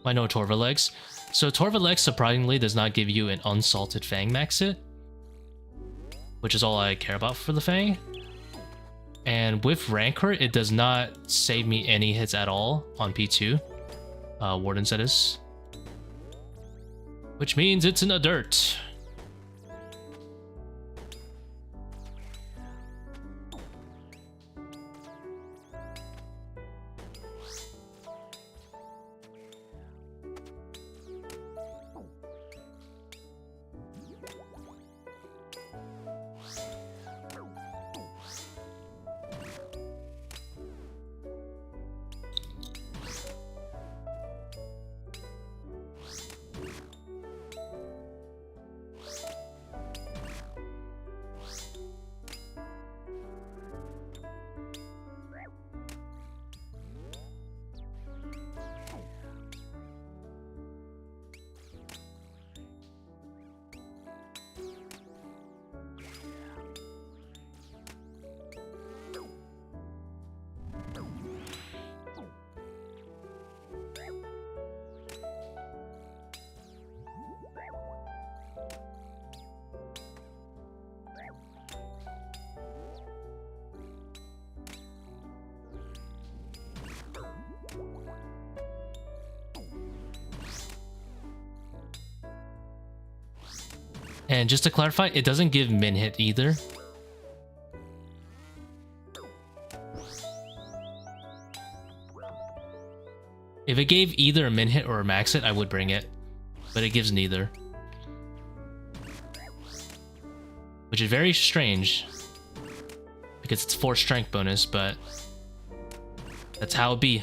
I know Torva legs. So Torva legs surprisingly does not give you an unsalted Fang max hit, which is all I care about for the Fang. And with Rancor, it does not save me any hits at all on P2. Wardens, that is. Which means it's in the dirt. And just to clarify, it doesn't give min hit either. If it gave either a min hit or a max hit, I would bring it. But it gives neither. Which is very strange. Because it's 4 strength bonus, but that's how it be.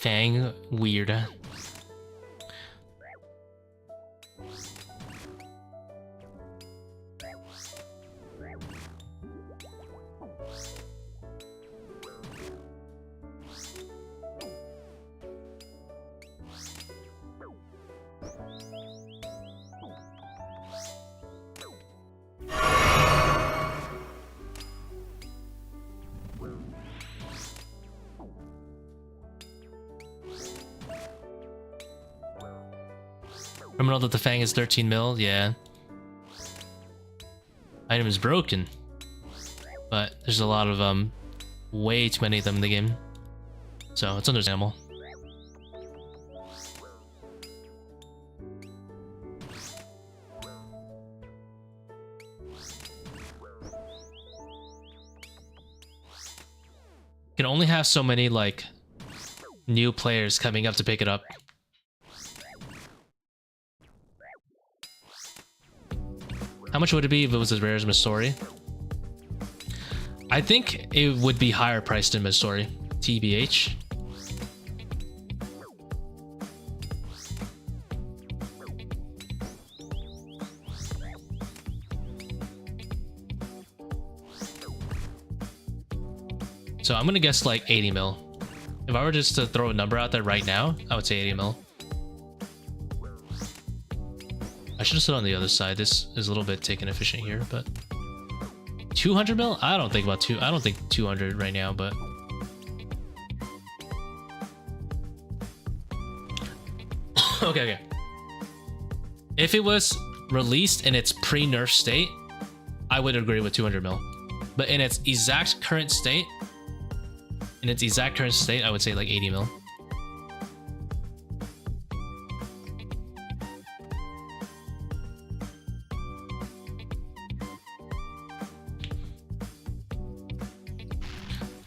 Fang weird. Criminal that the Fang is 13 mil, yeah. Item is broken. But there's a lot of way too many of them in the game. So it's understandable. can only have so many like new players coming up to pick it up. How much would it be if it was as rare as Missouri? I think it would be higher priced than Missouri, TBH. So I'm gonna guess like 80 mil. If I were just to throw a number out there right now, I would say 80 mil. I should have stood on the other side. This is a little bit tick inefficient here, but 200 mil? I don't think 200 right now, but okay. If it was released in its pre-nerf state, I would agree with 200 mil. But in its exact current state, I would say like 80 mil.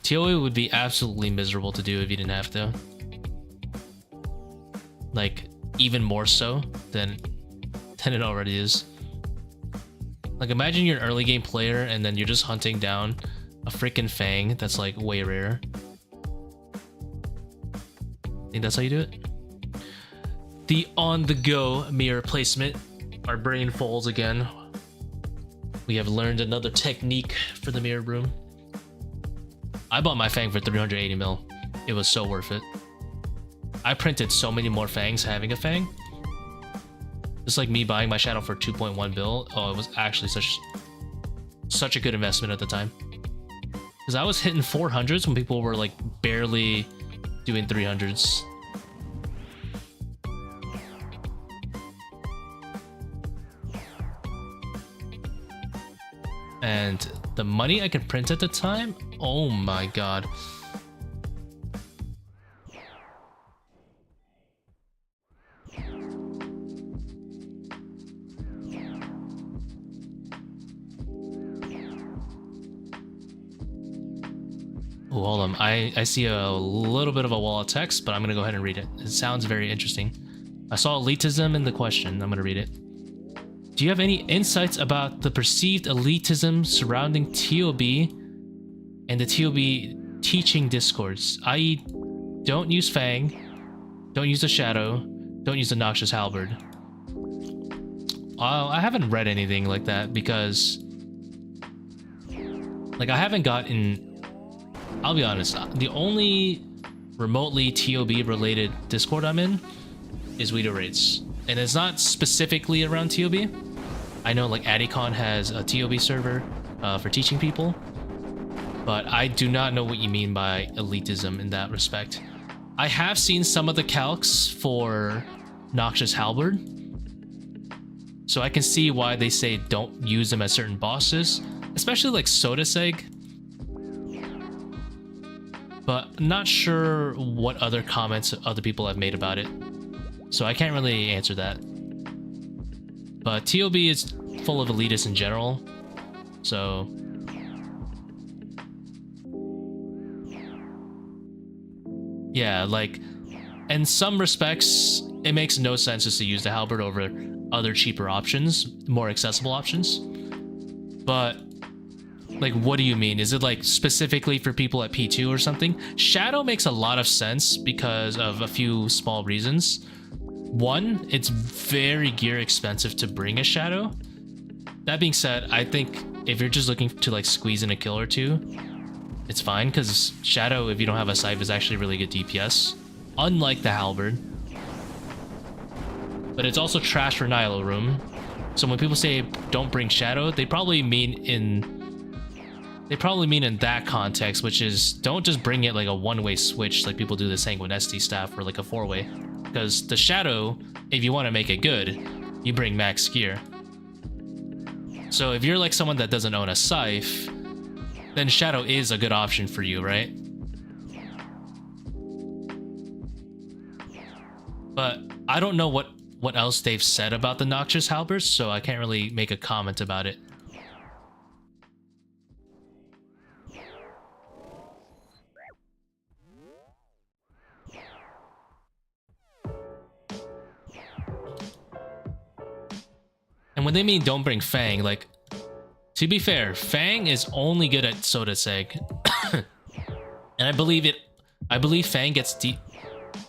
ToA would be absolutely miserable to do if you didn't have to. Like, even more so than it already is. Like, imagine you're an early game player and then you're just hunting down a freaking Fang that's like way rare. I think that's how you do it. The on-the-go mirror placement. Our brain folds again. We have learned another technique for the mirror room. I bought my Fang for 380 mil. It was so worth it. I printed so many more Fangs having a Fang. Just like me buying my Shadow for 2.1 bill. Oh, it was actually such a good investment at the time. Because I was hitting 400s when people were like barely doing 300s. And the money I could print at the time, oh my god. Oh, hold on. I see a little bit of a wall of text, but I'm gonna go ahead and read it. It sounds very interesting. I saw elitism in the question. I'm gonna read it. Do you have any insights about the perceived elitism surrounding TOB and the TOB teaching discourse? I.e., don't use Fang, don't use the Shadow, don't use the Noxious Halberd. I haven't read anything like that because, like, I haven't gotten. I'll be honest, the only remotely TOB related Discord I'm in is Weedo Raids. And it's not specifically around TOB. I know like Adicon has a TOB server for teaching people, but I do not know what you mean by elitism in that respect. I have seen some of the calcs for Noxious Halberd, so I can see why they say don't use them as certain bosses, especially like Soda's Egg. But not sure what other comments other people have made about it, so I can't really answer that. But TOB is full of elitists in general, so yeah, like in some respects it makes no sense just to use the halberd over other cheaper options, more accessible options. But like, what do you mean? Is it like specifically for people at P2 or something? Shadow makes a lot of sense because of a few small reasons. One, it's very gear expensive to bring a Shadow. That being said, I think if you're just looking to like squeeze in a kill or two, it's fine because Shadow, if you don't have a scythe, is actually really good DPS, unlike the halberd. But it's also trash for Nihilo room. So when people say don't bring Shadow, they probably mean in that context, which is don't just bring it like a one-way switch like people do the Sanguinesti staff or like a four-way. Because the Shadow, if you want to make it good, you bring max gear. So if you're like someone that doesn't own a scythe, then Shadow is a good option for you, right? But I don't know what else they've said about the Noxious Halberds, so I can't really make a comment about it. And when they mean don't bring Fang, like, to be fair, Fang is only good at Soda Seg. And I believe Fang gets deep.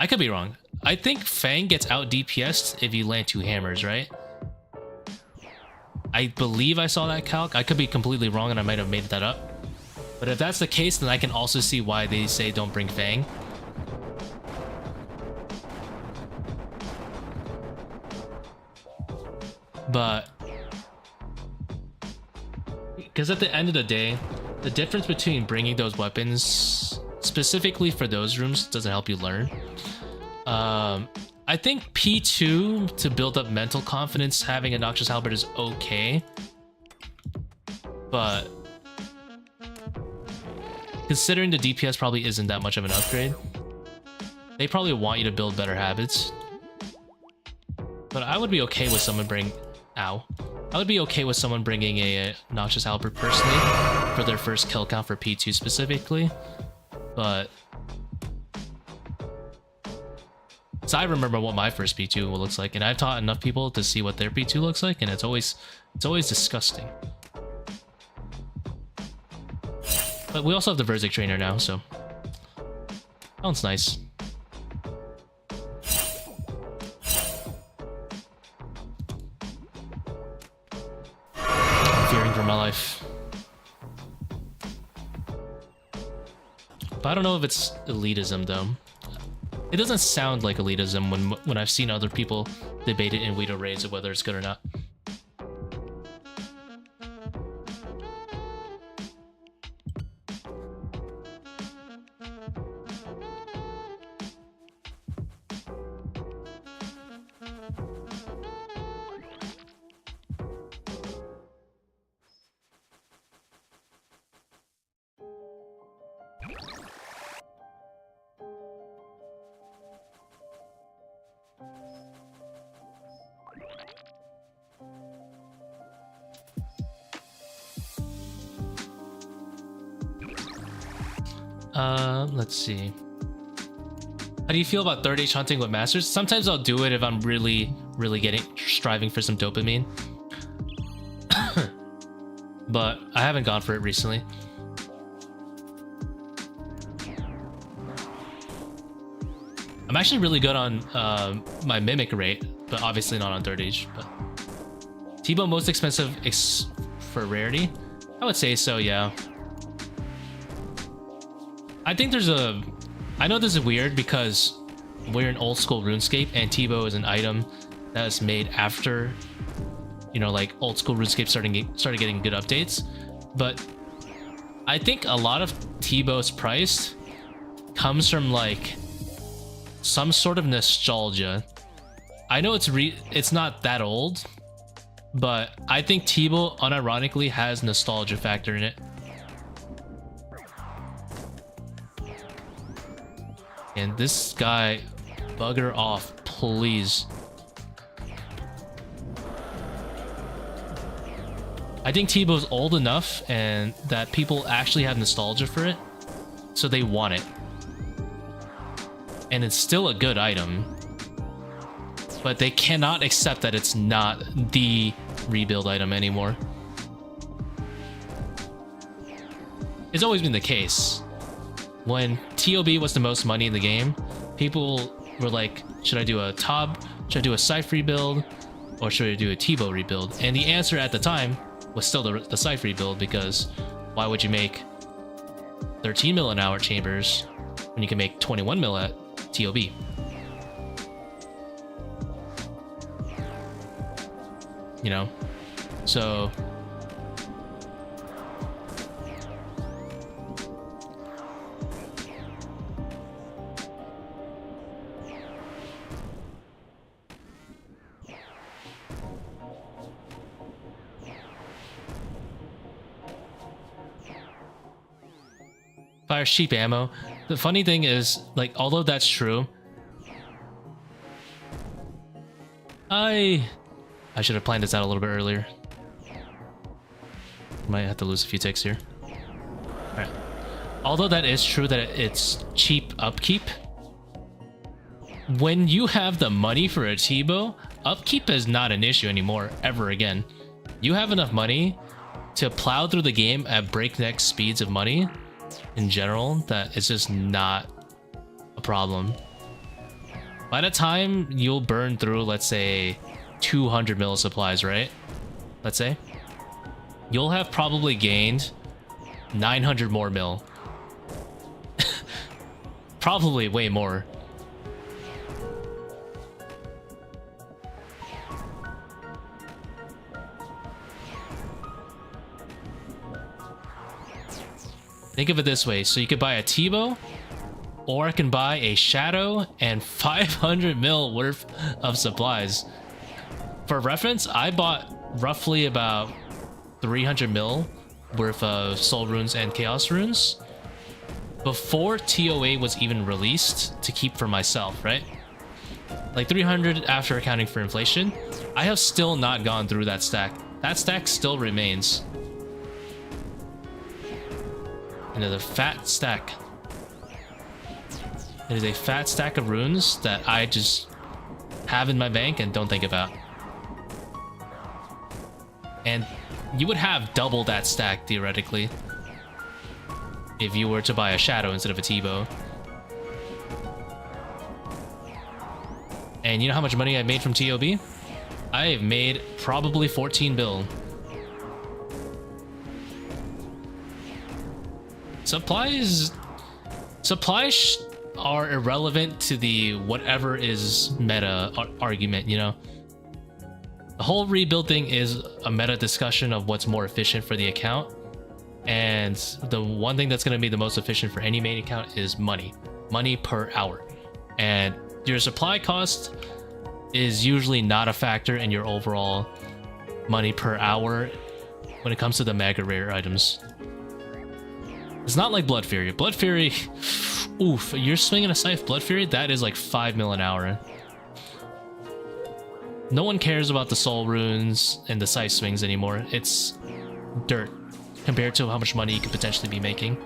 I could be wrong. I think Fang gets out DPS'd if you land 2 hammers, right? I believe I saw that calc. I could be completely wrong and I might have made that up. But if that's the case, then I can also see why they say don't bring Fang. But because at the end of the day, the difference between bringing those weapons specifically for those rooms doesn't help you learn. I think P2 to build up mental confidence having a Noxious Halberd is okay, but considering the DPS probably isn't that much of an upgrade, they probably want you to build better habits. But I would be okay with someone bringing a Noxious Halberd personally for their first kill count for P2 specifically, but so I remember what my first P2 looks like, and I've taught enough people to see what their P2 looks like, and it's always disgusting. But we also have the Verzik trainer now, so sounds nice. I'm fearing for my life. But I don't know if it's elitism though. It doesn't sound like elitism when I've seen other people debate it in Weedo raids of whether it's good or not. Let's see. How do you feel about 3rd-H hunting with masters? Sometimes I'll do it if I'm really striving for some dopamine. But I haven't gone for it recently. I'm actually really good on my mimic rate, but obviously not on 3rd-H. But Tbow most expensive for rarity? I would say so, yeah. I think there's a... I know this is weird because we're in old school RuneScape and Tbow is an item that was made after, you know, like old school RuneScape started getting good updates. But I think a lot of Tbow's price comes from like some sort of nostalgia. I know it's not that old, but I think Tbow unironically has nostalgia factor in it. And this guy, bugger off, please. I think Tbow's old enough and that people actually have nostalgia for it, so they want it. And it's still a good item, but they cannot accept that it's not the rebuild item anymore. It's always been the case. When TOB was the most money in the game, people were like, should I do a TOB? Should I do a Scythe rebuild? Or should I do a Tbow rebuild? And the answer at the time was still the Scythe rebuild, because why would you make 13 mil an hour chambers when you can make 21 mil at TOB? You know? So... fire cheap ammo. The funny thing is, like, although that's true, I should have planned this out a little bit earlier. Might have to lose a few ticks here. Alright. Although that is true that it's cheap upkeep, when you have the money for a Tbow, upkeep is not an issue anymore, ever again. You have enough money to plow through the game at breakneck speeds of money in general that it's just not a problem. By the time you'll burn through, let's say, 200 mil supplies, right? Let's say. You'll have probably gained 900 more mil. Probably way more. Think of it this way. So you could buy a Tbow, or I can buy a Shadow and 500 mil worth of supplies. For reference, I bought roughly about 300 mil worth of Soul Runes and Chaos Runes before ToA was even released to keep for myself, right? Like 300 after accounting for inflation. I have still not gone through that stack. That stack still remains. Another fat stack. It is a fat stack of runes that I just have in my bank and don't think about. And you would have double that stack theoretically if you were to buy a Shadow instead of a Tbow. And you know how much money I made from TOB? I have made probably 14 bill. Supplies are irrelevant to the whatever is meta argument, you know? The whole rebuild thing is a meta discussion of what's more efficient for the account. And the one thing that's going to be the most efficient for any main account is money. Money per hour. And your supply cost is usually not a factor in your overall money per hour when it comes to the mega rare items. It's not like Blood Fury. Blood Fury, oof, you're swinging a Scythe Blood Fury, that is like 5 mil an hour. No one cares about the Soul Runes and the Scythe swings anymore. It's dirt compared to how much money you could potentially be making.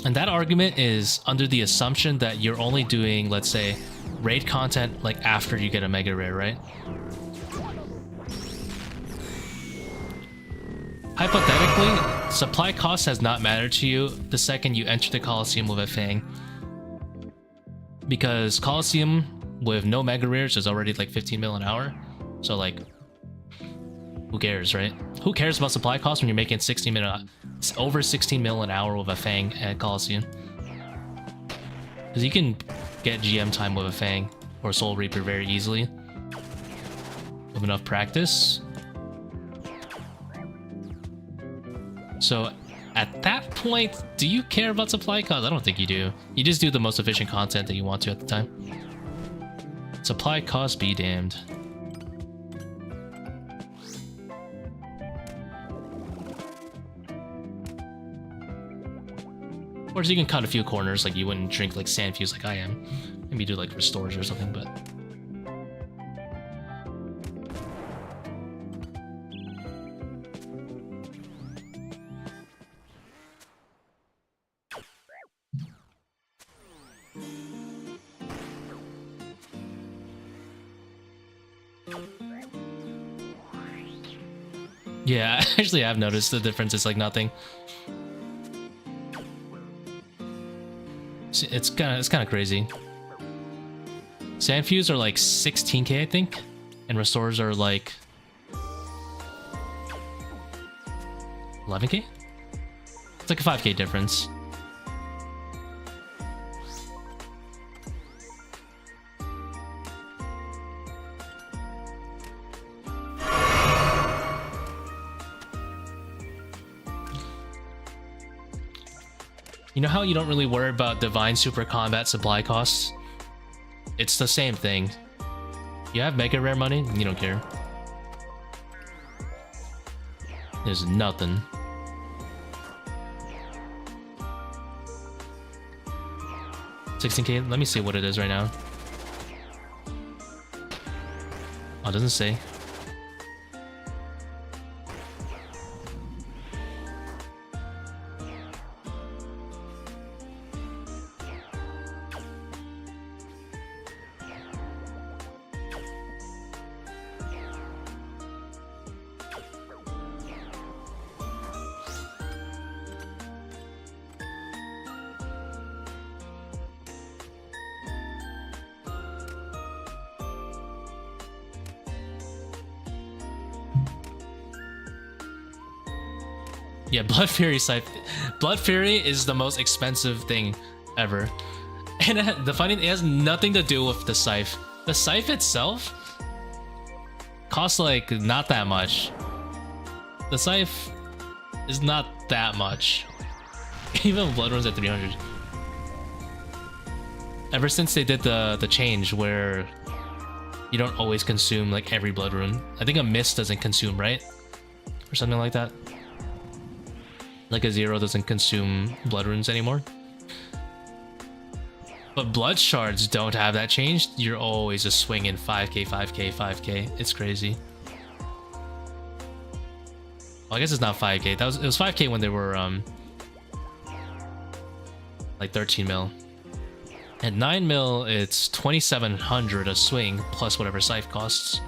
And that argument is under the assumption that you're only doing, let's say, raid content like after you get a mega rare, right? Hypothetically, supply cost has not mattered to you the second you enter the Coliseum with a Fang. Because Coliseum with no mega rares is already like 15 mil an hour. So like, who cares, right? Who cares about supply cost when you're making 16 mil, over 16 mil an hour with a Fang at Coliseum? Because you can get GM time with a Fang or Soul Reaper very easily with enough practice. So at that point, do you care about supply cost? I don't think you do. You just do the most efficient content that you want to at the time. Supply cost be damned. Or you can cut a few corners, like you wouldn't drink like Sand Fuse like I am. Maybe do like Restores or something, but... Yeah, actually I've noticed the difference is like nothing. It's kind of crazy. Sand Fuse are like 16k, I think, and Restores are like 11k. It's like a 5k difference. You You know how you don't really worry about Divine Super Combat supply costs? It's the same thing. You have Mega Rare money, you don't care. There's nothing. $16K, let me see what it is right now. Oh, it doesn't say. Yeah, Blood Fury Scythe. Blood Fury is the most expensive thing ever. And the funny thing, it has nothing to do with the Scythe. The Scythe itself costs like not that much. The Scythe is not that much. Even Blood Rune's at 300. Ever since they did the change where you don't always consume like every Blood Rune. I think a Mist doesn't consume, right? Or something like that. Like a Zero doesn't consume Blood Runes anymore. But Blood Shards don't have that changed. You're always just swinging 5k, 5k, 5k. It's crazy. Well, I guess it's not 5k. It was 5k when they were like 13 mil. At 9 mil, it's 2,700 a swing plus whatever Scythe costs.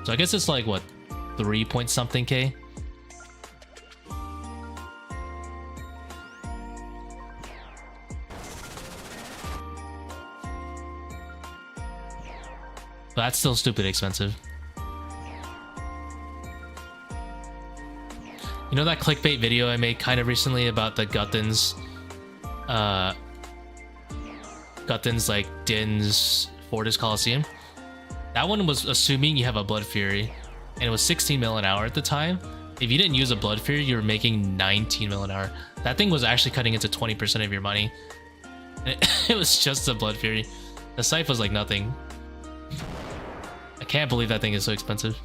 So I guess it's like, what, 3 point something K? But that's still stupid expensive. You know that clickbait video I made kind of recently about the Guttins? Guttins like Din's Fortis Coliseum? That one was assuming you have a Blood Fury, and it was 16 mil an hour at the time. If you didn't use a Blood Fury, you were making 19 mil an hour. That thing was actually cutting into 20% of your money. And it was just a Blood Fury. The Scythe was like nothing. I can't believe that thing is so expensive.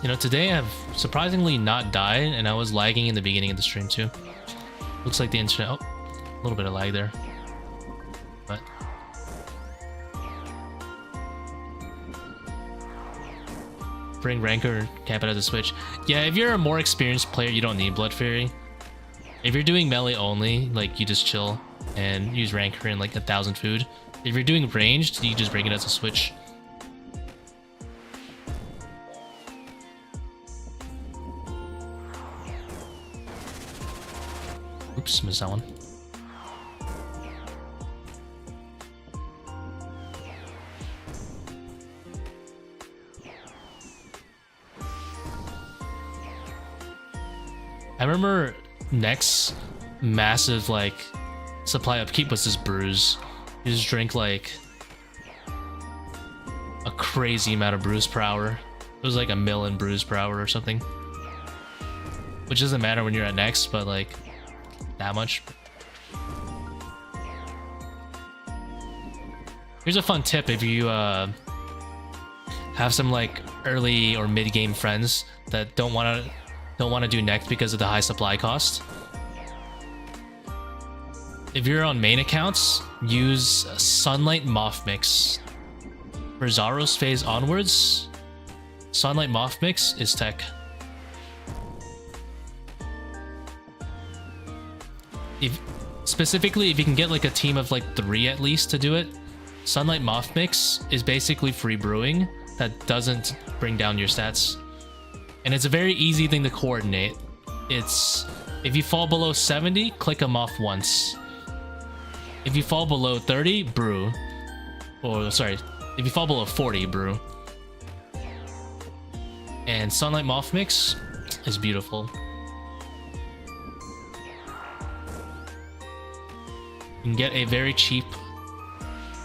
You know, today I've surprisingly not died, and I was lagging in the beginning of the stream too. Looks like the internet... Oh, a little bit of lag there. But... bring Rancor, camp it as a switch. Yeah, if you're a more experienced player, you don't need Blood Fury. If you're doing melee only, like, you just chill and use Rancor and like 1,000 food. If you're doing ranged, you just bring it as a switch. Oops, missed that one. I remember Next massive like supply upkeep was this brews. You just drink like a crazy amount of brews per hour. It was like 1 million brews per hour or something. Which doesn't matter when you're at Next, but like that much. Here's a fun tip if you have some like early or mid game friends that don't want to do Next because of the high supply cost. If you're on main accounts, use Sunlight Moth Mix. For Zaros phase onwards, Sunlight Moth Mix is tech. Specifically, if you can get like a team of like 3 at least to do it, Sunlight Moth Mix is basically free brewing that doesn't bring down your stats. And it's a very easy thing to coordinate. It's, if you fall below 70, click them off once. If you fall below 30, brew. Or, sorry, if you fall below 40, brew. And Sunlight Moth Mix is beautiful. You can get a very cheap,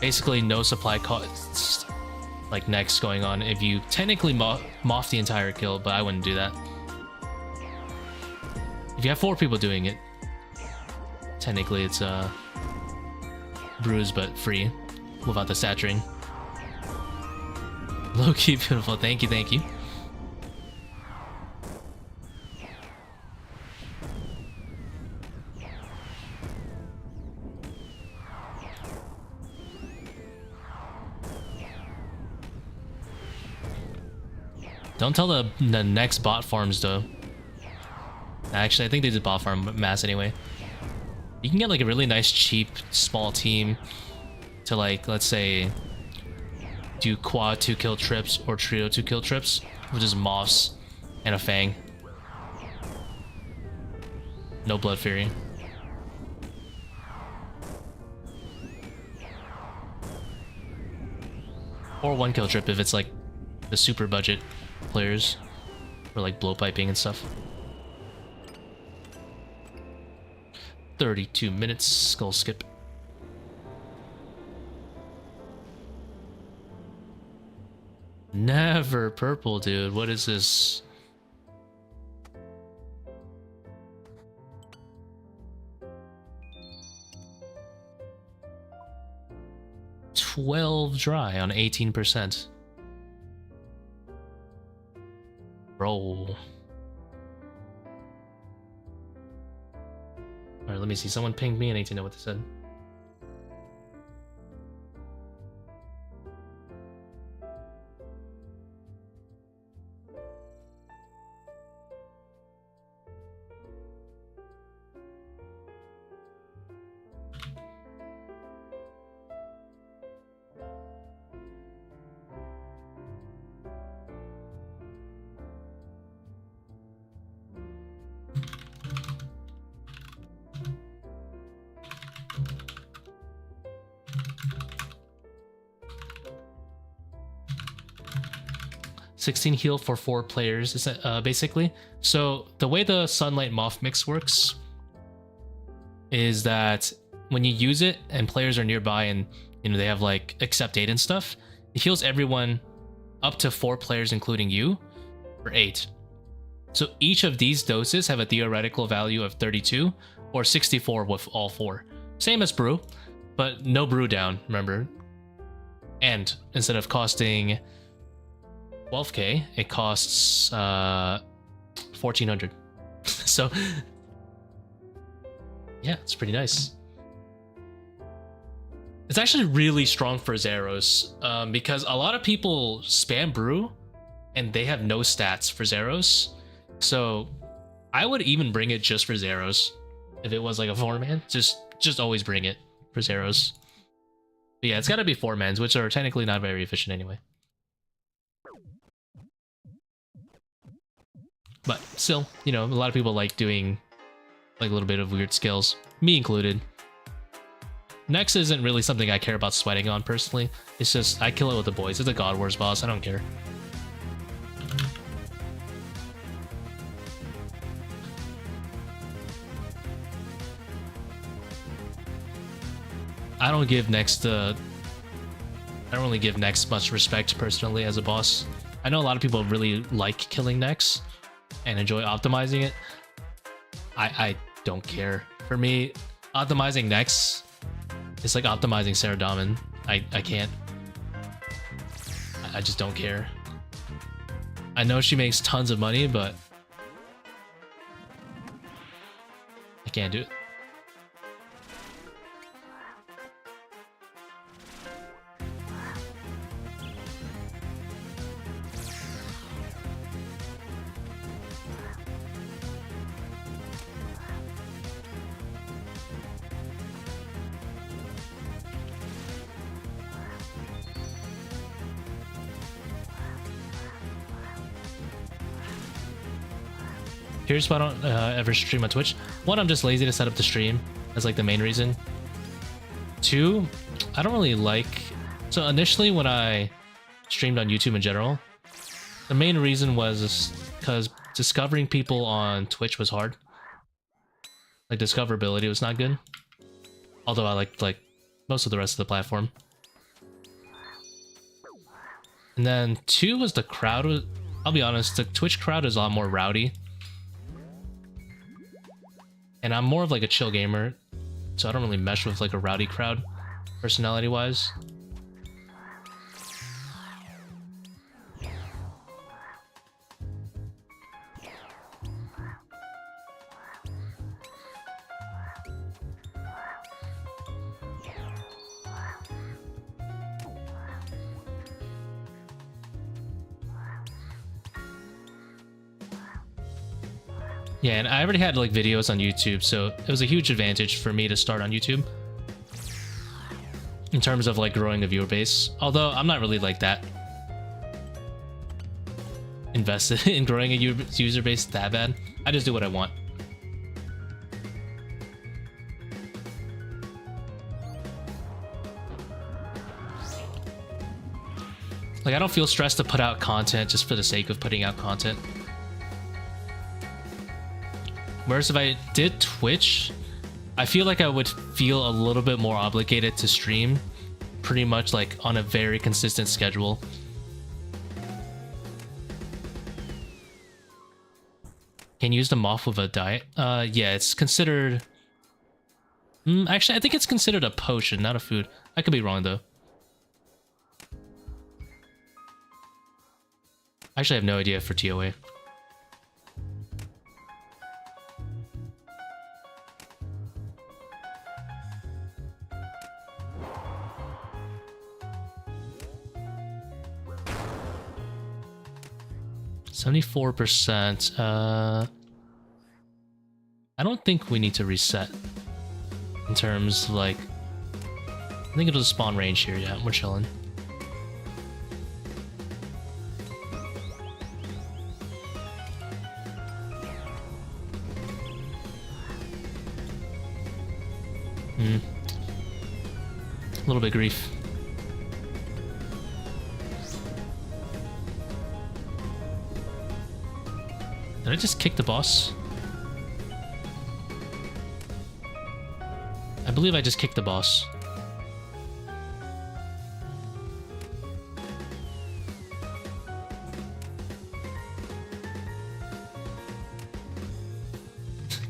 basically no supply cost, like next going on if you technically moth the entire kill, but I wouldn't do that. If you have 4 people doing it, technically it's bruise but free without the saturing. Low-key beautiful, thank you, thank you. Don't tell the next bot farms though. Actually, I think they did bot farm mass anyway. You can get like a really nice cheap small team to, like, let's say do quad 2-kill trips or trio 2-kill trips with just moths and a fang. No blood fury. Or 1-kill trip if it's like the super budget players for like blow piping and stuff. 32 minutes, skull skip. Never purple, dude. What is this? $12 dry on 18%. Roll. Alright, let me see. Someone pinged me. I need to know what they said. $16 heal for 4 players, is that, basically. So the way the Sunlight Moth Mix works is that when you use it and players are nearby and, you know, they have like accept 8 and stuff, it heals everyone up to 4 players including you for 8. So each of these doses have a theoretical value of 32 or 64 with all 4. Same as brew, but no brew down, remember. And instead of costing 12k, it costs 1400. So yeah, it's pretty nice. It's actually really strong for Zeros, because a lot of people spam brew and they have no stats for Zeros. So I would even bring it just for Zeros. If it was like a 4-man, just always bring it for Zeros. But yeah, it's gotta be 4-mans, which are technically not very efficient anyway. But still, you know, a lot of people like doing like a little bit of weird skills, me included. Next isn't really something I care about sweating on personally. It's just I kill it with the boys. It's a God Wars boss. I don't care. I don't really give Nex much respect personally as a boss. I know a lot of people really like killing Nex and enjoy optimizing it. I don't care. For me, optimizing Nex is like optimizing Saradomin. I can't. I just don't care. I know she makes tons of money, but I can't do it. Here's why I don't ever stream on Twitch. One, I'm just lazy to set up the stream. That's like the main reason. Two, I don't really like... So initially when I streamed on YouTube in general, the main reason was because discovering people on Twitch was hard. Like discoverability was not good. Although I liked like most of the rest of the platform. And then two was the crowd. I'll be honest, the Twitch crowd is a lot more rowdy. And I'm more of like a chill gamer, so I don't really mesh with like a rowdy crowd, personality-wise. Yeah, and I already had like videos on YouTube, so it was a huge advantage for me to start on YouTube in terms of like growing a viewer base. Although I'm not really like that invested in growing a user base that bad. I just do what I want. Like I don't feel stressed to put out content just for the sake of putting out content. Whereas if I did Twitch, I feel like I would feel a little bit more obligated to stream pretty much like on a very consistent schedule. Can you use the moth with a diet? Yeah, it's considered... actually, I think it's considered a potion, not a food. I could be wrong though. Actually, I have no idea for ToA. %. I don't think we need to reset in terms of like... I think it'll spawn range here. Yeah, we're chilling. A little bit grief. Did I just kick the boss? I believe I just kicked the boss.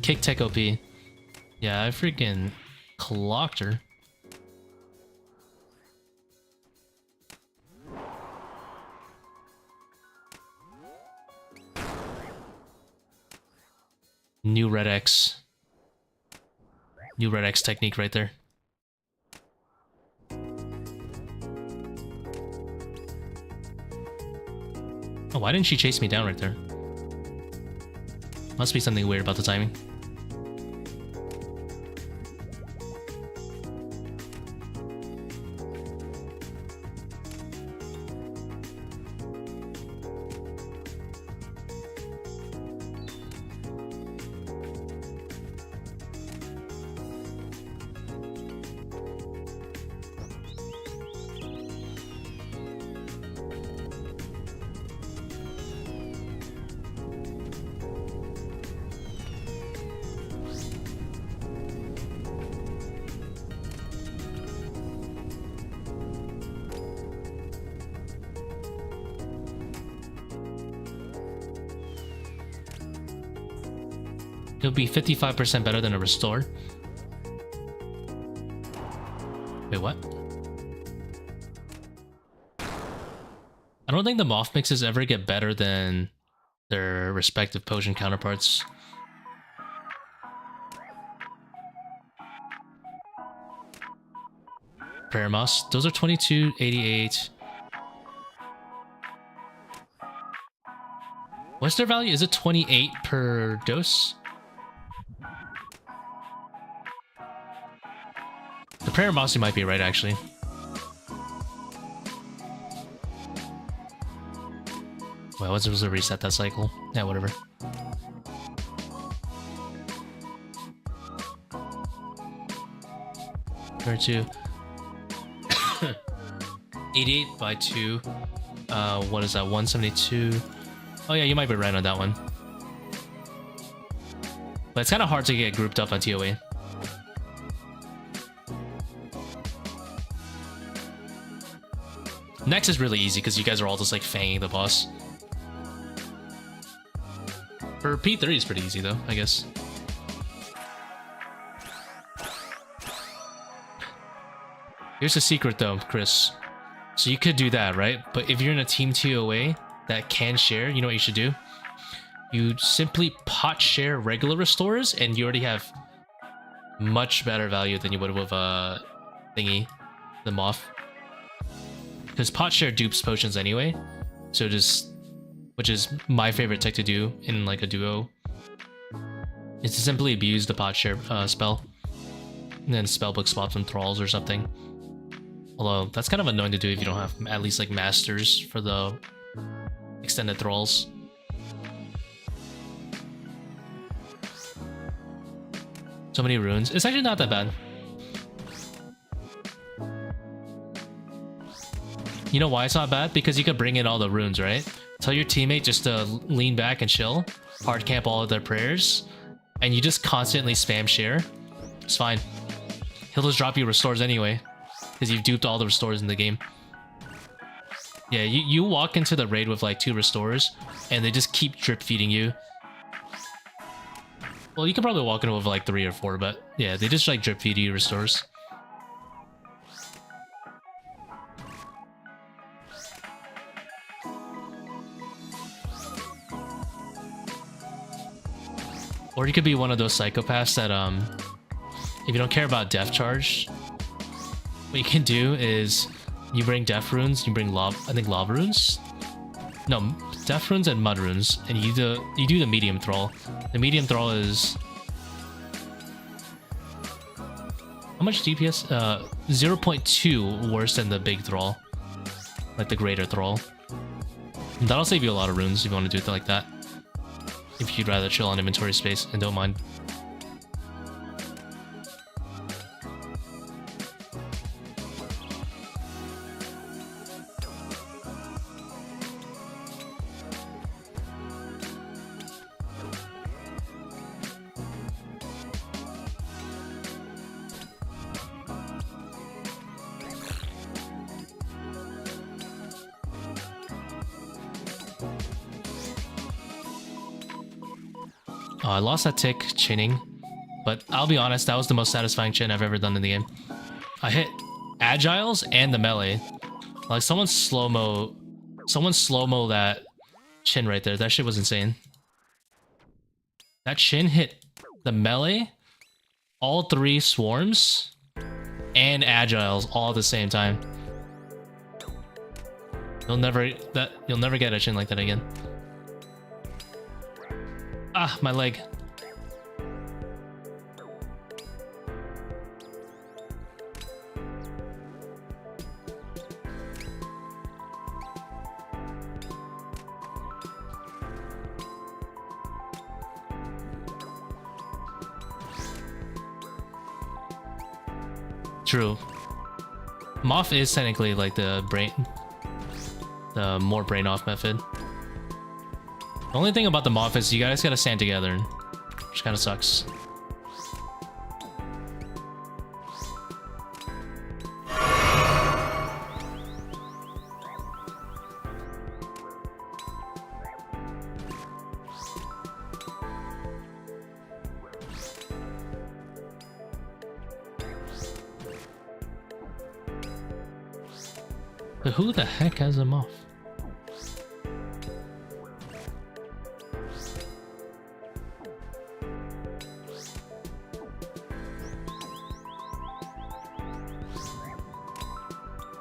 Kick tech OP. Yeah, I freaking clocked her. New Red X. New Red X technique right there. Oh, why didn't she chase me down right there? Must be something weird about the timing. It'll be 55% better than a restore. Wait, what? I don't think the moth mixes ever get better than their respective potion counterparts. Prayer moss. Those are 2288. What's their value? Is it 28 per dose? The prayer moss, you might be right, actually. Well, I was supposed to reset that cycle. Yeah, whatever. compared to 88 by 2. What is that? 172. Oh yeah, you might be right on that one. But it's kind of hard to get grouped up on ToA. Next is really easy because you guys are all just like fanging the boss. For P3 is pretty easy though, I guess. Here's a secret though, Chris. So you could do that, right? But if you're in a team ToA that can share, you know what you should do? You simply pot share regular restores and you already have much better value than you would with thingy, the Moth. Because pot share dupes potions anyway. So just, which is my favorite tech to do in like a duo, is to simply abuse the pot share spell. And then spellbook swap some thralls or something. Although that's kind of annoying to do if you don't have at least like masters for the extended thralls. So many runes. It's actually not that bad. You know why it's not bad? Because you could bring in all the runes, right? Tell your teammate just to lean back and chill, hard camp all of their prayers, and you just constantly spam share. It's fine. He'll just drop you restores anyway, because you've duped all the restores in the game. Yeah, you walk into the raid with like 2 restores, and they just keep drip feeding you. Well, you could probably walk in with like 3 or 4, but yeah, they just like drip feed you restores. Or you could be one of those psychopaths that if you don't care about death charge, what you can do is you bring death runes, you bring I think lava runes? No, death runes and mud runes, and you do the medium thrall. The medium thrall is how much DPS? 0.2 worse than the big thrall, like the greater thrall. That'll save you a lot of runes if you want to do it like that. If you'd rather chill on inventory space and don't mind. I lost that tick chinning, but I'll be honest, that was the most satisfying chin I've ever done in the game. I hit agiles and the melee. Like someone slow-mo that chin right there. That shit was insane. That chin hit the melee, all 3 swarms, and agiles all at the same time. You'll never get a chin like that again. Ah, my leg. True. Moth is technically like the more brain off method. The only thing about the Moth is you guys gotta stand together, which kind of sucks. But who the heck has a Moth?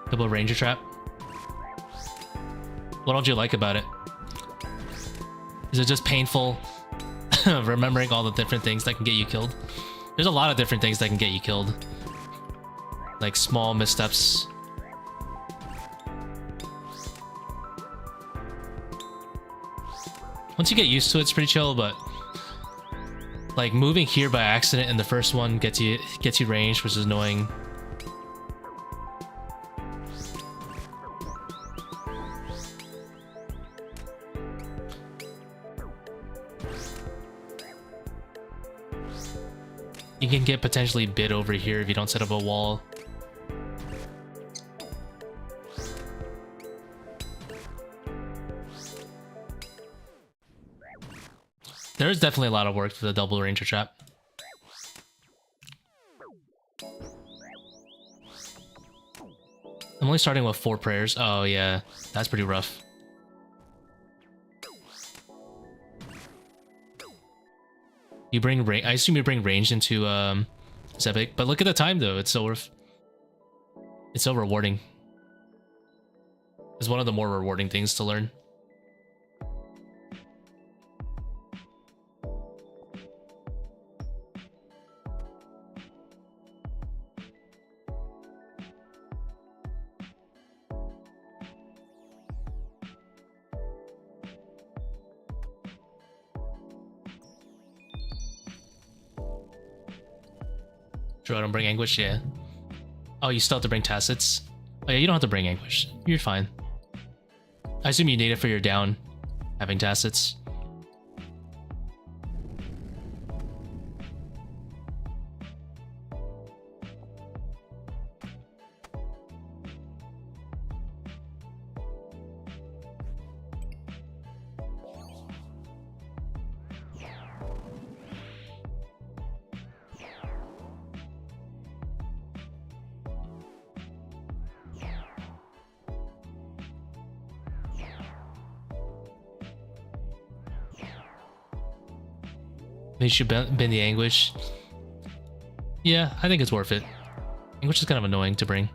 Double ranger trap. What don't you like about it? Is it just painful remembering all the different things that can get you killed? There's a lot of different things that can get you killed. Like small missteps. Once you get used to it, it's pretty chill, but like moving here by accident in the first one gets you ranged, which is annoying. You can get potentially bit over here if you don't set up a wall. There is definitely a lot of work for the double ranger trap. I'm only starting with 4 prayers. Oh yeah, that's pretty rough. You bring range. I assume you bring range into Zebak, but look at the time though. It's so rewarding. It's one of the more rewarding things to learn. Sure, I don't bring Anguish, yeah. Oh, you still have to bring Tacits? Oh yeah, you don't have to bring Anguish. You're fine. I assume you need it for your down, having Tacits. They should bend the Anguish. Yeah, I think it's worth it. Anguish is kind of annoying to bring.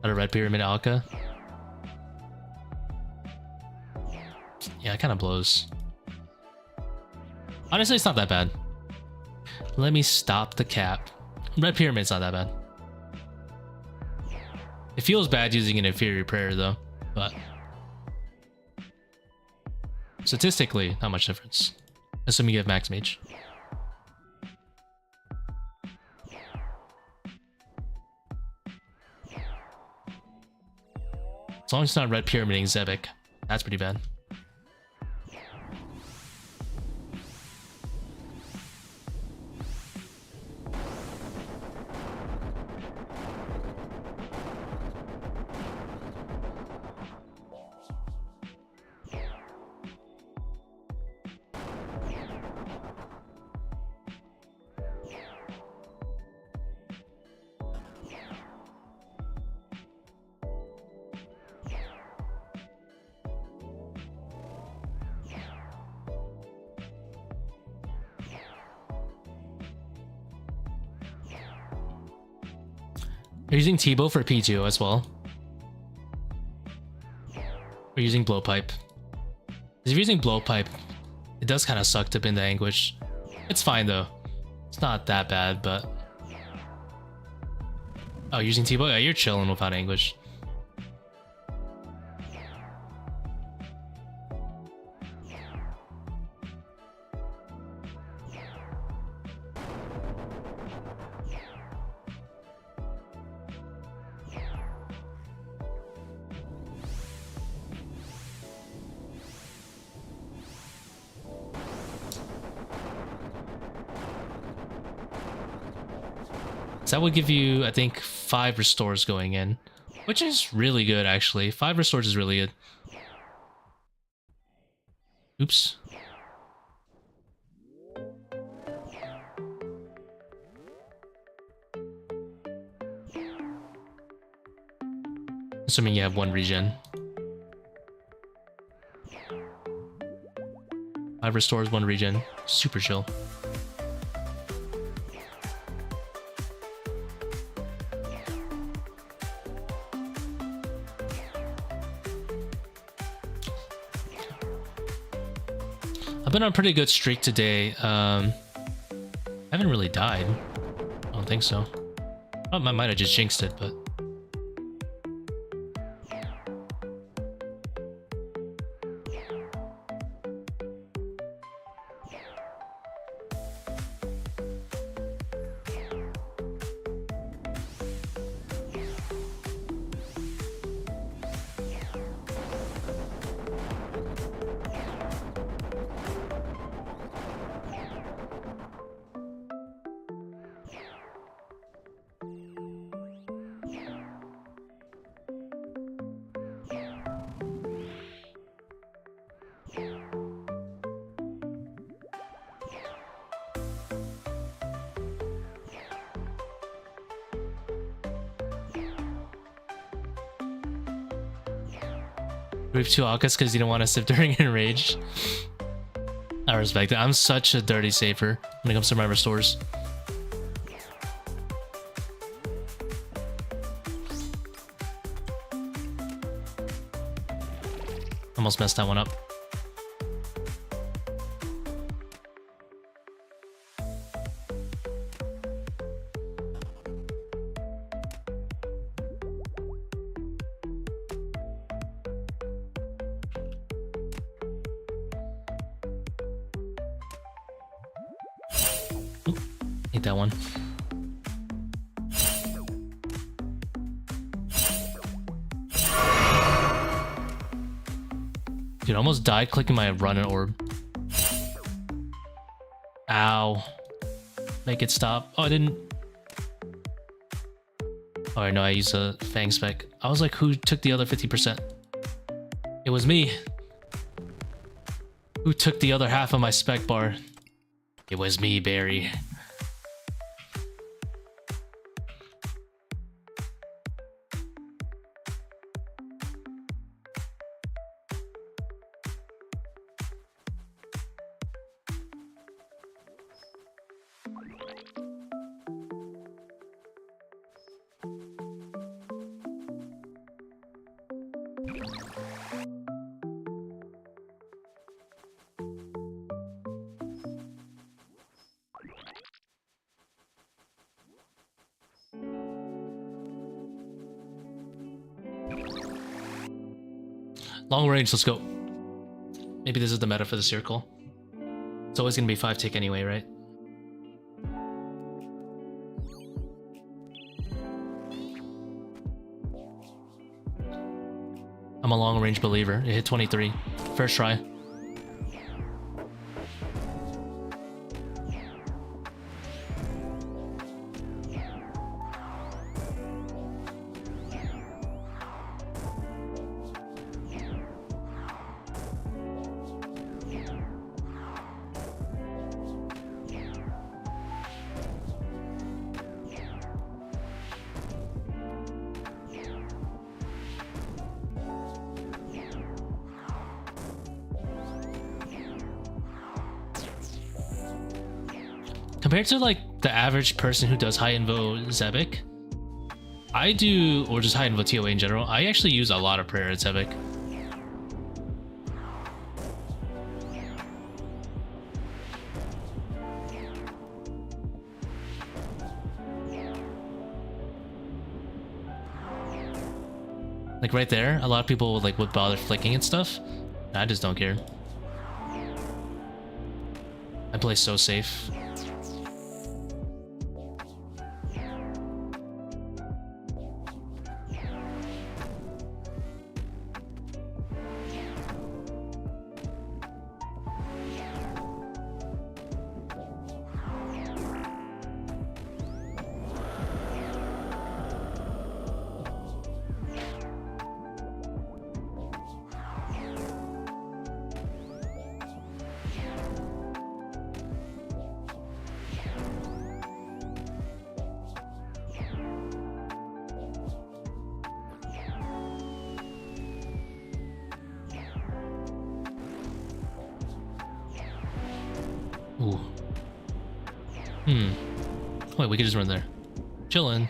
Out of Red Pyramid Akkha. Yeah, it kind of blows. Honestly, it's not that bad. Let me stop the cap. Red Pyramid's not that bad. It feels bad using an inferior prayer though, but statistically, not much difference. Assuming you have max mage. As long as it's not red pyramiding Zebak, that's pretty bad. Are you using Tbow for P2 as well? We're using Blowpipe. If you're using Blowpipe, it does kind of suck to bend the Anguish. It's fine though. It's not that bad, but... Oh, using Tbow? Yeah, you're chilling without Anguish. So that would give you, I think, 5 restores going in, which is really good, actually. 5 restores is really good. Oops. Assuming you have 1 regen. 5 restores, 1 regen. Super chill. I've been on a pretty good streak today. I haven't really died. I don't think so. Oh, I might have just jinxed it, but... Reap 2 Akkas because you don't want to sip during enraged. I respect it. I'm such a dirty saver when it comes to my restores. Almost messed that one up. Hate that one. Dude, I almost died clicking my run and orb. Ow. Make it stop. Oh, I didn't. Oh, I know I used a Fang spec. I was like, who took the other 50%? It was me. Who took the other half of my spec bar? It was me, Barry. Long range, let's go. Maybe this is the meta for the Seercull. It's always gonna be 5 tick anyway, right? I'm a long range believer. It hit 23. First try. Compared to like the average person who does high invo Zebak, I do, or just high invo ToA in general, I actually use a lot of prayer at Zebak. Like right there, a lot of people like would bother flicking and stuff. I just don't care. I play so safe. Ooh. Wait, we could just run there. Chillin'.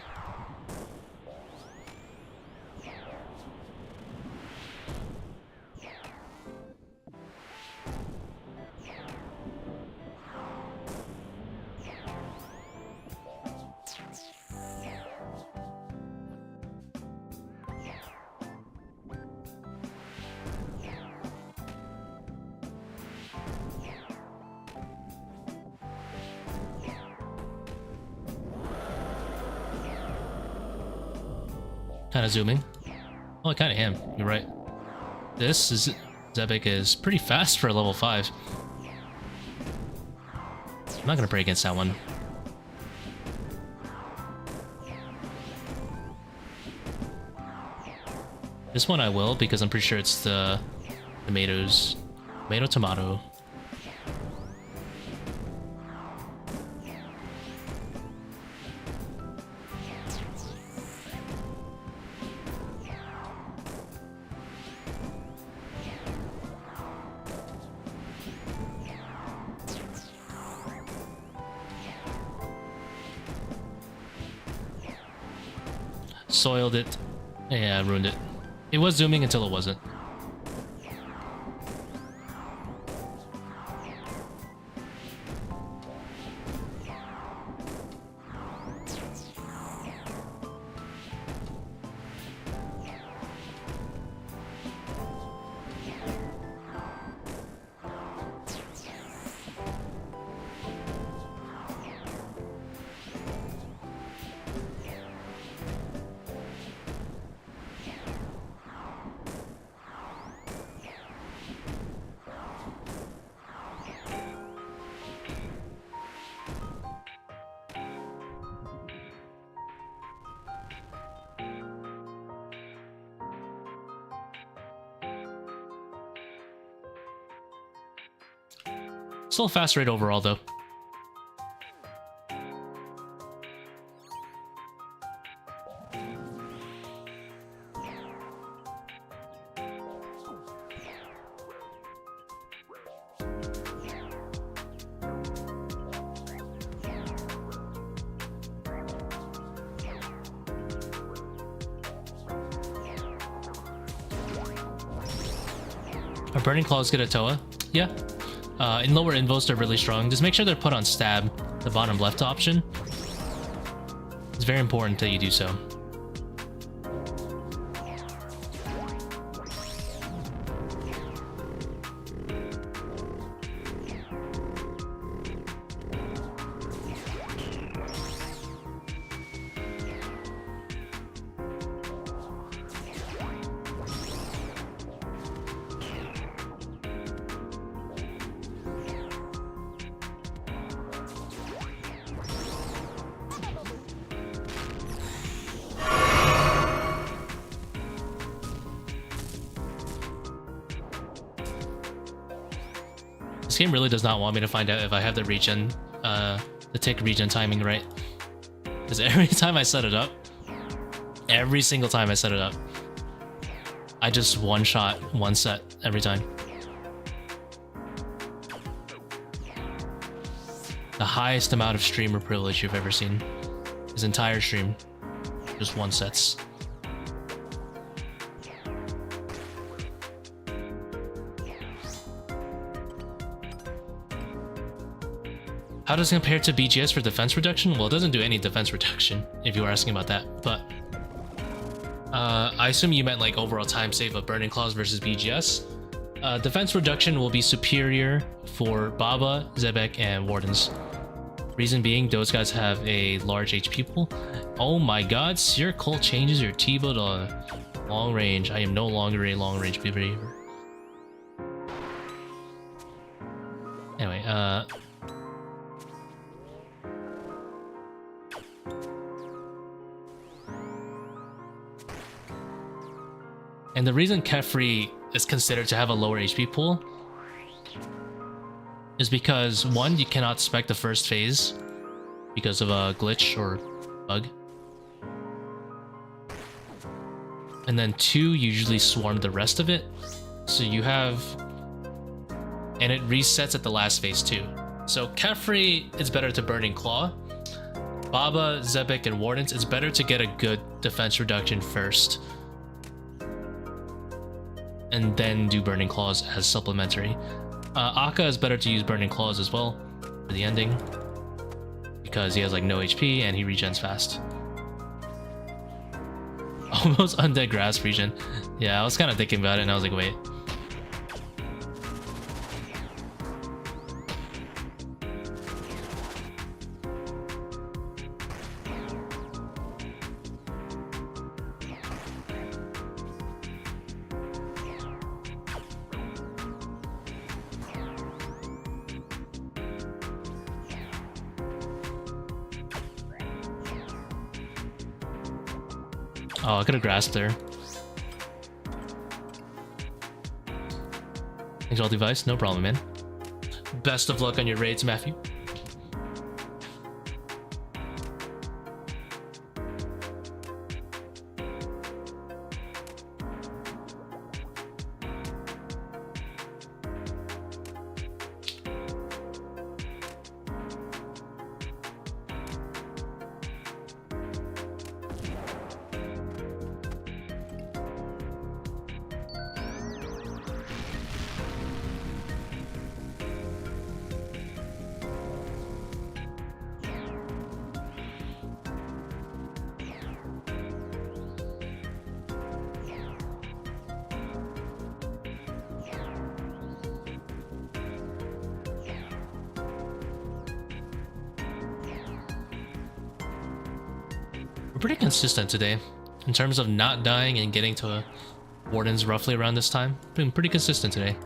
Kind of zooming. Oh, I kind of am. You're right. This is Zebak is pretty fast for a level 5. I'm not gonna pray against that one. This one I will, because I'm pretty sure it's the tomatoes. Tomato. Soiled it. Yeah, ruined it. It was zooming until it wasn't. Still a fast rate overall, though. Are Burning Claws good at ToA? Yeah. In lower invos, they're really strong. Just make sure they're put on stab, the bottom left option. It's very important that you do so. This game really does not want me to find out if I have the regen, the tick regen timing right. Because every time I set it up, every single time I set it up, I just one-shot, one set every time. The highest amount of streamer privilege you've ever seen. His entire stream, just one sets. How does it compare to BGS for defense reduction? Well, it doesn't do any defense reduction, if you were asking about that, but I assume you meant like overall time save of Burning Claws versus BGS. Defense reduction will be superior for Baba, Zebak, and Wardens. Reason being, those guys have a large HP pool. Oh my god, Seercull changes your Tbow to long range. I am no longer a long range believer. Anyway, and the reason Kephri is considered to have a lower HP pool is because, one, you cannot spec the first phase because of a glitch or bug. And then two, you usually swarm the rest of it. So you have... and it resets at the last phase too. So Kephri, it's better to Burning Claw. Baba, Zebak, and Wardens, it's better to get a good defense reduction first. And then do Burning Claws as supplementary. Akkha is better to use Burning Claws as well for the ending, because he has like no HP and he regens fast. Almost undead grass regen. Yeah, I was kind of thinking about it and I was like, wait. Oh, I could have grasped there. Angel device, no problem, man. Best of luck on your raids, Matthew. We're pretty consistent today in terms of not dying and getting to Wardens roughly around this time. Been pretty consistent today.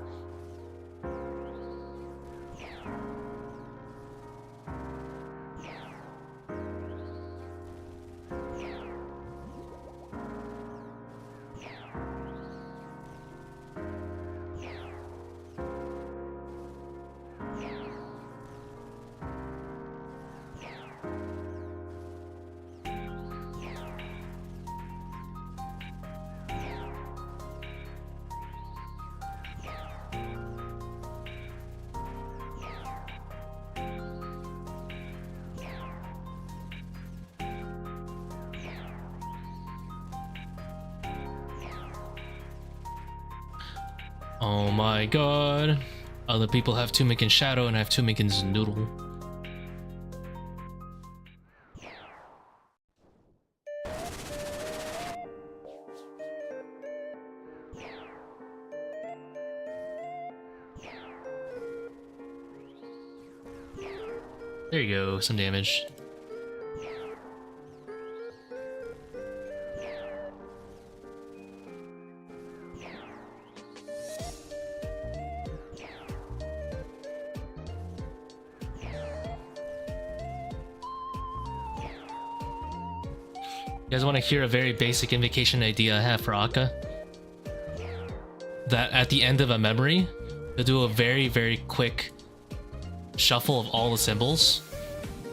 Oh my god. Other people have Tunic and Shadow and I have Tunic and Noodle. There you go, some damage. You guys want to hear a very basic invocation idea I have for Akkha? That at the end of a memory, you'll do a very, very quick shuffle of all the symbols,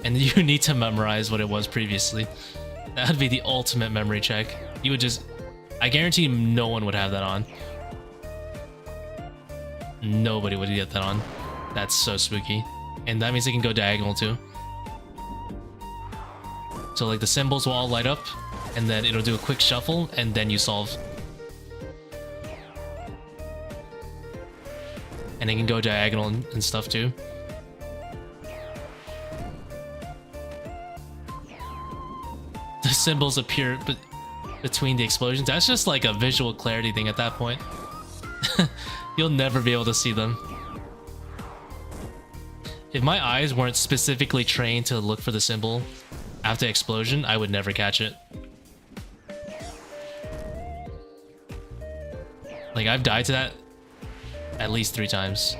and you need to memorize what it was previously. That would be the ultimate memory check. You would just... I guarantee no one would have that on. Nobody would get that on. That's so spooky. And that means it can go diagonal too. So like the symbols will all light up, and then it'll do a quick shuffle, and then you solve. And it can go diagonal and stuff too. The symbols appear between the explosions. That's just like a visual clarity thing at that point. You'll never be able to see them. If my eyes weren't specifically trained to look for the symbol after explosion, I would never catch it. Like, I've died to that at least 3 times.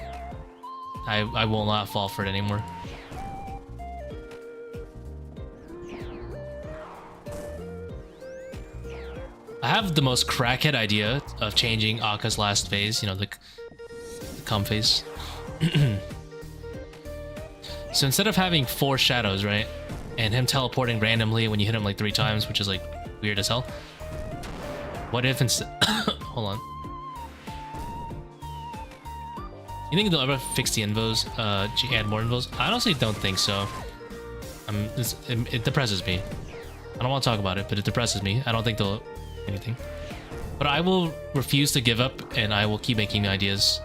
I will not fall for it anymore. I have the most crackhead idea of changing Akkha's last phase, you know, the cum phase. So instead of having 4 shadows, right, and him teleporting randomly when you hit him like 3 times, which is like weird as hell, what if instead... Hold on. You think they'll ever fix the invos? Add more invos? I honestly don't think so. It depresses me. I don't want to talk about it, but it depresses me. I don't think they'll... anything. But I will refuse to give up, and I will keep making ideas.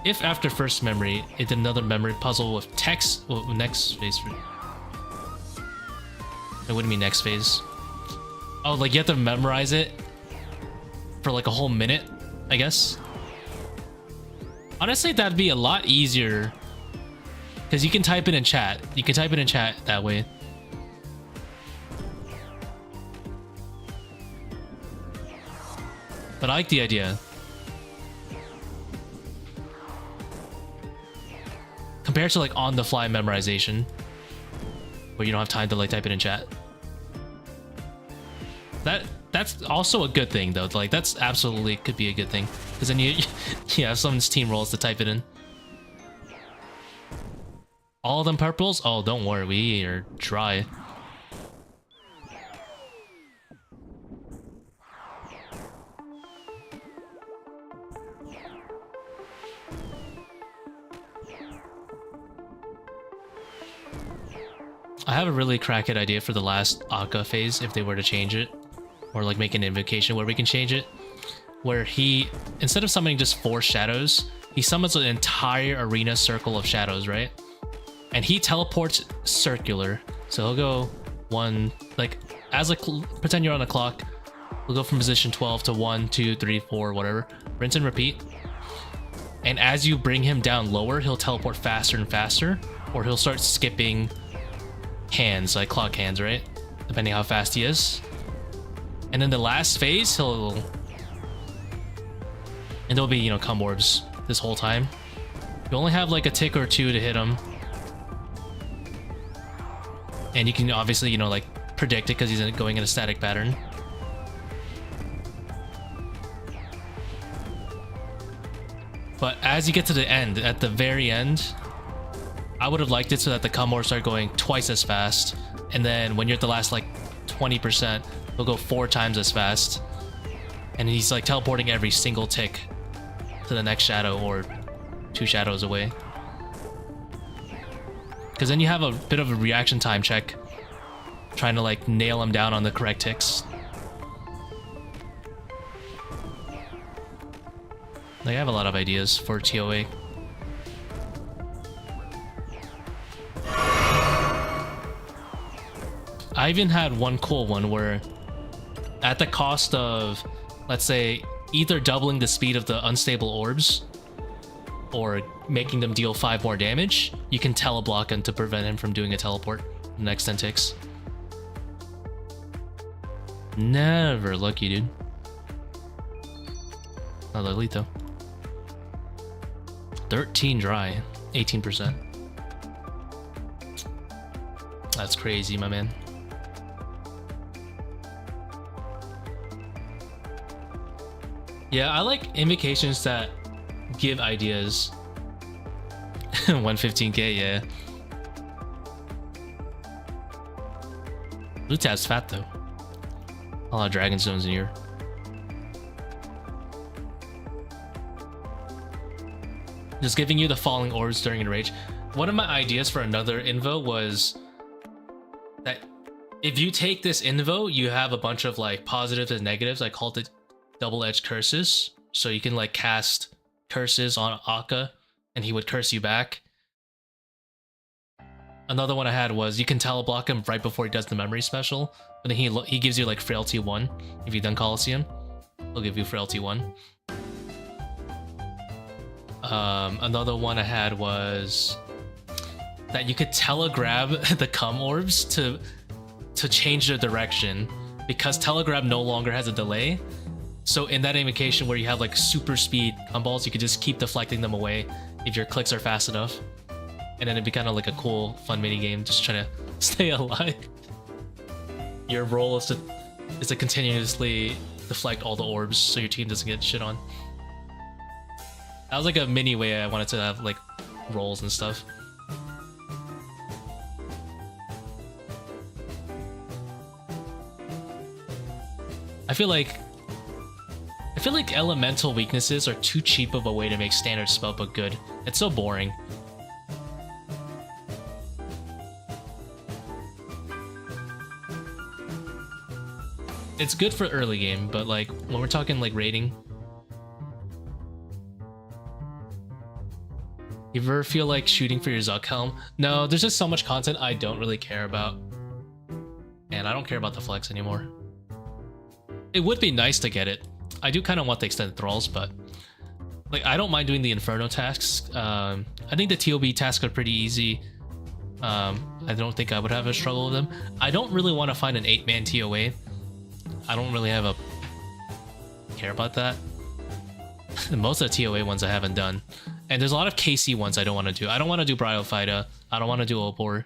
If after first memory, it did another memory puzzle with text, well, next phase. It wouldn't be next phase. Oh, like you have to memorize it for like a whole minute, I guess. Honestly, that'd be a lot easier because you can type it in chat. You can type it in chat that way. But I like the idea. Compared to like on-the-fly memorization, where you don't have time to like type it in chat. That's also a good thing though. Like that's absolutely could be a good thing because then you have someone's team rolls to type it in. All of them purples? Oh, don't worry, we are dry. I have a really crackhead idea for the last Akkha phase if they were to change it. Or like make an invocation where we can change it. Where he, instead of summoning just 4 shadows, he summons an entire arena circle of shadows, right? And he teleports circular. So he'll go 1, like, as a, pretend you're on a clock. We'll go from position 12 to 1, 2, 3, 4, whatever. Rinse and repeat. And as you bring him down lower, he'll teleport faster and faster. Or he'll start skipping hands, like clock hands, right? Depending how fast he is. And then the last phase, he'll... And there'll be, you know, cum orbs this whole time. You only have like a tick or two to hit him. And you can obviously, you know, like predict it because he's going in a static pattern. But as you get to the end, at the very end, I would have liked it so that the cum orbs start going twice as fast. And then when you're at the last like 20%, he'll go 4 times as fast. And he's like teleporting every single tick to the next shadow or 2 shadows away. Because then you have a bit of a reaction time check, trying to like nail him down on the correct ticks. Like, I have a lot of ideas for ToA. I even had one cool one where, at the cost of, let's say, either doubling the speed of the unstable orbs or making them deal 5 more damage, you can teleblock him to prevent him from doing a teleport the next 10 ticks. Never lucky, dude. Not lucky though. 13 dry, 18%. That's crazy, my man. Yeah, I like invocations that give ideas. 115k, yeah. Blue tab's fat though. A lot of dragon stones in here. Just giving you the falling orbs during enrage. One of my ideas for another invo was that if you take this invo, you have a bunch of like positives and negatives. I called it double-edged curses. So you can like cast curses on Akkha and he would curse you back. Another one I had was you can teleblock him right before he does the memory special, but then he gives you like frailty 1. If you've done Colosseum, he'll give you frailty 1. Another one I had was that you could telegrab the cum orbs to change their direction, because telegrab no longer has a delay. So in that invocation where you have like super speed cum balls, you could just keep deflecting them away if your clicks are fast enough. And then it'd be kind of like a cool, fun mini game, just trying to stay alive. Your role is to continuously deflect all the orbs so your team doesn't get shit on. That was like a mini way I wanted to have like rolls and stuff. I feel like elemental weaknesses are too cheap of a way to make standard spellbook good. It's so boring. It's good for early game, but like when we're talking like raiding, you ever feel like shooting for your Zuck helm? No, there's just so much content I don't really care about. And I don't care about the flex anymore. It would be nice to get it. I do kind of want the extended thralls, but like I don't mind doing the Inferno tasks. I think the TOB tasks are pretty easy. I don't think I would have a struggle with them. I don't really want to find an 8-man TOA. I don't really have a care about that. Most of the TOA ones I haven't done. And there's a lot of KC ones I don't want to do. I don't want to do Bryophyta. I don't want to do Ultor.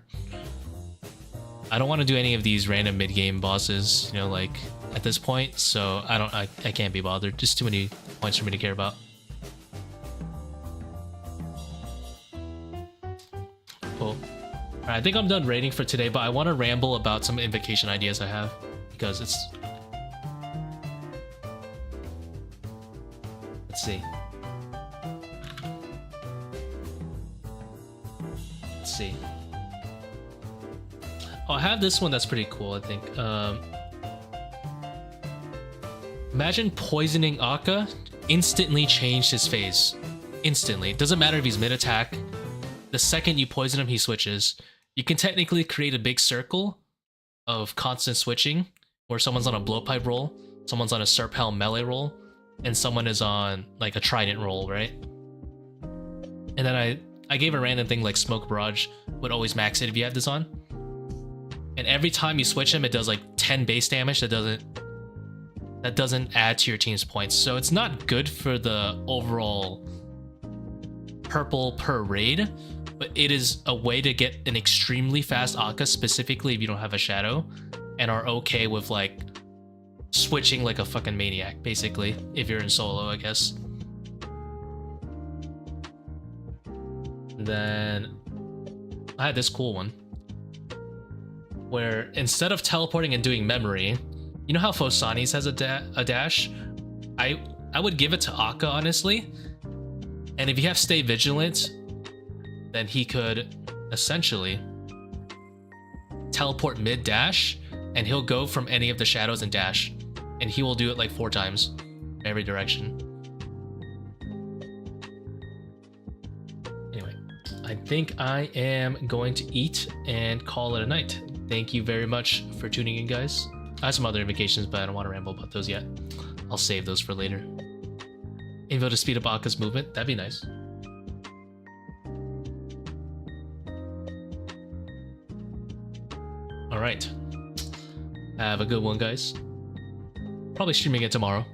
I don't want to do any of these random mid-game bosses, you know, like at this point. So I can't be bothered. Just too many points for me to care about. Cool. Alright, I think I'm done raiding for today, but I want to ramble about some invocation ideas I have, because it's... Let's see. Let's see. Oh, I have this one that's pretty cool, I think. Imagine poisoning Akkha, instantly changed his phase. Instantly. It doesn't matter if he's mid-attack. The second you poison him, he switches. You can technically create a big circle of constant switching, where someone's on a blowpipe roll, someone's on a Seercull melee roll, and someone is on like a trident roll, right? And then I gave a random thing like Smoke Barrage would always max it if you had this on. And every time you switch him, it does like 10 base damage. That doesn't add to your team's points. So it's not good for the overall purple per raid, but it is a way to get an extremely fast Akkha, specifically if you don't have a shadow and are okay with like switching like a fucking maniac, basically, if you're in solo, I guess. And then I had this cool one where instead of teleporting and doing memory, you know how Phosani's has a dash? I would give it to Akkha, honestly. And if you have Stay Vigilant, then he could essentially teleport mid-dash, and he'll go from any of the shadows and dash. And he will do it like 4 times in every direction. Anyway, I think I am going to eat and call it a night. Thank you very much for tuning in, guys. I have some other invocations, but I don't want to ramble about those yet. I'll save those for later. Invo to speed up Akkha's movement. That'd be nice. Alright. Have a good one, guys. Probably streaming it tomorrow.